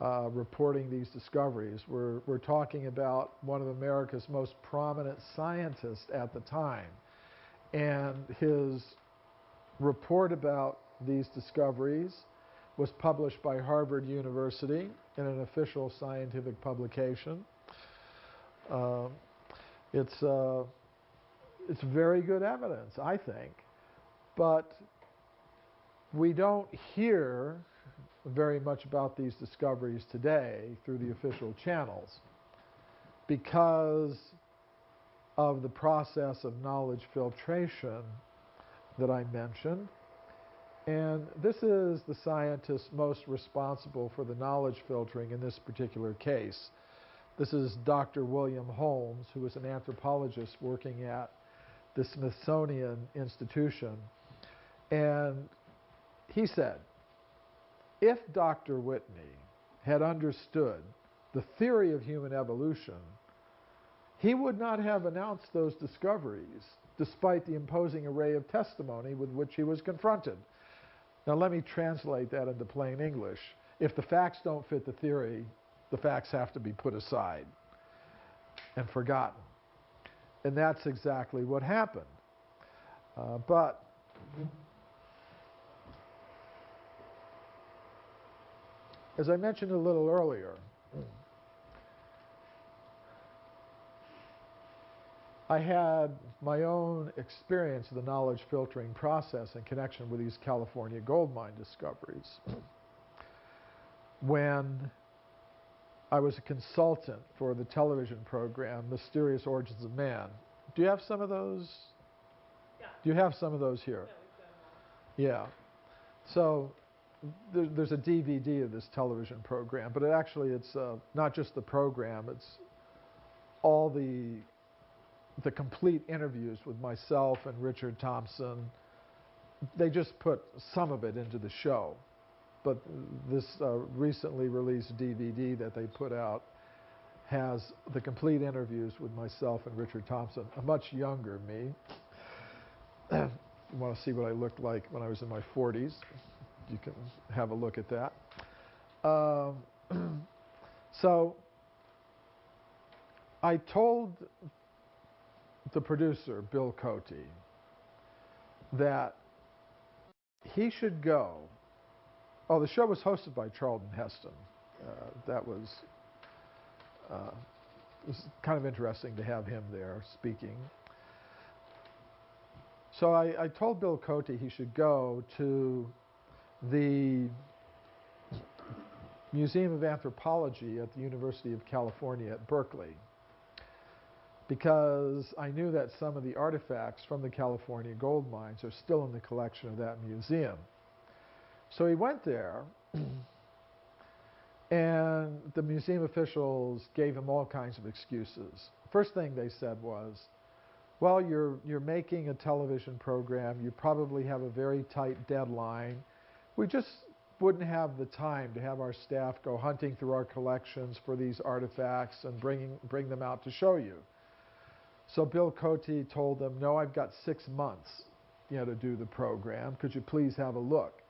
reporting these discoveries. We're talking about one of America's most prominent scientists at the time. And his report about these discoveries was published by Harvard University in an official scientific publication. It's very good evidence, I think, but we don't hear very much about these discoveries today through the official channels because of the process of knowledge filtration that I mentioned. And this is the scientist most responsible for the knowledge filtering in this particular case. This is Dr. William Holmes, who was an anthropologist working at the Smithsonian Institution. And he said, if Dr. Whitney had understood the theory of human evolution, he would not have announced those discoveries, despite the imposing array of testimony with which he was confronted. Now let me translate that into plain English. If the facts don't fit the theory, the facts have to be put aside and forgotten. And that's exactly what happened. But as I mentioned a little earlier, I had my own experience of the knowledge filtering process in connection with these California gold mine discoveries. When I was a consultant for the television program, Mysterious Origins of Man. Do you have some of those? Yeah. Do you have some of those here? Yeah, we've got them all. Yeah. So there's a DVD of this television program, but it's not just the program, it's all the complete interviews with myself and Richard Thompson. They just put some of it into the show. But this recently released DVD that they put out has the complete interviews with myself and Richard Thompson, a much younger me. You want to see what I looked like when I was in my 40s? You can have a look at that. So I told the producer, Bill Cote, that he should go. Oh, the show was hosted by Charlton Heston. That was it was kind of interesting to have him there speaking. So I told Bill Cote he should go to the Museum of Anthropology at the University of California at Berkeley, because I knew that some of the artifacts from the California gold mines are still in the collection of that museum. So he went there, and the museum officials gave him all kinds of excuses. First thing they said was, well, you're making a television program, you probably have a very tight deadline. We just wouldn't have the time to have our staff go hunting through our collections for these artifacts and bring them out to show you. So Bill Cote told them, no, I've got 6 months, to do the program. Could you please have a look?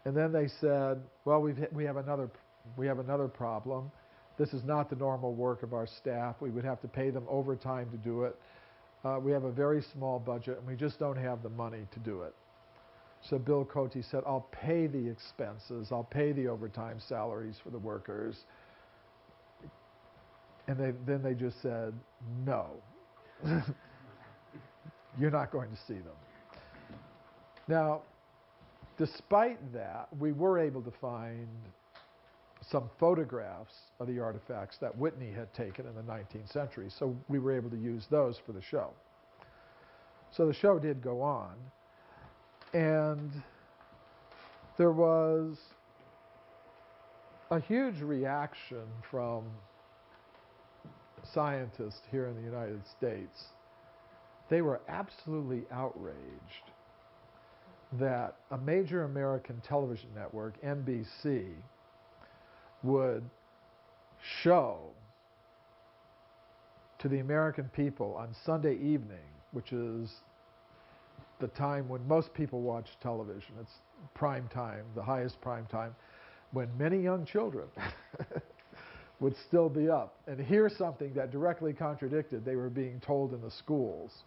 And then they said, well, we have another problem. This is not the normal work of our staff. We would have to pay them overtime to do it. We have a very small budget, and we just don't have the money to do it. So Bill Cote said, I'll pay the expenses. I'll pay the overtime salaries for the workers. And then they just said, no. You're not going to see them. Now, despite that, we were able to find some photographs of the artifacts that Whitney had taken in the 19th century, so we were able to use those for the show. So the show did go on, and there was a huge reaction from scientists here in the United States. They were absolutely outraged that a major American television network, NBC, would show to the American people on Sunday evening, which is the time when most people watch television. It's prime time, the highest prime time, when many young children would still be up and hear something that directly contradicted they were being told in the schools.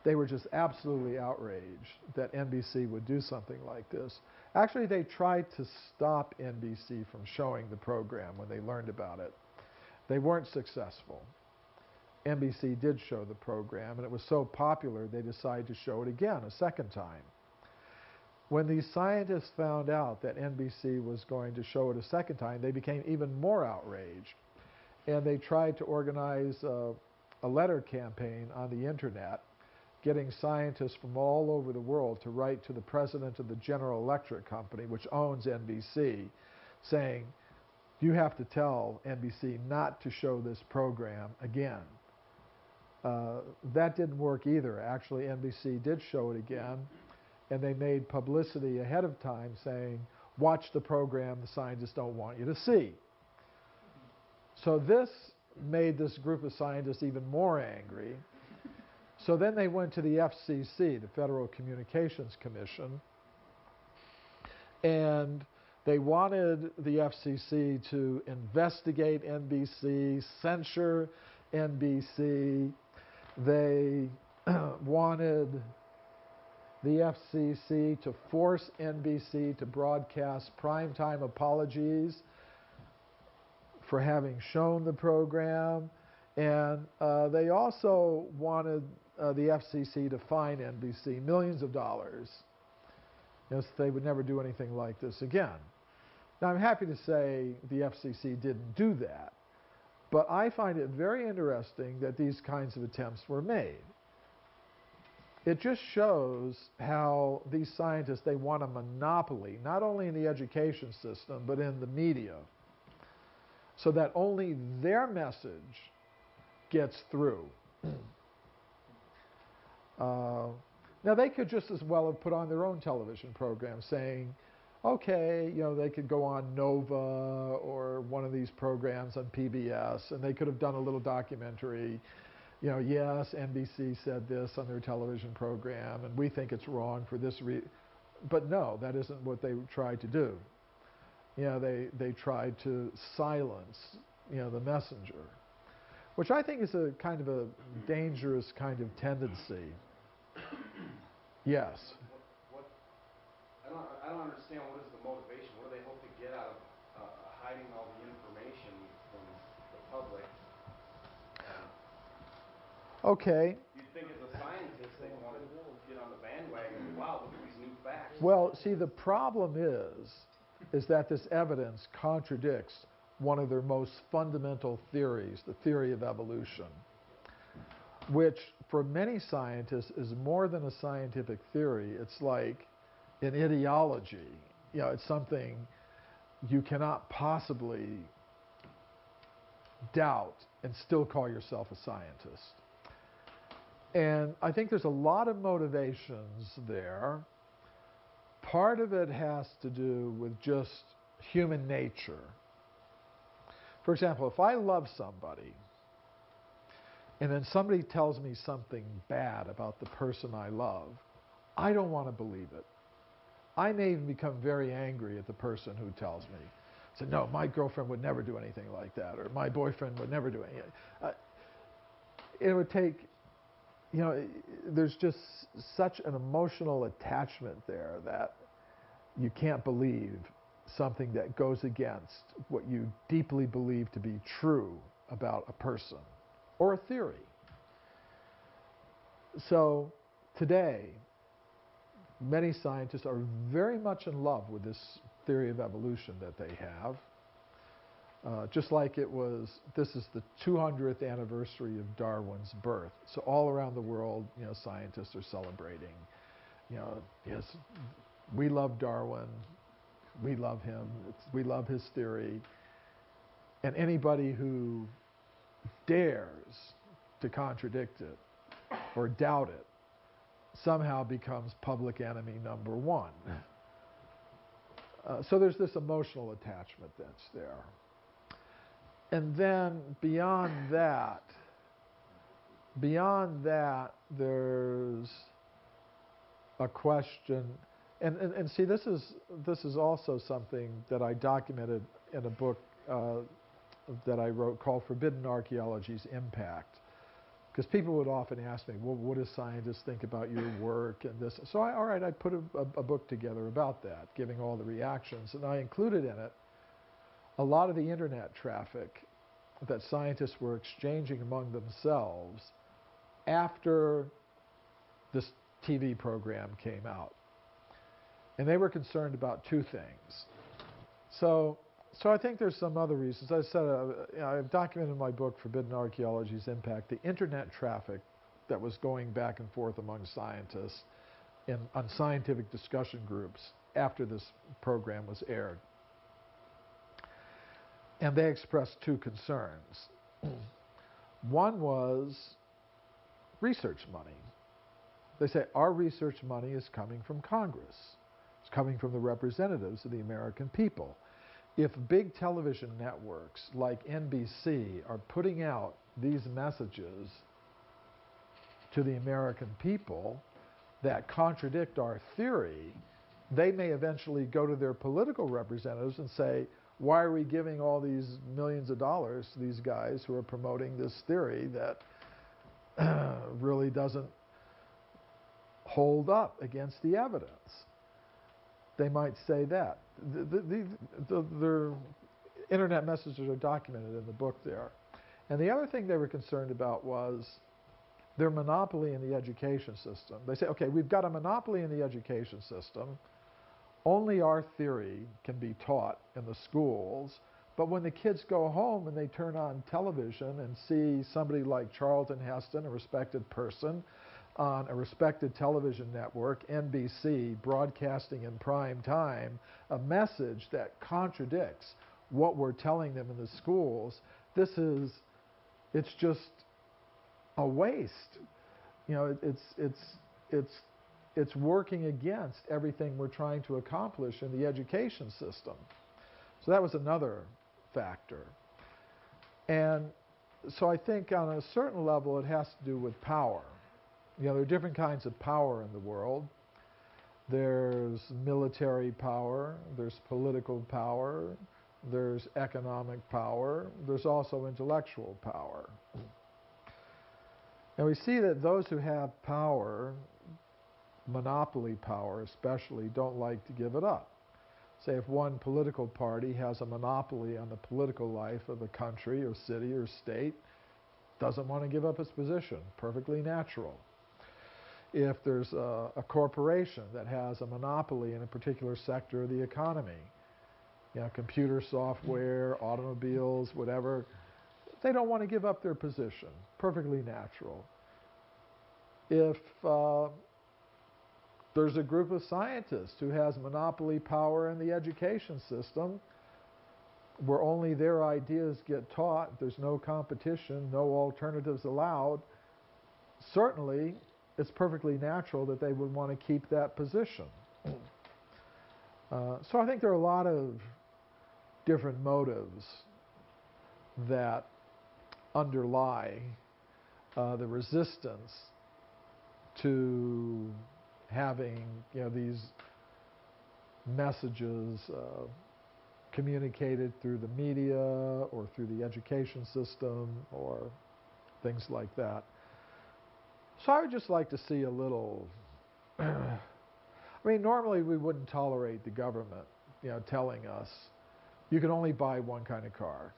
They were just absolutely outraged that NBC would do something like this. Actually, they tried to stop NBC from showing the program when they learned about it. They weren't successful. NBC did show the program, and it was so popular they decided to show it again a second time. When these scientists found out that NBC was going to show it a second time, they became even more outraged. And they tried to organize a letter campaign on the internet, getting scientists from all over the world to write to the president of the General Electric Company, which owns NBC, saying, you have to tell NBC not to show this program again. That didn't work either. Actually, NBC did show it again, and they made publicity ahead of time saying, watch the program the scientists don't want you to see. So this made this group of scientists even more angry. So then they went to the FCC, the Federal Communications Commission, and they wanted the FCC to investigate NBC, censure NBC. They wanted the FCC to force NBC to broadcast primetime apologies for having shown the program. And they also wanted the FCC to fine NBC millions of dollars. Yes, they would never do anything like this again. Now, I'm happy to say the FCC didn't do that, but I find it very interesting that these kinds of attempts were made. It just shows how these scientists, they want a monopoly, not only in the education system, but in the media, so that only their message gets through. Now, they could just as well have put on their own television program saying, okay, they could go on Nova or one of these programs on PBS, and they could have done a little documentary. Yes, NBC said this on their television program, and we think it's wrong for this reason. But no, that isn't what they tried to do. They tried to silence, the messenger, which I think is a kind of a dangerous kind of tendency. Yes. What, I don't understand what is the motivation. What do they hope to get out of hiding all the information from the public? Okay. You'd think as a scientist they'd want to get on the bandwagon. Wow, look at these new facts. Well, see, the problem is that this evidence contradicts one of their most fundamental theories, the theory of evolution, which for many scientists is more than a scientific theory. It's like an ideology. You know, it's something you cannot possibly doubt and still call yourself a scientist. And I think there's a lot of motivations there. Part of it has to do with just human nature. For example, if I love somebody, and then somebody tells me something bad about the person I love, I don't want to believe it. I may even become very angry at the person who tells me. Say, no, my girlfriend would never do anything like that, or my boyfriend would never do anything. It would take, you know, there's just such an emotional attachment there that you can't believe something that goes against what you deeply believe to be true about a person or a theory. So today, many scientists are very much in love with this theory of evolution that they have. Just like this is the 200th anniversary of Darwin's birth. So all around the world, you know, scientists are celebrating. You know, yes, we love Darwin, we love him, we love his theory. And anybody who dares to contradict it or doubt it somehow becomes public enemy number one. So there's this emotional attachment that's there. And then beyond that, there's a question, and see, this is also something that I documented in a book that I wrote called Forbidden Archaeology's Impact. Because people would often ask me, well, what do scientists think about your work and this? So I put a book together about that, giving all the reactions, and I included in it a lot of the internet traffic that scientists were exchanging among themselves after this TV program came out. And they were concerned about two things. So I think there's some other reasons. As I said, I've documented in my book, Forbidden Archaeology's Impact, the internet traffic that was going back and forth among scientists on scientific discussion groups after this program was aired. And they expressed two concerns. One was research money. They say, our research money is coming from Congress. It's coming from the representatives of the American people. If big television networks like NBC are putting out these messages to the American people that contradict our theory, they may eventually go to their political representatives and say, why are we giving all these millions of dollars to these guys who are promoting this theory that really doesn't hold up against the evidence? They might say that. Their internet messages are documented in the book there. And the other thing they were concerned about was their monopoly in the education system. They say, okay, we've got a monopoly in the education system. Only our theory can be taught in the schools. But when the kids go home and they turn on television and see somebody like Charlton Heston, a respected person, on a respected television network, NBC, broadcasting in prime time, a message that contradicts what we're telling them in the schools, it's just a waste. You know, it's working against everything we're trying to accomplish in the education system. So that was another factor. And so I think on a certain level it has to do with power. You know, there are different kinds of power in the world. There's military power, there's political power, there's economic power, there's also intellectual power. And we see that those who have power monopoly power especially don't like to give it up. Say if one political party has a monopoly on the political life of a country or city or state, doesn't want to give up its position, perfectly natural. If there's a corporation that has a monopoly in a particular sector of the economy, computer software, automobiles, whatever, they don't want to give up their position, perfectly natural. If there's a group of scientists who has monopoly power in the education system, where only their ideas get taught, there's no competition, no alternatives allowed, certainly it's perfectly natural that they would want to keep that position. So I think there are a lot of different motives that underlie the resistance to having these messages communicated through the media or through the education system or things like that. So I would just like to see a little I mean, normally we wouldn't tolerate the government telling us you can only buy one kind of car,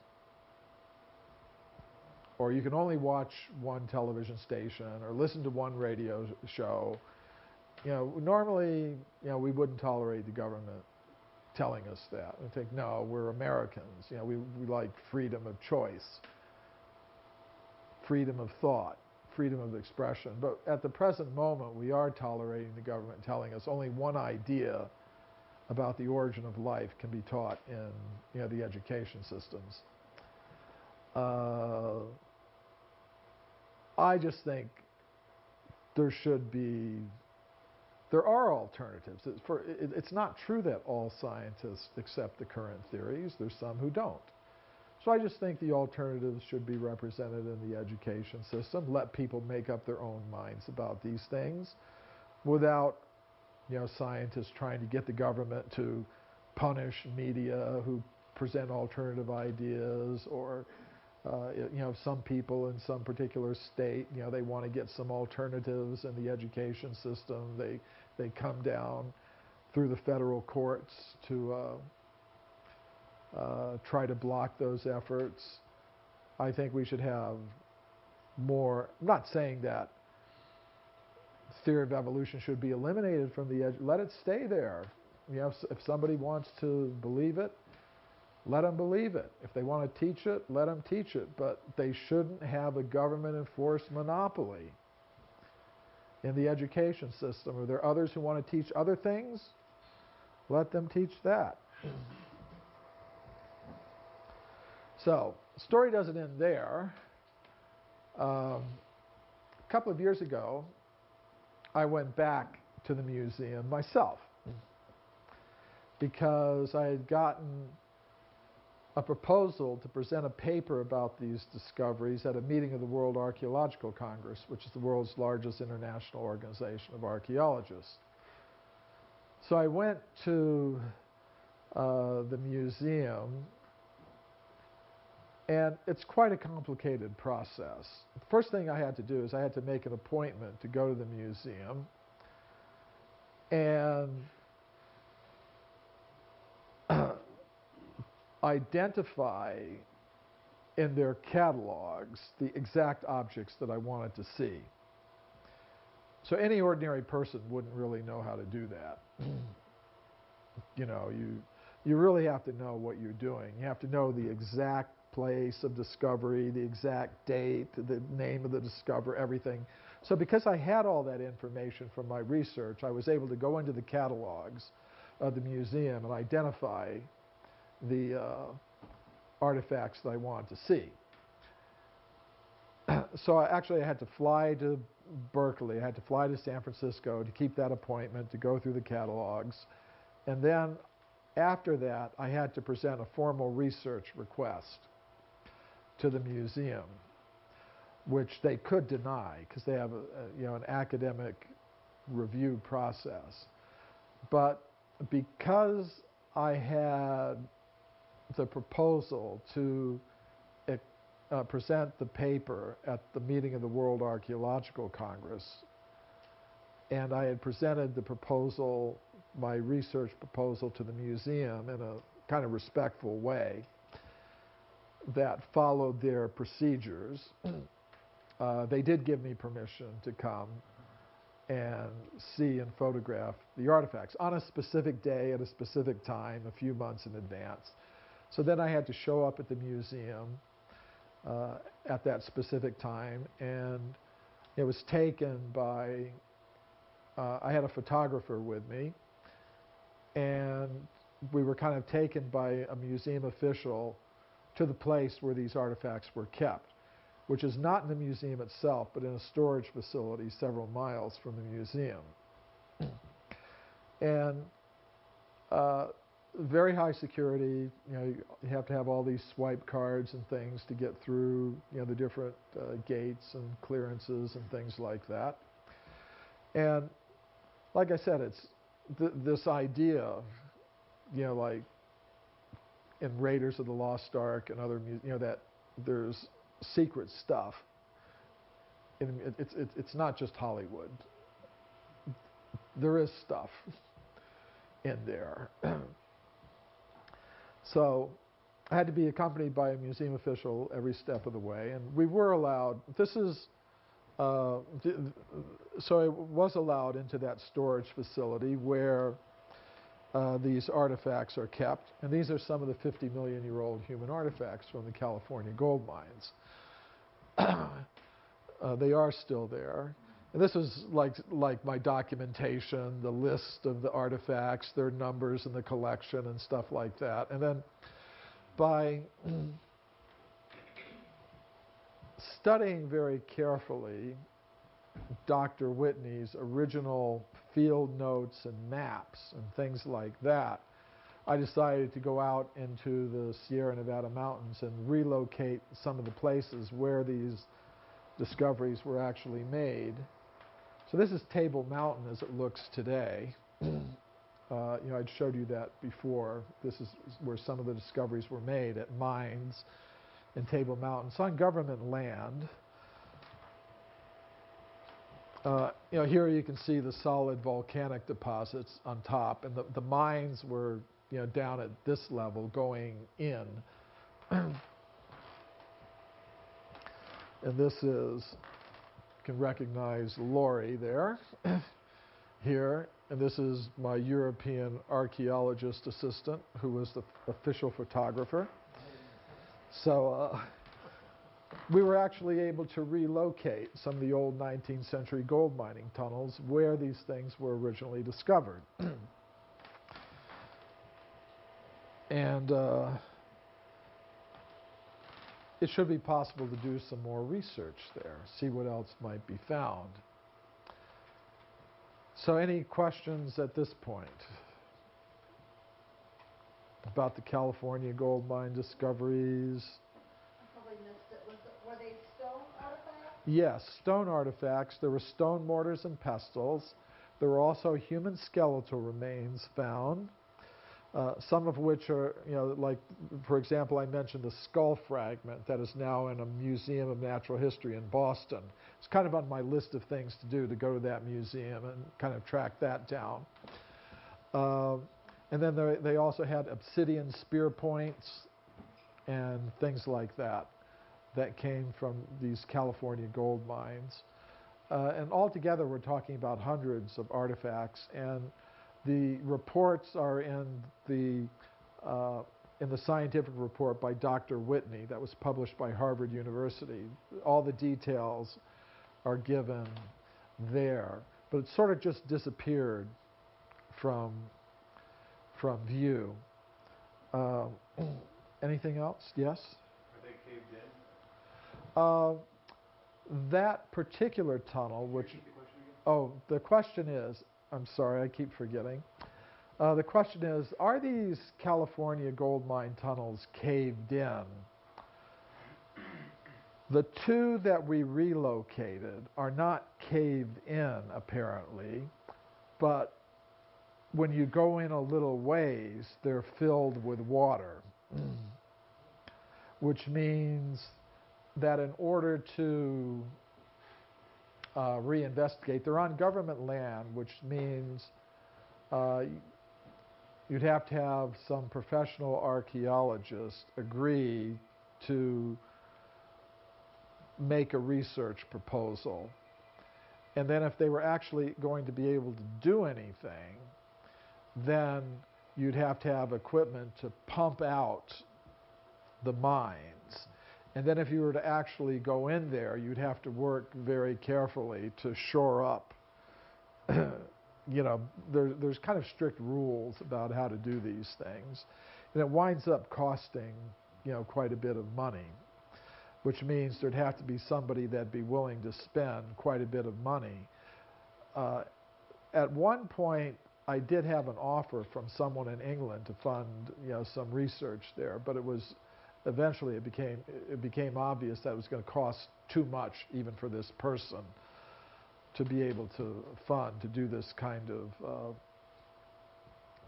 or you can only watch one television station or listen to one radio show. Normally, we wouldn't tolerate the government telling us that. We think, no, we're Americans. We like freedom of choice, freedom of thought, freedom of expression. But at the present moment, we are tolerating the government telling us only one idea about the origin of life can be taught in the education systems. I just think there are alternatives. It's not true that all scientists accept the current theories. There's some who don't. So I just think the alternatives should be represented in the education system. Let people make up their own minds about these things without scientists trying to get the government to punish media who present alternative ideas, or some people in some particular state, they want to get some alternatives in the education system. They come down through the federal courts to try to block those efforts. I think we should have more. I'm not saying that theory of evolution should be eliminated from the let it stay there. If somebody wants to believe it, let them believe it. If they want to teach it, let them teach it. But they shouldn't have a government-enforced monopoly in the education system. Are there others who want to teach other things? Let them teach that. So, the story doesn't end there. A couple of years ago, I went back to the museum myself because I had gotten a proposal to present a paper about these discoveries at a meeting of the World Archaeological Congress, which is the world's largest international organization of archaeologists. So I went to the museum, and it's quite a complicated process. The first thing I had to do is I had to make an appointment to go to the museum and identify in their catalogs the exact objects that I wanted to see. So any ordinary person wouldn't really know how to do that. You really have to know what you're doing. You have to know the exact place of discovery, the exact date, the name of the discoverer, everything. So because I had all that information from my research, I was able to go into the catalogs of the museum and identify the artifacts that I wanted to see. So I had to fly to Berkeley. I had to fly to San Francisco to keep that appointment, to go through the catalogs. And then after that, I had to present a formal research request to the museum, which they could deny because they have an academic review process. But because I had the proposal to present the paper at the meeting of the World Archaeological Congress, And I had presented the proposal, my research proposal, to the museum in a kind of respectful way that followed their procedures. They did give me permission to come and see and photograph the artifacts on a specific day at a specific time, a few months in advance. So then I had to show up at the museum at that specific time, and it was taken by, I had a photographer with me, and we were kind of taken by a museum official to the place where these artifacts were kept, which is not in the museum itself, but in a storage facility several miles from the museum. And very high security. You have to have all these swipe cards and things to get through, the different gates and clearances and things like that. And like I said, it's this idea of, like in Raiders of the Lost Ark and other, that there's secret stuff. It's not just Hollywood. There is stuff in there. So I had to be accompanied by a museum official every step of the way, and we were allowed, so I was allowed into that storage facility where these artifacts are kept, and these are some of the 50-million-year-old human artifacts from the California gold mines. They are still there. And this is like my documentation, the list of the artifacts, their numbers in the collection and stuff like that. And then by studying very carefully Dr. Whitney's original field notes and maps and things like that, I decided to go out into the Sierra Nevada mountains and relocate some of the places where these discoveries were actually made. So this is Table Mountain as it looks today. I'd showed you that before. This is where some of the discoveries were made at mines in Table Mountain. It's on government land. Here you can see the solid volcanic deposits on top, and the mines were down at this level going in. And this is, you can recognize Lori there, here, and this is my European archaeologist assistant who was the official photographer. So we were actually able to relocate some of the old 19th century gold mining tunnels where these things were originally discovered. And it should be possible to do some more research there, see what else might be found. So any questions at this point about the California gold mine discoveries? I probably missed it. Were they stone artifacts? Yes, stone artifacts. There were stone mortars and pestles. There were also human skeletal remains found. Some of which are, like, for example, I mentioned the skull fragment that is now in a museum of natural history in Boston. It's kind of on my list of things to do, to go to that museum and kind of track that down. And then they also had obsidian spear points and things like that came from these California gold mines. And altogether, we're talking about hundreds of artifacts, and the reports are in the scientific report by Dr. Whitney that was published by Harvard University. All the details are given there, but it sort of just disappeared from view. Anything else? Yes? Are they caved in? That particular tunnel, which... The question is, I'm sorry, I keep forgetting. The question is, are these California gold mine tunnels caved in? The two that we relocated are not caved in, apparently, but when you go in a little ways, they're filled with water, which means that in order to reinvestigate. They're on government land, which means you'd have to have some professional archaeologist agree to make a research proposal. And then if they were actually going to be able to do anything, then you'd have to have equipment to pump out the mines. And then if you were to actually go in there, you'd have to work very carefully to shore up. You know, there's kind of strict rules about how to do these things. And it winds up costing, you know, quite a bit of money, which means there'd have to be somebody that'd be willing to spend quite a bit of money. At one point, I did have an offer from someone in England to fund, you know, some research there, but it was eventually it became obvious that it was going to cost too much even for this person to be able to fund to do this kind of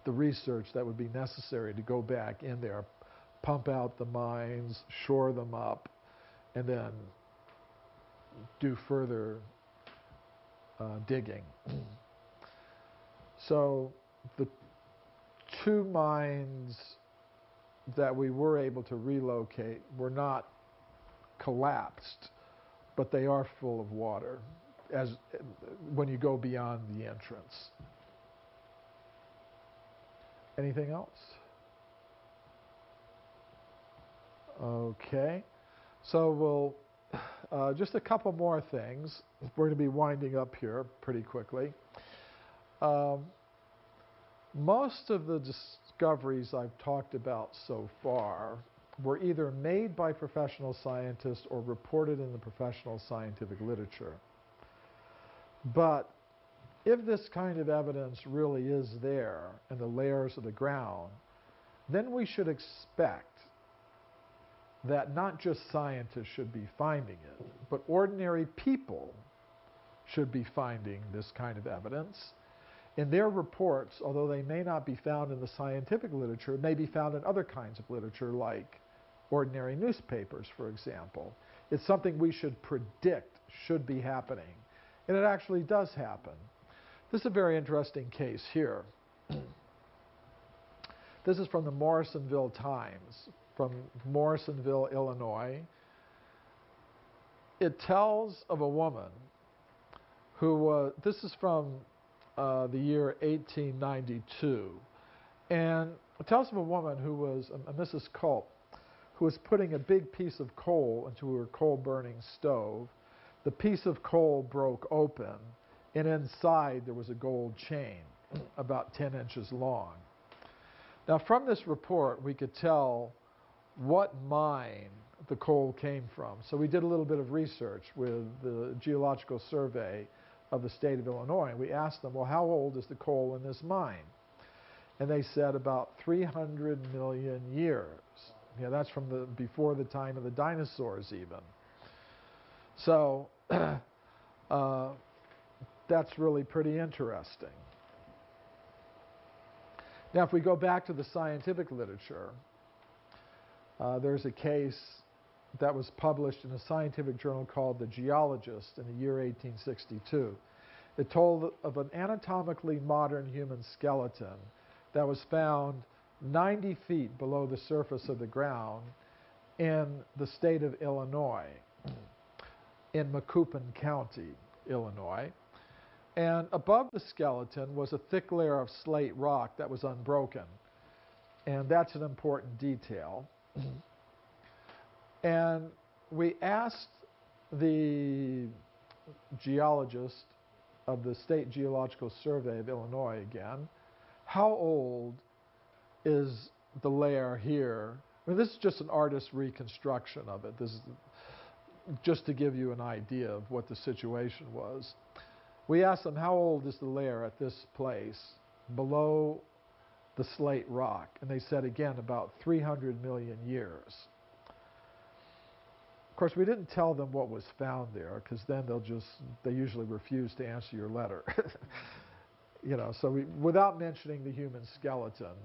the research that would be necessary to go back in there, pump out the mines, shore them up, and then do further digging. So the two mines that we were able to relocate were not collapsed, but they are full of water as when you go beyond the entrance. Anything else? Okay. So we'll just a couple more things. We're going to be winding up here pretty quickly. Most of the discoveries I've talked about so far were either made by professional scientists or reported in the professional scientific literature. But if this kind of evidence really is there in the layers of the ground, then we should expect that not just scientists should be finding it, but ordinary people should be finding this kind of evidence. In their reports, although they may not be found in the scientific literature, may be found in other kinds of literature like ordinary newspapers, for example. It's something we should predict should be happening. And it actually does happen. This is a very interesting case here. This is from the Morrisonville Times, from Morrisonville, Illinois. It tells of a woman who was, this is from the year 1892, and it tells of a woman who was, a Mrs. Culp, who was putting a big piece of coal into her coal-burning stove. The piece of coal broke open, and inside there was a gold chain about 10 inches long. Now, from this report, we could tell what mine the coal came from. So we did a little bit of research with the Geological Survey of the state of Illinois. We asked them, well, how old is the coal in this mine? And they said about 300 million years. Yeah, that's from before the time of the dinosaurs even. So that's really pretty interesting. Now, if we go back to the scientific literature, there's a case that was published in a scientific journal called The Geologist in the year 1862. It told of an anatomically modern human skeleton that was found 90 feet below the surface of the ground in the state of Illinois, in Macoupin County, Illinois. And above the skeleton was a thick layer of slate rock that was unbroken. And that's an important detail. And we asked the geologist of the State Geological Survey of Illinois again, how old is the layer here? I mean, this is just an artist's reconstruction of it. This is just to give you an idea of what the situation was. We asked them, how old is the layer at this place below the slate rock? And they said, again, about 300 million years. Of course, we didn't tell them what was found there, because then they usually refuse to answer your letter. You know, so without mentioning the human skeleton,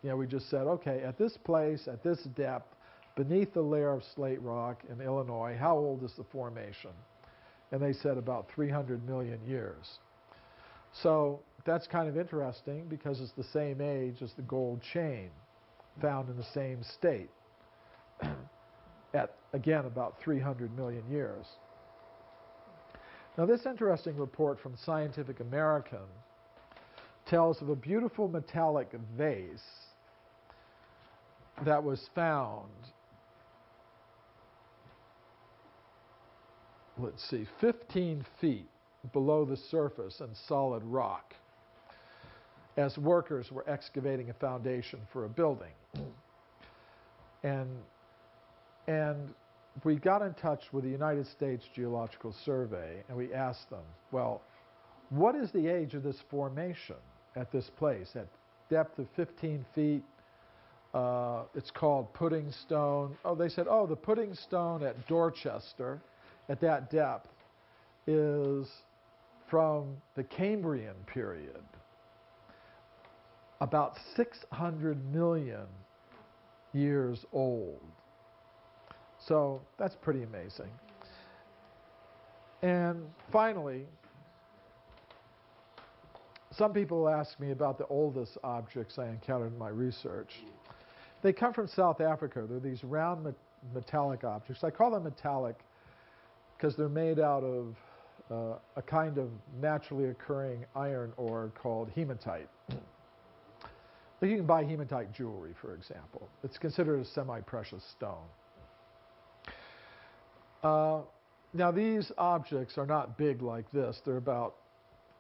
you know, we just said, okay, at this place, at this depth, beneath the layer of slate rock in Illinois, how old is the formation? and they said about 300 million years. So that's kind of interesting because it's the same age as the gold chain found in the same state at, again, about 300 million years. Now, this interesting report from Scientific American tells of a beautiful metallic vase that was found, let's see, 15 feet below the surface in solid rock as workers were excavating a foundation for a building. And we got in touch with the United States Geological Survey, and we asked them, well, what is the age of this formation at this place at depth of 15 feet? It's called Pudding Stone. Oh, they said, oh, the Pudding Stone at Dorchester at that depth is from the Cambrian period, about 600 million years old. So that's pretty amazing. And finally, some people ask me about the oldest objects I encountered in my research. They come from South Africa. They're these round metallic objects. I call them metallic because they're made out of a kind of naturally occurring iron ore called hematite. You can buy hematite jewelry, for example. It's considered a semi-precious stone. Now, these objects are not big like this. They're about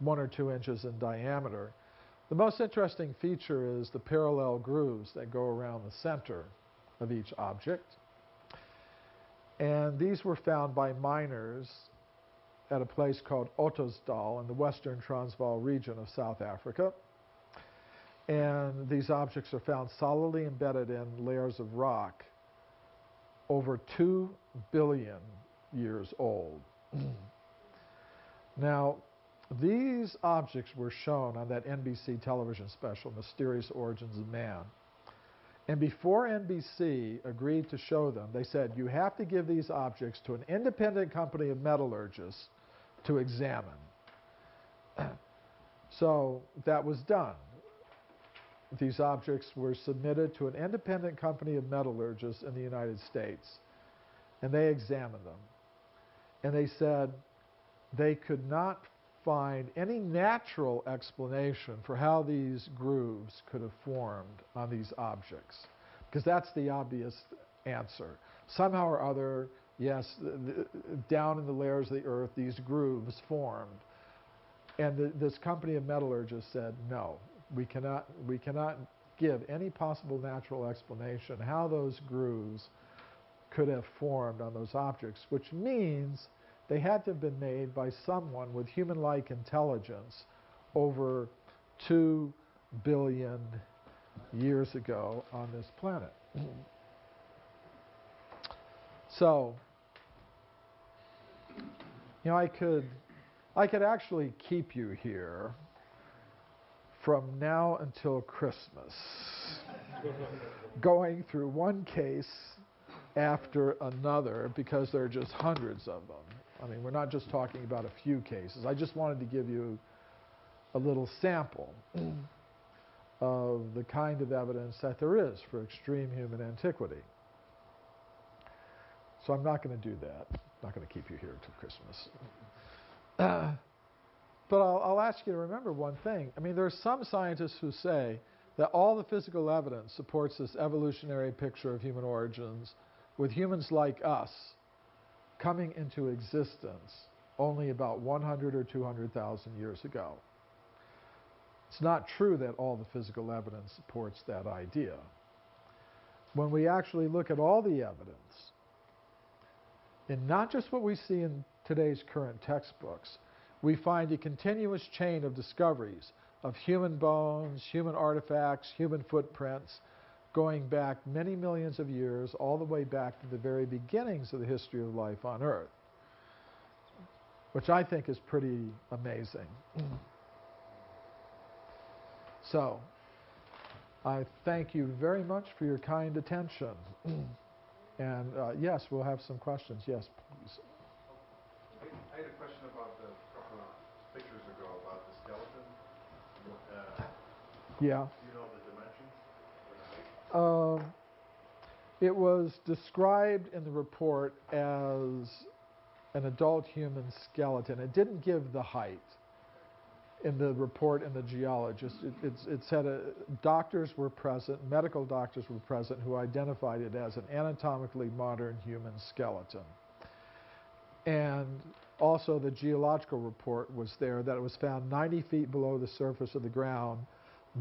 1 or 2 inches in diameter. The most interesting feature is the parallel grooves that go around the center of each object. And these were found by miners at a place called Ottosdal in the western Transvaal region of South Africa. And these objects are found solidly embedded in layers of rock over 2 billion years old. Now, these objects were shown on that NBC television special, Mysterious Origins of Man. And before NBC agreed to show them, they said, you have to give these objects to an independent company of metallurgists to examine. So that was done. These objects were submitted to an independent company of metallurgists in the United States, and they examined them. And they said they could not find any natural explanation for how these grooves could have formed on these objects, because that's the obvious answer. Somehow or other, yes, down in the layers of the earth, these grooves formed. And this company of metallurgists said, no, we cannot give any possible natural explanation how those grooves could have formed on those objects, which means they had to have been made by someone with human-like intelligence over 2 billion years ago on this planet. So, you know, I could actually keep you here from now until Christmas, going through one case after another, because there are just hundreds of them. I mean, we're not just talking about a few cases. I just wanted to give you a little sample of the kind of evidence that there is for extreme human antiquity. So I'm not going to do that. I'm not going to keep you here until Christmas. But I'll ask you to remember one thing. I mean, there are some scientists who say that all the physical evidence supports this evolutionary picture of human origins, with humans like us coming into existence only about 100 or 200,000 years ago. It's not true that all the physical evidence supports that idea. When we actually look at all the evidence, and not just what we see in today's current textbooks, we find a continuous chain of discoveries of human bones, human artifacts, human footprints, going back many millions of years, all the way back to the very beginnings of the history of life on Earth, which I think is pretty amazing. So, I thank you very much for your kind attention. And yes, we'll have some questions. Yes, please. I I had a question about the couple of pictures ago about the skeleton. Yeah. Do you know the dimensions or the height? It was described in the report as an adult human skeleton. It didn't give the height in the report in the geologist. It said doctors were present, medical doctors were present, who identified it as an anatomically modern human skeleton. And also the geological report was there that it was found 90 feet below the surface of the ground,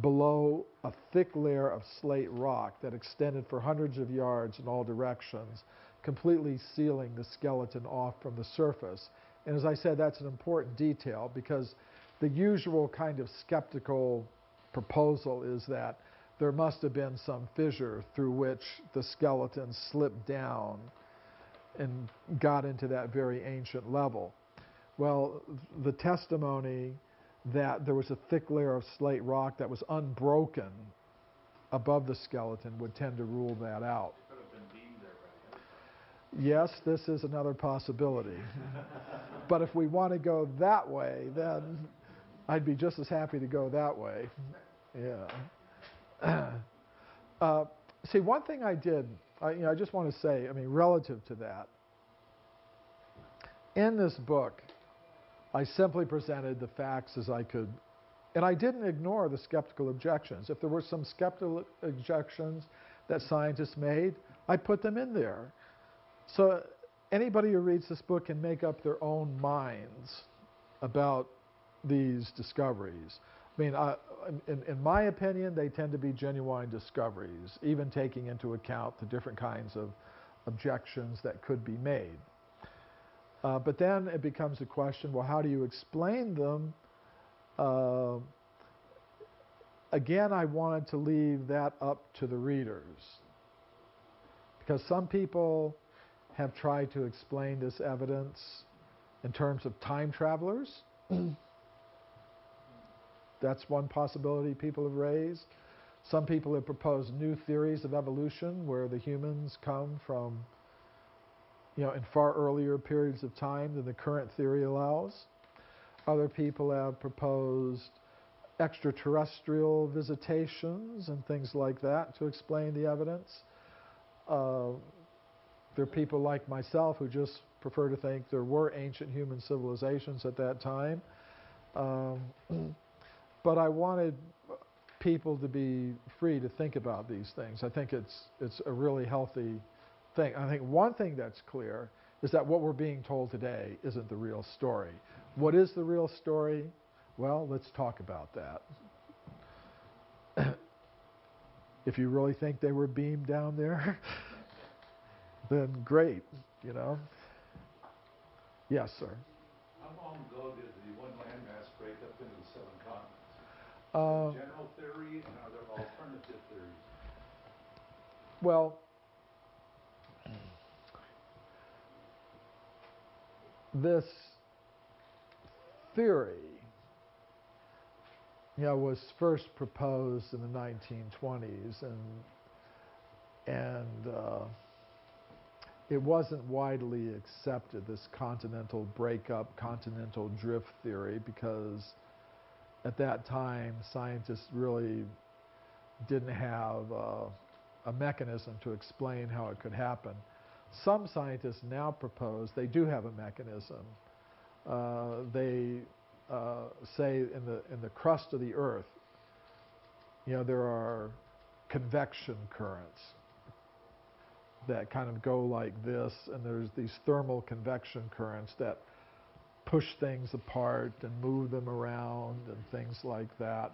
below a thick layer of slate rock that extended for hundreds of yards in all directions, completely sealing the skeleton off from the surface. And as I said, that's an important detail because the usual kind of skeptical proposal is that there must have been some fissure through which the skeleton slipped down and got into that very ancient level. Well, the testimony that there was a thick layer of slate rock that was unbroken above the skeleton would tend to rule that out. It could have been beamed there by the Yes, this is another possibility. But if we want to go that way, then I'd be just as happy to go that way. Yeah. See, one thing I did, I just want to say, I mean, relative to that, in this book, I simply presented the facts as I could, and I didn't ignore the skeptical objections. If there were some skeptical objections that scientists made, I put them in there. So anybody who reads this book can make up their own minds about these discoveries. I mean, in my opinion, they tend to be genuine discoveries, even taking into account the different kinds of objections that could be made. But then it becomes a question, well, how do you explain them? Again, I wanted to leave that up to the readers. Because some people have tried to explain this evidence in terms of time travelers. That's one possibility people have raised. Some people have proposed new theories of evolution where the humans come from, in far earlier periods of time than the current theory allows. Other people have proposed extraterrestrial visitations and things like that to explain the evidence. There are people like myself who just prefer to think there were ancient human civilizations at that time. But I wanted people to be free to think about these things. I think it's a really healthy thing. I think one thing that's clear is that what we're being told today isn't the real story. What is the real story? Well, let's talk about that. If you really think they were beamed down there, then great, Yes, sir. How long ago did the one landmass break up into the 7 continents? General theory, and are there alternative theories? Well, this theory, was first proposed in the 1920s, and it wasn't widely accepted, this continental breakup, continental drift theory, because at that time scientists really didn't have a mechanism to explain how it could happen. Some scientists now propose they do have a mechanism. They say in the crust of the Earth, there are convection currents that kind of go like this, and there's these thermal convection currents that push things apart and move them around and things like that.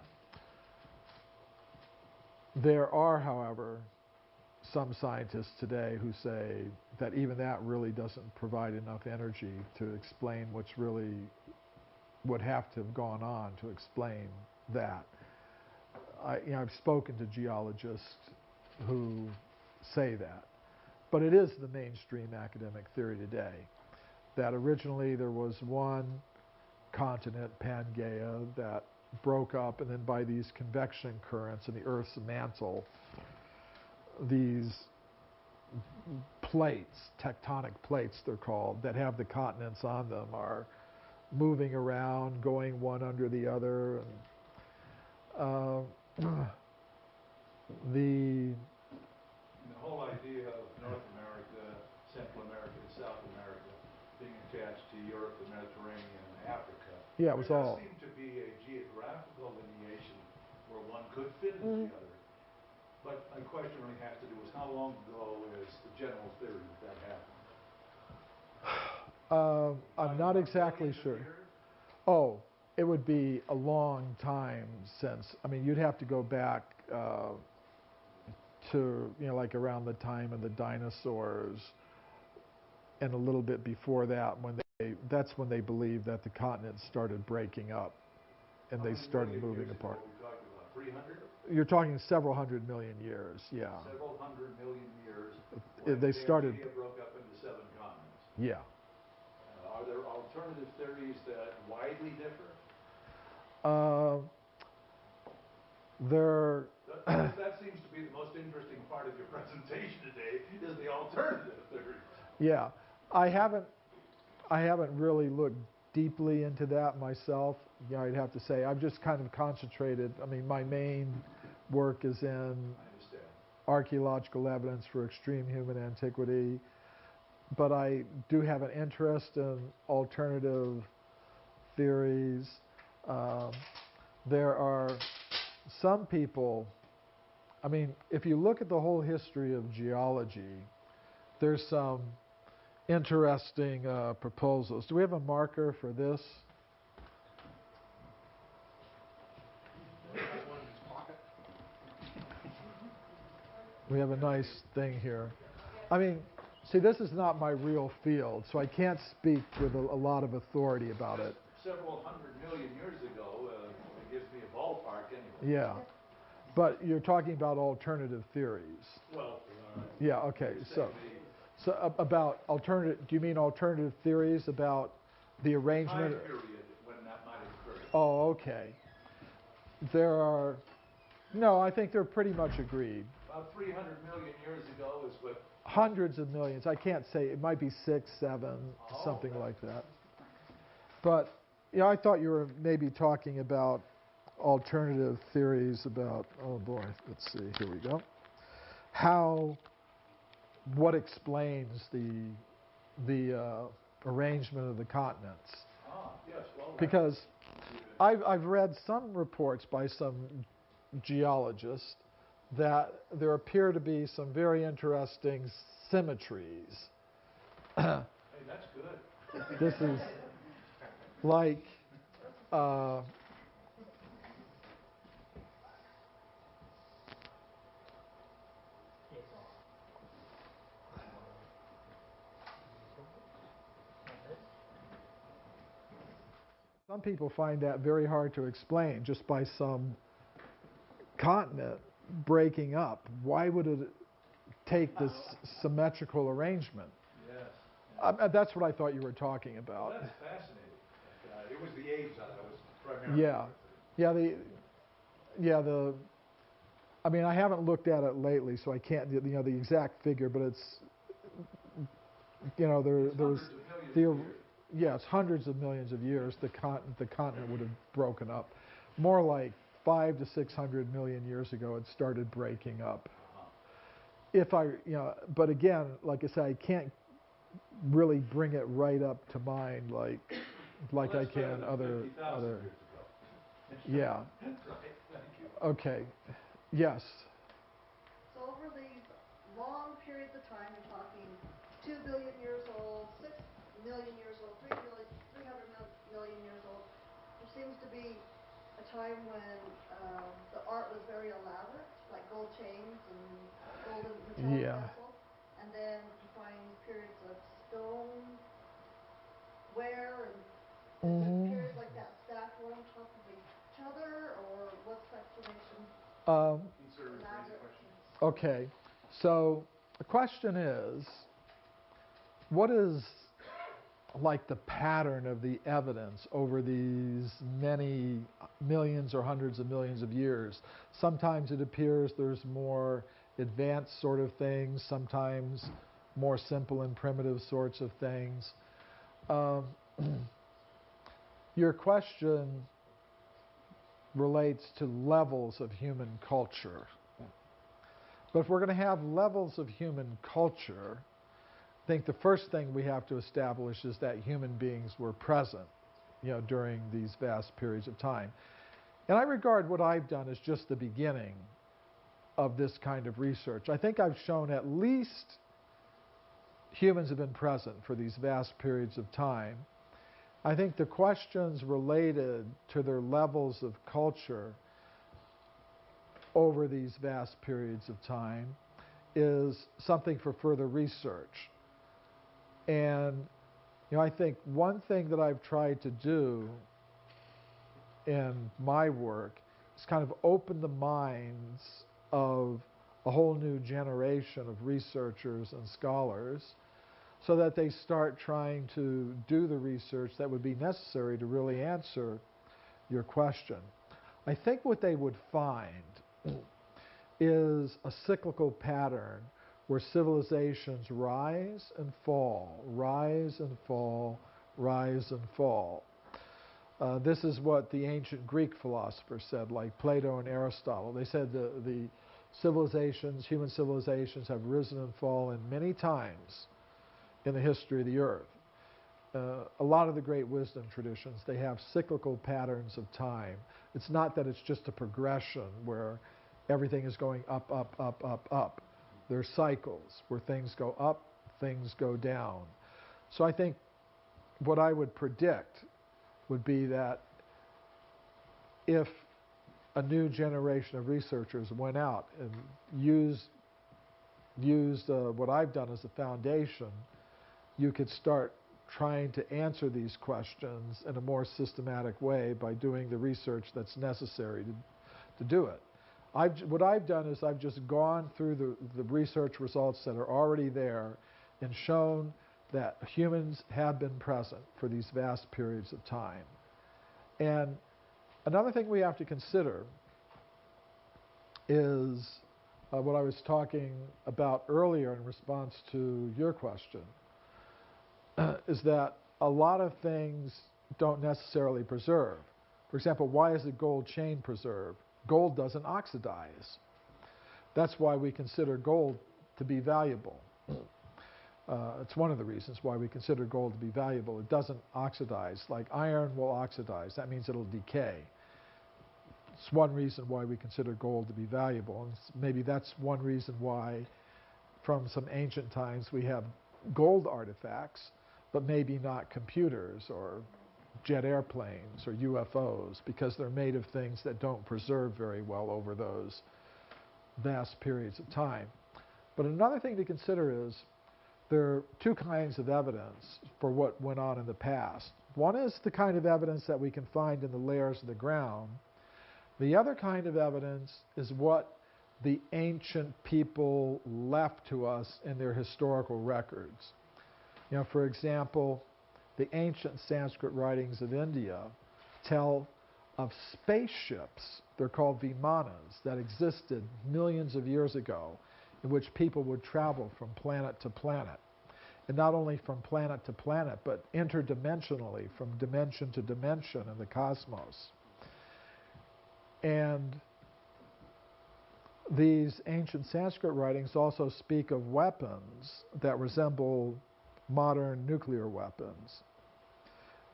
There are, however, some scientists today who say that even that really doesn't provide enough energy to explain what's really would have to have gone on to explain that. I've spoken to geologists who say that. But it is the mainstream academic theory today, that originally there was one continent, Pangaea, that broke up, and then by these convection currents in the Earth's mantle, these plates, tectonic plates they're called, that have the continents on them are moving around, going one under the other. And, the whole idea of North America, Central America, and South America being attached to Europe, the Mediterranean, and Africa. Yeah, it was there all. Does seem to be a geographical lineation where one could fit into the other. But my question really has to do with how long ago is the general theory that happened? I'm not exactly sure. Oh, it would be a long time since. I mean, you'd have to go back to, like around the time of the dinosaurs, and a little bit before that, that's when they believed that the continents started breaking up, and they started moving apart. What are we talking about? 300? You're talking several hundred million years, yeah. Several hundred million years. They started. Broke up into 7 continents. Yeah. Are there alternative theories that widely differ? That seems to be the most interesting part of your presentation today, is the alternative theories. Yeah, I haven't really looked deeply into that myself. I'd have to say I've just kind of concentrated. I mean, my main work is in archaeological evidence for extreme human antiquity, but I do have an interest in alternative theories. There are some people, I mean, if you look at the whole history of geology, there's some interesting proposals. Do we have a marker for this? We have a nice thing here. I mean, see, this is not my real field, so I can't speak with a lot of authority about it. Several hundred million years ago, it gives me a ballpark anyway. Yeah, but you're talking about alternative theories. Well, yeah, okay. So about alternative, do you mean alternative theories about the arrangement? Time period when that might have occurred. Oh, okay. There are, no, I think they're pretty much agreed. About 300 million years ago is what? Hundreds of millions. I can't say. It might be 6, 7, something like that. But, I thought you were maybe talking about alternative theories about, oh boy, let's see, here we go. What explains the arrangement of the continents? Yes, well, because I've read some reports by some geologists that there appear to be some very interesting symmetries. Hey, that's good. This is like some people find that very hard to explain, just by some continent breaking up. Why would it take this symmetrical arrangement? Yes. That's what I thought you were talking about. Well, that's fascinating. It was the age that I was primarily I mean, I haven't looked at it lately, so I can't, the exact figure, but it's, yes, hundreds of millions of years, the continent would have broken up. More like 500 to 600 million years ago, it started breaking up. But again, like I said, I can't really bring it right up to mind like I can other. Yeah. Right, thank you. Okay. Yes. So over these long periods of time, you're talking 2 billion years old, 6 million years old, 300 million years old. There seems to be a time when the art was very elaborate, like gold chains and golden metallic vessels. And then you find periods of stone ware and periods like that stacked one on top of each other, or what's the explanation? Okay, so the question is, what is like the pattern of the evidence over these many millions or hundreds of millions of years? Sometimes it appears there's more advanced sort of things, sometimes more simple and primitive sorts of things. Your question relates to levels of human culture. But if we're going to have levels of human culture, I think the first thing we have to establish is that human beings were present, during these vast periods of time. And I regard what I've done as just the beginning of this kind of research. I think I've shown at least humans have been present for these vast periods of time. I think the questions related to their levels of culture over these vast periods of time is something for further research. And I think one thing that I've tried to do in my work is kind of open the minds of a whole new generation of researchers and scholars so that they start trying to do the research that would be necessary to really answer your question. I think what they would find is a cyclical pattern where civilizations rise and fall, rise and fall, rise and fall. This is what the ancient Greek philosophers said, like Plato and Aristotle. They said the civilizations, human civilizations, have risen and fallen many times in the history of the earth. A lot of the great wisdom traditions, they have cyclical patterns of time. It's not that it's just a progression where everything is going up, up, up, up, up. There are cycles where things go up, things go down. So I think what I would predict would be that if a new generation of researchers went out and used what I've done as a foundation, you could start trying to answer these questions in a more systematic way by doing the research that's necessary to do it. What I've done is I've just gone through the research results that are already there and shown that humans have been present for these vast periods of time. And another thing we have to consider is what I was talking about earlier in response to your question, is that a lot of things don't necessarily preserve. For example, why is the gold chain preserved? Gold doesn't oxidize. That's why we consider gold to be valuable. It's one of the reasons why we consider gold to be valuable. It doesn't oxidize. Like iron will oxidize. That means it'll decay. It's one reason why we consider gold to be valuable. And maybe that's one reason why from some ancient times we have gold artifacts, but maybe not computers or jet airplanes or UFOs, because they're made of things that don't preserve very well over those vast periods of time. But another thing to consider is there are two kinds of evidence for what went on in the past. One is the kind of evidence that we can find in the layers of the ground. The other kind of evidence is what the ancient people left to us in their historical records. For example, the ancient Sanskrit writings of India tell of spaceships, they're called vimanas, that existed millions of years ago, in which people would travel from planet to planet. And not only from planet to planet, but interdimensionally, from dimension to dimension in the cosmos. And these ancient Sanskrit writings also speak of weapons that resemble modern nuclear weapons.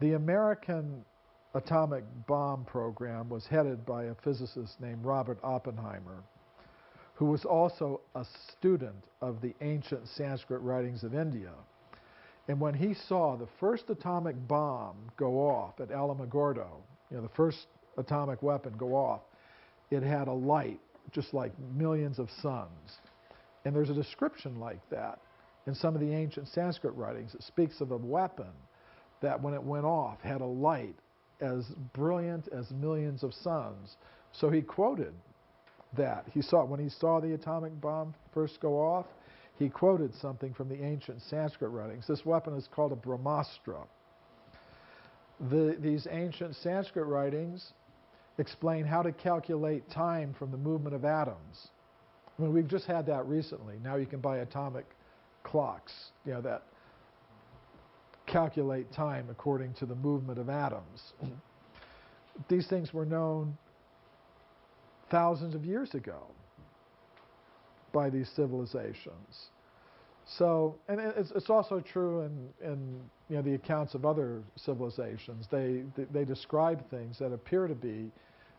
The American atomic bomb program was headed by a physicist named Robert Oppenheimer, who was also a student of the ancient Sanskrit writings of India. And when he saw the first atomic bomb go off at Alamogordo, the first atomic weapon go off, it had a light, just like millions of suns. And there's a description like that in some of the ancient Sanskrit writings. It speaks of a weapon that when it went off had a light as brilliant as millions of suns. So he quoted that. When he saw the atomic bomb first go off, he quoted something from the ancient Sanskrit writings. This weapon is called a Brahmastra. These ancient Sanskrit writings explain how to calculate time from the movement of atoms. I mean, we've just had that recently. Now you can buy atomic clocks, that calculate time according to the movement of atoms. These things were known thousands of years ago by these civilizations. So, and it's also true in the accounts of other civilizations. They describe things that appear to be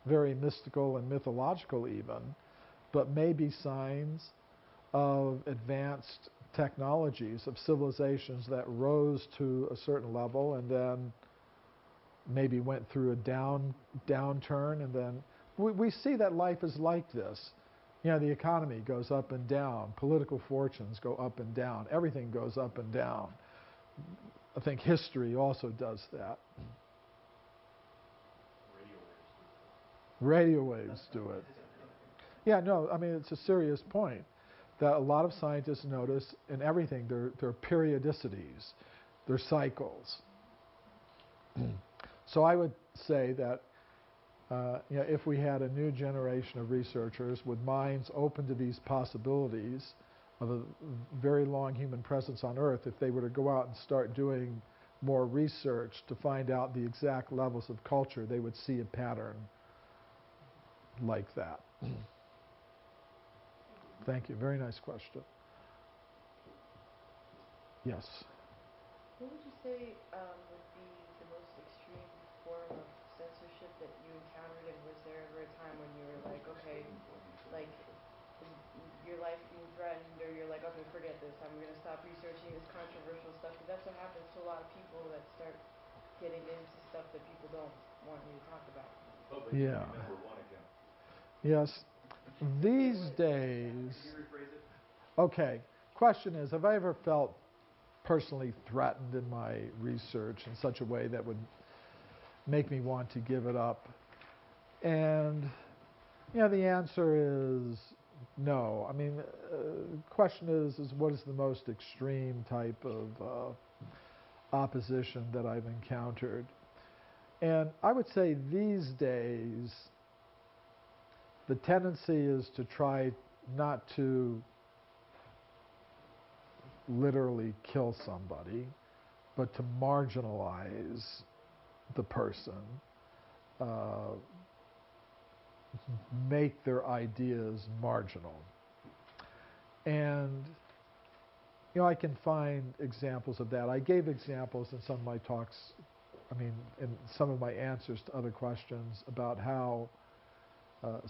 very mystical and mythological even, but may be signs of advanced technologies of civilizations that rose to a certain level and then maybe went through a downturn, and then we see that life is like this. The economy goes up and down, political fortunes go up and down, everything goes up and down. I think history also does that. Radio waves do it. Yeah, no, I mean, it's a serious point that a lot of scientists notice in everything. There are periodicities, there are cycles. So I would say that if we had a new generation of researchers with minds open to these possibilities of a very long human presence on Earth, if they were to go out and start doing more research to find out the exact levels of culture, they would see a pattern like that. Thank you. Very nice question. Yes. What would you say would be the most extreme form of censorship that you encountered, and was there ever a time when you were like, okay, like your life being threatened, or you're like, okay, forget this, I'm going to stop researching this controversial stuff? Because that's what happens to a lot of people that start getting into stuff that people don't want you to talk about. Yeah. Number one account. Yes. These days. Can you rephrase it? Okay. Question is, have I ever felt personally threatened in my research in such a way that would make me want to give it up? And the answer is no. I mean, question is what is the most extreme type of opposition that I've encountered? And I would say these days the tendency is to try not to literally kill somebody, but to marginalize the person, make their ideas marginal. And I can find examples of that. I gave examples in some of my talks, in some of my answers to other questions about how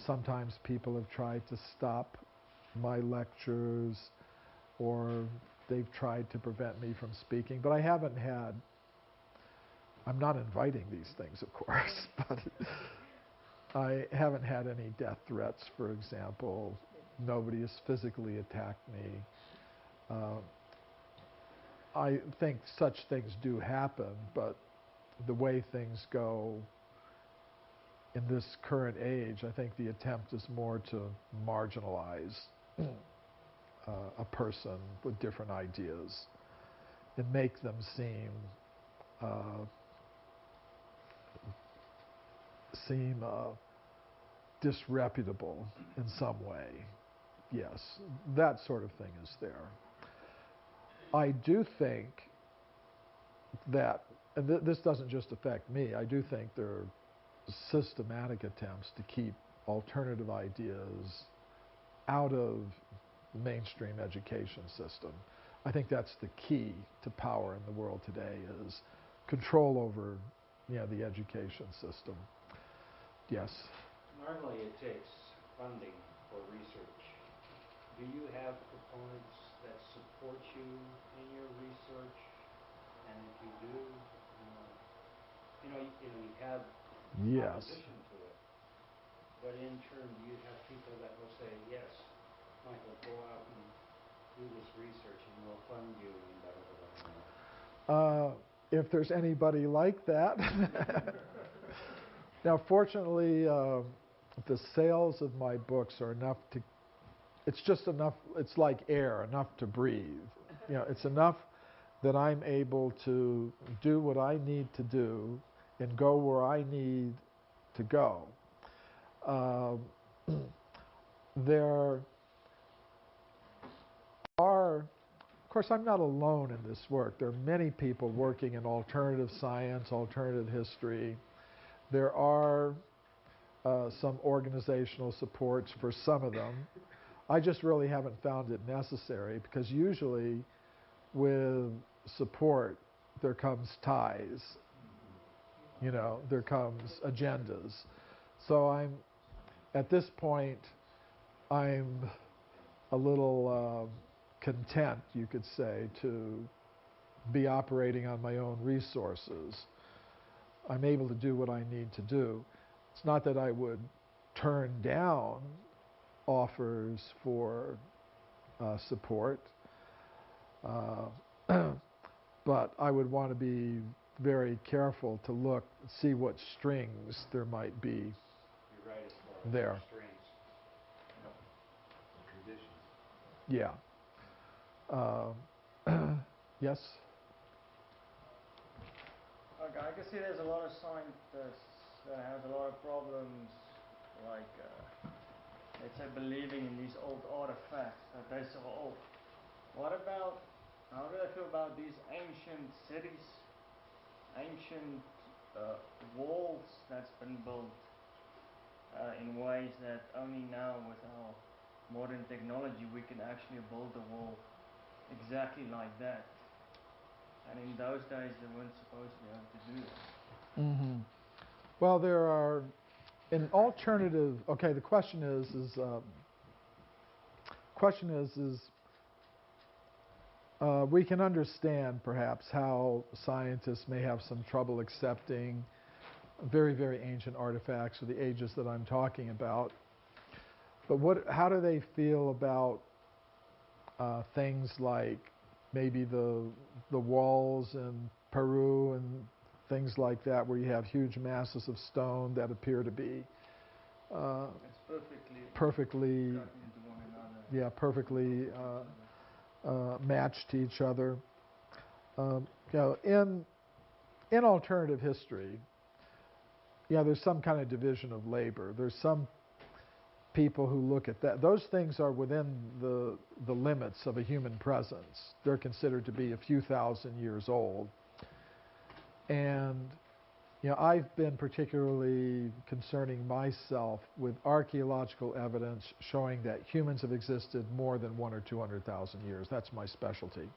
sometimes people have tried to stop my lectures, or they've tried to prevent me from speaking, but I'm not inviting these things, of course, but I haven't had any death threats, for example. Nobody has physically attacked me. I think such things do happen, but the way things go in this current age, I think the attempt is more to marginalize a person with different ideas and make them seem disreputable in some way. Yes, that sort of thing is there. I do think that, and this doesn't just affect me, I do think there are systematic attempts to keep alternative ideas out of the mainstream education system. I think that's the key to power in the world today, is control over the education system. Yes? Normally it takes funding for research. Do you have proponents that support you in your research? And if you do, you have opposition to it. But in turn, do you have people that will say, yes, Michael, go out and do this research and we'll fund you and blah, blah, blah. If there's anybody like that. Now, fortunately, the sales of my books are enough to, it's just enough, it's like air, enough to breathe. It's enough that I'm able to do what I need to do and go where I need to go. There are course, I'm not alone in this work. There are many people working in alternative science, alternative history. There are some organizational supports for some of them. I just really haven't found it necessary because usually with support there comes ties, there comes agendas. So at this point, I'm a little content, you could say, to be operating on my own resources. I'm able to do what I need to do. It's not that I would turn down offers for support, but I would want to be very careful to see what strings there might be You're right as far as there. strings. Yeah. Yes? Okay, I can see there's a lot of scientists that have a lot of problems, like, let's say, believing in these old artifacts that they're so old. How do they feel about these ancient cities, ancient walls that's been built in ways that only now with our modern technology we can actually build a wall exactly like that. And in those days they weren't supposed to be able to do that. Mm-hmm. Well, there are an alternative. Okay, the question is we can understand perhaps how scientists may have some trouble accepting very, very ancient artifacts of the ages that I'm talking about. But how do they feel about things like maybe the walls in Peru and things like that, where you have huge masses of stone that appear to be perfectly matched to each other. In alternative history, there's some kind of division of labor. There's some people who look at that. Those things are within the limits of a human presence. They're considered to be a few thousand years old. And I've been particularly concerning myself with archaeological evidence showing that humans have existed more than 100,000 or 200,000 years. That's my specialty.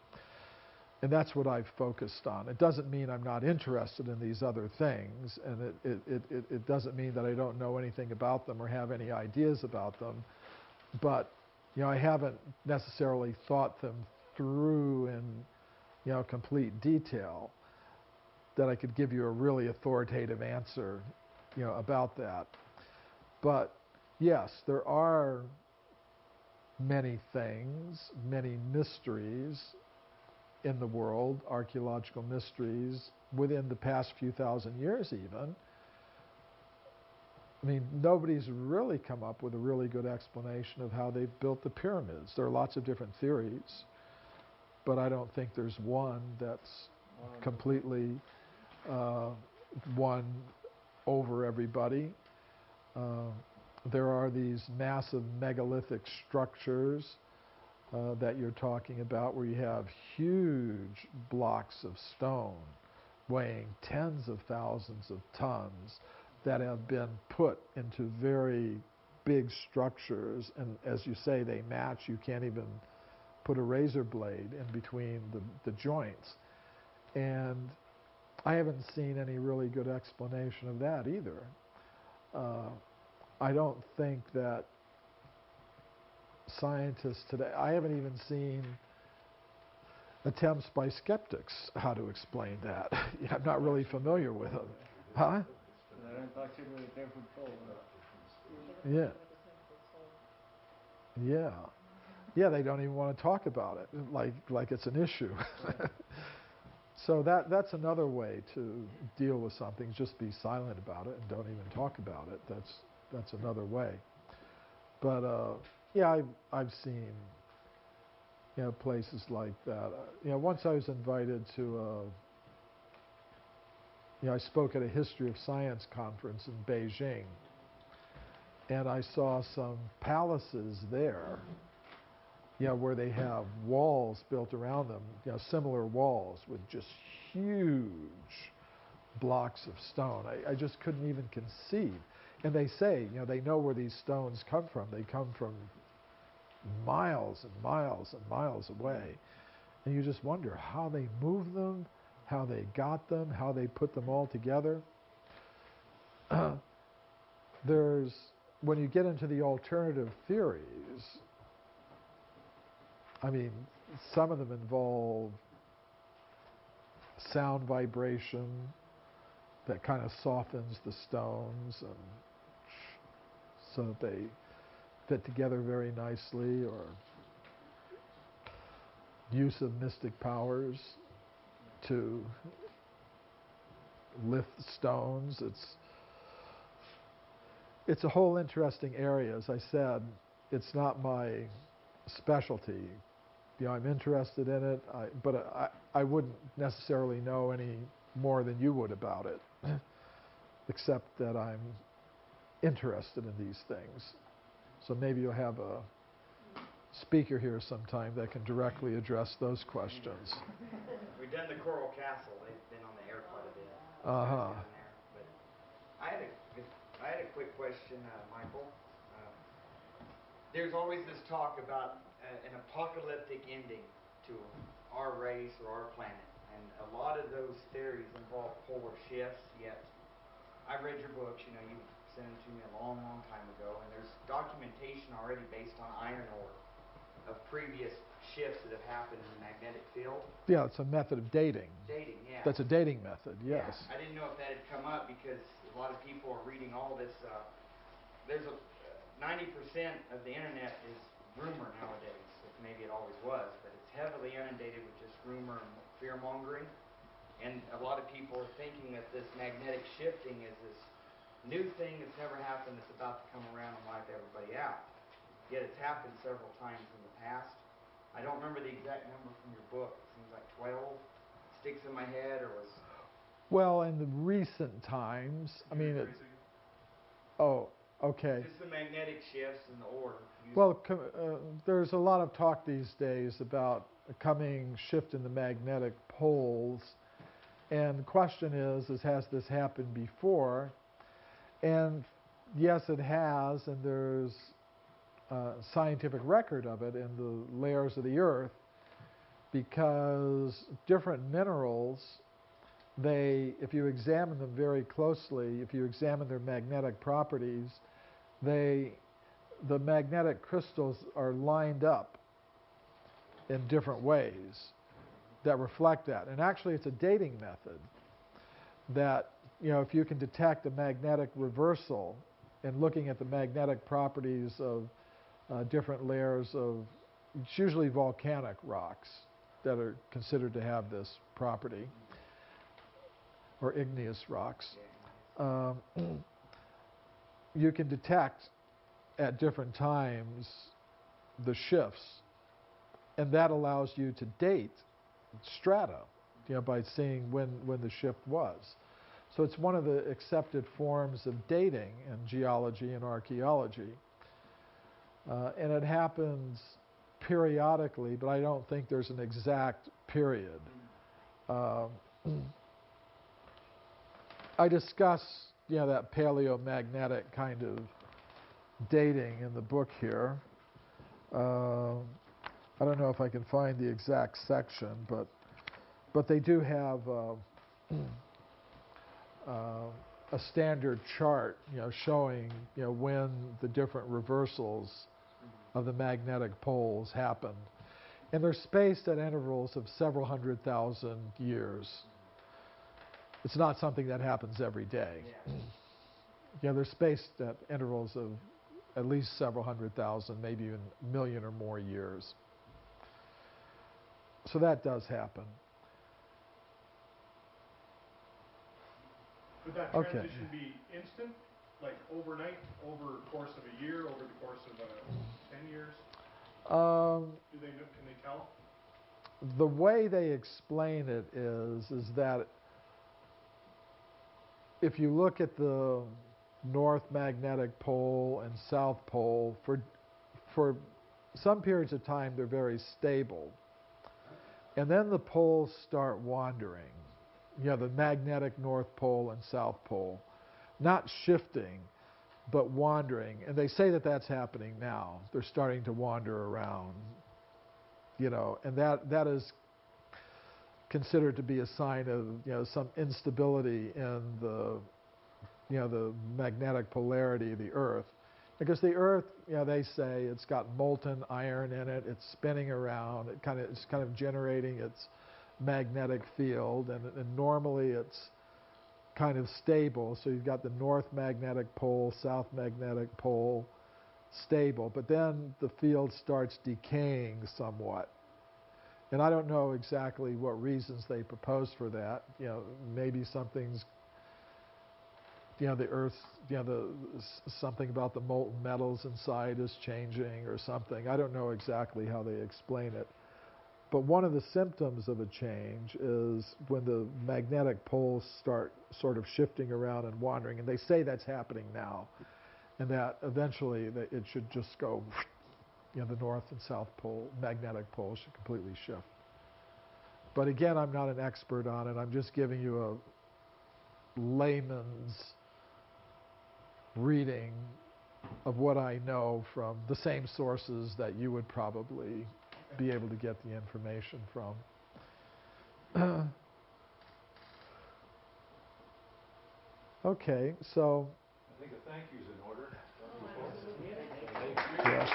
And that's what I've focused on. It doesn't mean I'm not interested in these other things, and it doesn't mean that I don't know anything about them or have any ideas about them. But I haven't necessarily thought them through in complete detail that I could give you a really authoritative answer about that. But yes, there are many things, many mysteries in the world, archaeological mysteries, within the past few thousand years even. I mean, nobody's really come up with a really good explanation of how they've built the pyramids. There are lots of different theories, but I don't think there's one that's completely won over everybody. There are these massive megalithic structures that you're talking about, where you have huge blocks of stone weighing tens of thousands of tons that have been put into very big structures, and as you say, they match. You can't even put a razor blade in between the joints. And I haven't seen any really good explanation of that either. I don't think that scientists today, I haven't even seen attempts by skeptics how to explain that. I'm not really familiar with them. Huh? Yeah. Yeah. Yeah, they don't even want to talk about it, like it's an issue. So that's another way to deal with something, just be silent about it and don't even talk about it. That's another way. But yeah, I've seen places like that. Once I was invited to I spoke at a history of science conference in Beijing, and I saw some palaces there where they have walls built around them, similar walls with just huge blocks of stone. I just couldn't even conceive. And they say, they know where these stones come from. They come from miles and miles and miles away. And you just wonder how they moved them, how they got them, how they put them all together. When you get into the alternative theories, I mean, some of them involve sound vibration that kind of softens the stones and so that they fit together very nicely, or use of mystic powers to lift stones. It's a whole interesting area. As I said, it's not my specialty. I'm interested in it, but I wouldn't necessarily know any more than you would about it, except that I'm interested in these things. So maybe you'll have a speaker here sometime that can directly address those questions. We've done the Coral Castle. They've been on the air quite a bit. Uh-huh. But I had a quick question, Michael. There's always this talk about an apocalyptic ending to our race or our planet, and a lot of those theories involve polar shifts. Yet, I've read your books. You sent them to me a long, long time ago, and there's documentation already based on iron ore of previous shifts that have happened in the magnetic field. Yeah, it's a method of dating. Dating, yeah. That's a dating method, yes. Yeah. I didn't know if that had come up because a lot of people are reading all this. There's 90% of the internet is rumor nowadays. Maybe it always was, but it's heavily inundated with just rumor and fear-mongering. And a lot of people are thinking that this magnetic shifting is this new thing that's never happened that's about to come around and wipe everybody out. Yet it's happened several times in the past. I don't remember the exact number from your book. It seems like 12 sticks in my head, or was... Well, in the recent times, I mean, okay. Just the magnetic shifts and the ore. Well, there's a lot of talk these days about a coming shift in the magnetic poles. And the question is has this happened before? And yes, it has, and there's scientific record of it in the layers of the Earth, because different minerals, if you examine them very closely, if you examine their magnetic properties, the magnetic crystals are lined up in different ways that reflect that. And actually, it's a dating method that, if you can detect a magnetic reversal and looking at the magnetic properties of different layers of, it's usually volcanic rocks that are considered to have this property, or igneous rocks. You can detect at different times the shifts, and that allows you to date strata, by seeing when the shift was. So it's one of the accepted forms of dating in geology and archaeology. And it happens periodically, but I don't think there's an exact period. I discuss, that paleomagnetic kind of dating in the book here. I don't know if I can find the exact section, but they do have a standard chart, showing, when the different reversals of the magnetic poles happened. And they're spaced at intervals of several 100,000 years. It's not something that happens every day. They're spaced at intervals of at least several 100,000, maybe even a million or more years. So that does happen. Could that transition be instant, like overnight, over the course of a year, over the course of 10 years? Can they tell? The way they explain it is that if you look at the North Magnetic Pole and South Pole for some periods of time they're very stable. And then the poles start wandering. You know, the magnetic North Pole and South Pole. Not shifting, but wandering. And they say that that's happening now. They're starting to wander around. You know, and that is considered to be a sign of, you know, some instability in the, you know, the magnetic polarity of the Earth. Because the Earth, you know, they say it's got molten iron in it, it's spinning around, it's kind of generating its magnetic field, and normally it's kind of stable. So you've got the north magnetic pole, south magnetic pole, stable. But then the field starts decaying somewhat. And I don't know exactly what reasons they propose for that. You know, maybe something's, you know, the Earth, you know, something about the molten metals inside is changing or something. I don't know exactly how they explain it. But one of the symptoms of a change is when the magnetic poles start sort of shifting around and wandering. And they say that's happening now. And that eventually it should just go, you know, the north and south pole, magnetic poles should completely shift. But again, I'm not an expert on it. I'm just giving you a layman's reading of what I know from the same sources that you would probably be able to get the information from. Okay, so. I think a thank you's in order. Yes.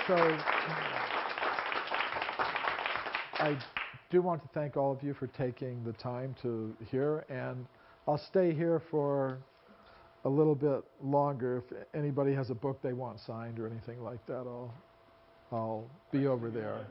So I do want to thank all of you for taking the time to hear, and I'll stay here for a little bit longer. If anybody has a book they want signed or anything like that, I'll be over there.